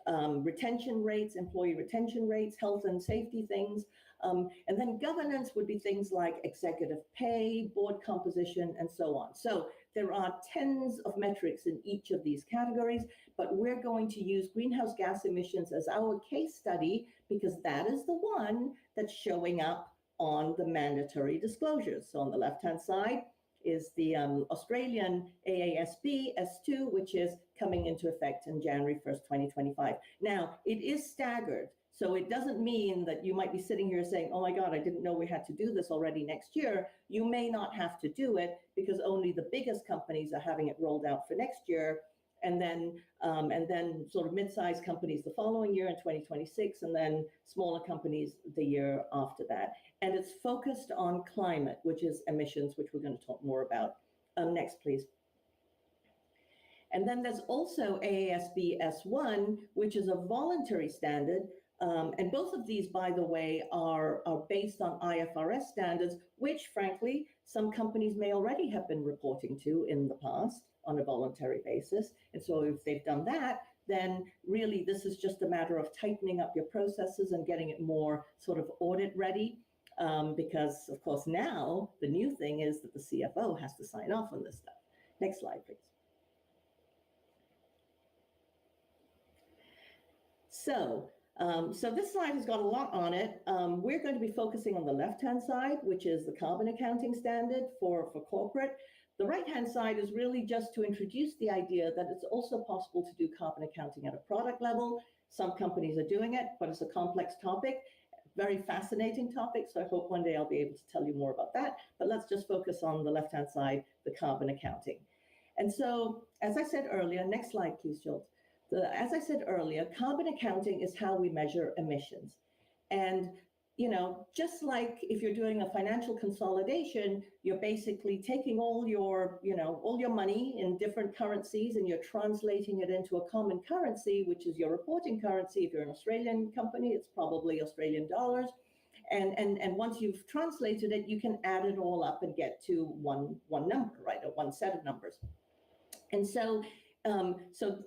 retention rates, employee retention rates, health and safety things. And then governance would be things like executive pay, board composition, and so on. So there are tens of metrics in each of these categories, but we're going to use greenhouse gas emissions as our case study because that is the one that's showing up on the mandatory disclosures. So on the left-hand side is the Australian AASB S2, which is coming into effect in January 1st, 2025. Now, it is staggered. So it doesn't mean that you might be sitting here saying, oh my God, I didn't know we had to do this already next year. You may not have to do it because only the biggest companies are having it rolled out for next year. And then sort of mid-sized companies the following year in 2026, and then smaller companies the year after that. And it's focused on climate, which is emissions, which we're going to talk more about. Next, please. And then there's also AASB S1, which is a voluntary standard. And both of these, by the way, are based on IFRS standards, which, frankly, some companies may already have been reporting to in the past on a voluntary basis. And so if they've done that, then really this is just a matter of tightening up your processes and getting it more sort of audit ready. Because, of course, now the new thing is that the CFO has to sign off on this stuff. Next slide, please. So this slide has got a lot on it. We're going to be focusing on the left-hand side, which is the carbon accounting standard for corporate. The right-hand side is really just to introduce the idea that it's also possible to do carbon accounting at a product level. Some companies are doing it, but it's a complex topic, very fascinating topic. So I hope one day I'll be able to tell you more about that. But let's just focus on the left-hand side, the carbon accounting. And so, as I said earlier, next slide, please, Jules. As I said earlier, carbon accounting is how we measure emissions. And just like if you're doing a financial consolidation, you're basically taking all your money in different currencies and you're translating it into a common currency, which is your reporting currency. If you're an Australian company, it's probably Australian dollars. And once you've translated it, you can add it all up and get to one number, right? Or one set of numbers. And so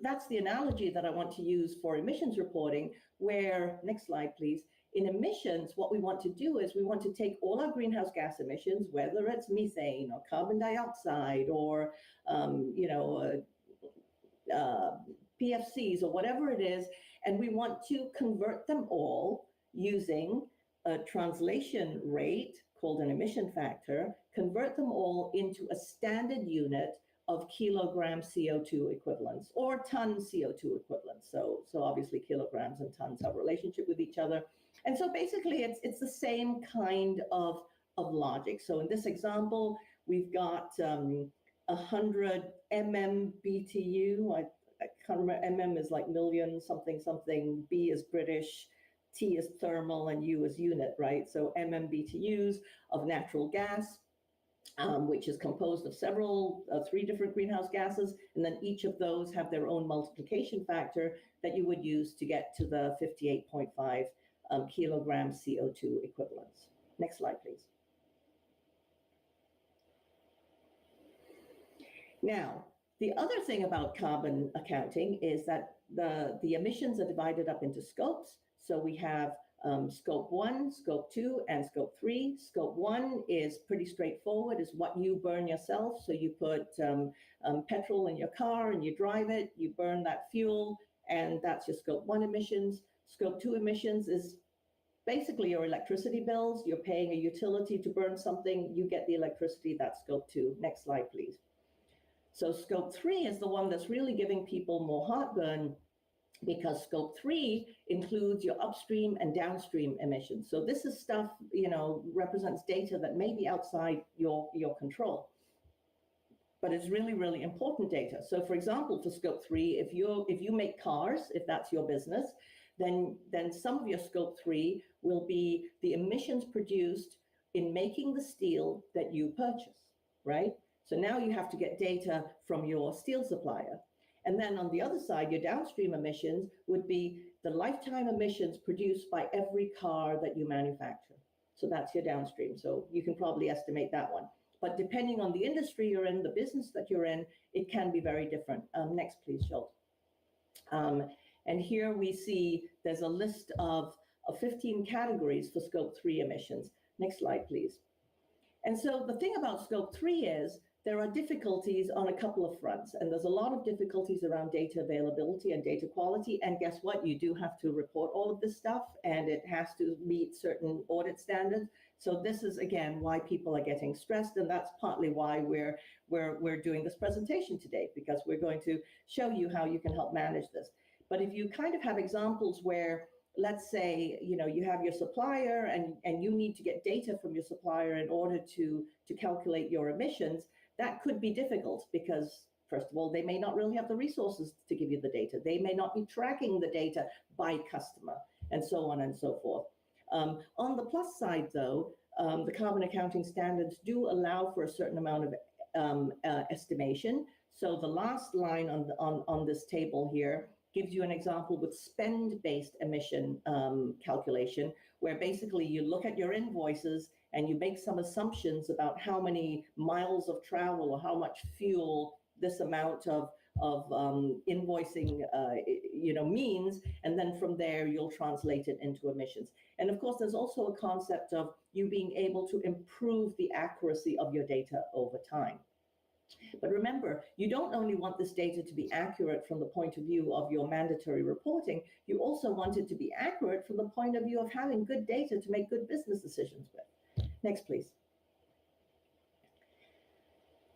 that's the analogy that I want to use for emissions reporting, where, next slide, please. In emissions, what we want to do is we want to take all our greenhouse gas emissions, whether it's methane or carbon dioxide or, PFCs or whatever it is, and we want to convert them all using a translation rate called an emission factor, convert them all into a standard unit of kilogram CO2 equivalents or ton CO2 equivalents. So obviously kilograms and tons have a relationship with each other. And so basically it's the same kind of logic. So in this example, we've got 100 MMBTU. I can't remember, MM is like million something something, B is British, T is thermal, and U is unit, right? So MMBTUs of natural gas, which is composed of three different greenhouse gases, and then each of those have their own multiplication factor that you would use to get to the 58.5 kilogram CO2 equivalents. Next slide, please. Now, the other thing about carbon accounting is that the emissions are divided up into scopes. So we have scope 1, scope 2, and scope 3. Scope 1 is pretty straightforward, is what you burn yourself. So you put petrol in your car and you drive it, you burn that fuel, and that's your scope 1 emissions. Scope 2 emissions is basically your electricity bills. You're paying a utility to burn something, you get the electricity, that's scope 2. Next slide, please. So scope 3 is the one that's really giving people more heartburn, because scope 3 includes your upstream and downstream emissions. So this is stuff, represents data that may be outside your control, but it's really, really important data. So for example, for scope 3, if you make cars, if that's your business, then some of your scope 3 will be the emissions produced in making the steel that you purchase, right? So now you have to get data from your steel supplier. And then on the other side, your downstream emissions would be the lifetime emissions produced by every car that you manufacture. So that's your downstream. So you can probably estimate that one. But depending on the industry you're in, the business that you're in, it can be very different. Next, please, Schultz. And here we see there's a list of 15 categories for scope 3 emissions. Next slide, please. And so the thing about scope 3 is there are difficulties on a couple of fronts, and there's a lot of difficulties around data availability and data quality. And guess what? You do have to report all of this stuff, and it has to meet certain audit standards. So this is, again, why people are getting stressed, and that's partly why we're doing this presentation today, because we're going to show you how you can help manage this. But if you kind of have examples where, let's say, you have your supplier and you need to get data from your supplier in order to calculate your emissions, that could be difficult because, first of all, they may not really have the resources to give you the data. They may not be tracking the data by customer, and so on and so forth. On the plus side, though, the carbon accounting standards do allow for a certain amount of estimation. So the last line on this table here gives you an example with spend-based emission calculation, where basically you look at your invoices and you make some assumptions about how many miles of travel or how much fuel this amount of invoicing means, and then from there you'll translate it into emissions. And of course, there's also a concept of you being able to improve the accuracy of your data over time. But remember, you don't only want this data to be accurate from the point of view of your mandatory reporting, you also want it to be accurate from the point of view of having good data to make good business decisions with. Next, please.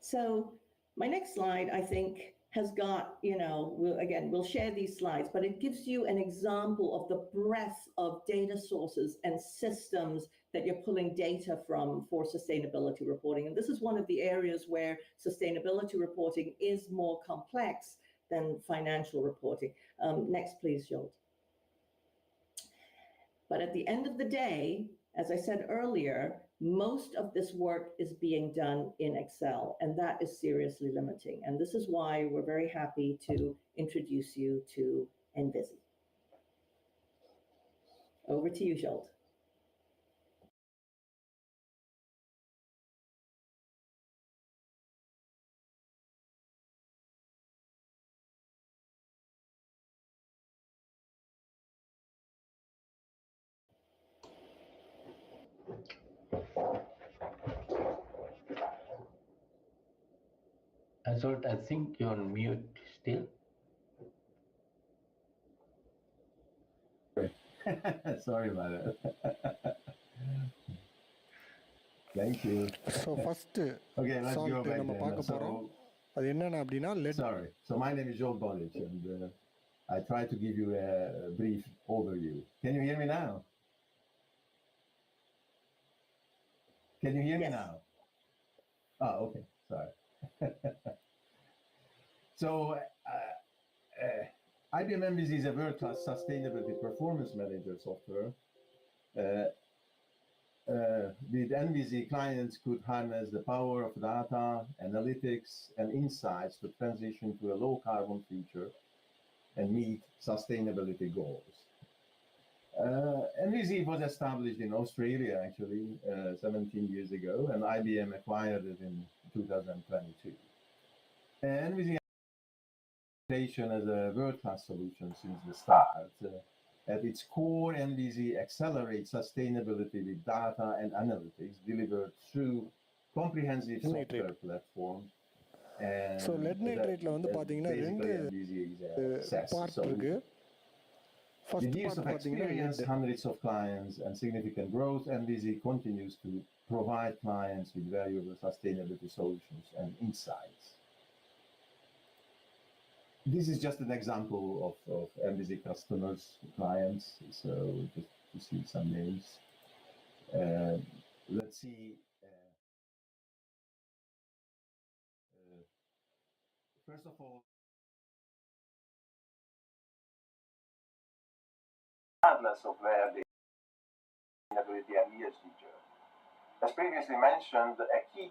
So my next slide, I think, has got, we'll share these slides, but it gives you an example of the breadth of data sources and systems that you're pulling data from for sustainability reporting. And this is one of the areas where sustainability reporting is more complex than financial reporting. Next, please, Schultz. But at the end of the day, As I said earlier, most of this work is being done in Excel, and that is seriously limiting. And this is why we're very happy to introduce you to Envizi. Over to you, Zsolt. Zsolt, I think you're on mute still. Sorry about that. Thank you. So first Okay, let's go back நம்ம then. பார்க்க போகிறோம் அது என்னென்ன அப்படின்னா Sorry. So my name is Zsolt Bolic, and I try to give you a brief overview. Can you hear me now? Can you hear me now? Oh, okay. Sorry. So, IBM Envizi is a world-class sustainability performance manager software. With Envizi, clients could harness the power of data, analytics, and insights to transition to a low-carbon future and meet sustainability goals. Envizi was established in Australia, actually, 17 years ago, and IBM acquired it in 2022. Envizi as a world-class solution since the start. At its core, Envizi accelerates sustainability with data and analytics delivered through comprehensive software platform. So lead நைட்ரேட்டில் வந்து பார்த்தீங்கன்னா ரெண்டு part இருக்கு. With years of experience, hundreds of clients, and significant growth, Envizi continues to provide clients with valuable sustainability solutions and insights. This is just an example of Envizi customers, clients, so just to see some names. Let's see. First of all, regardless of where the sustainability and ESG journey. As previously mentioned, a key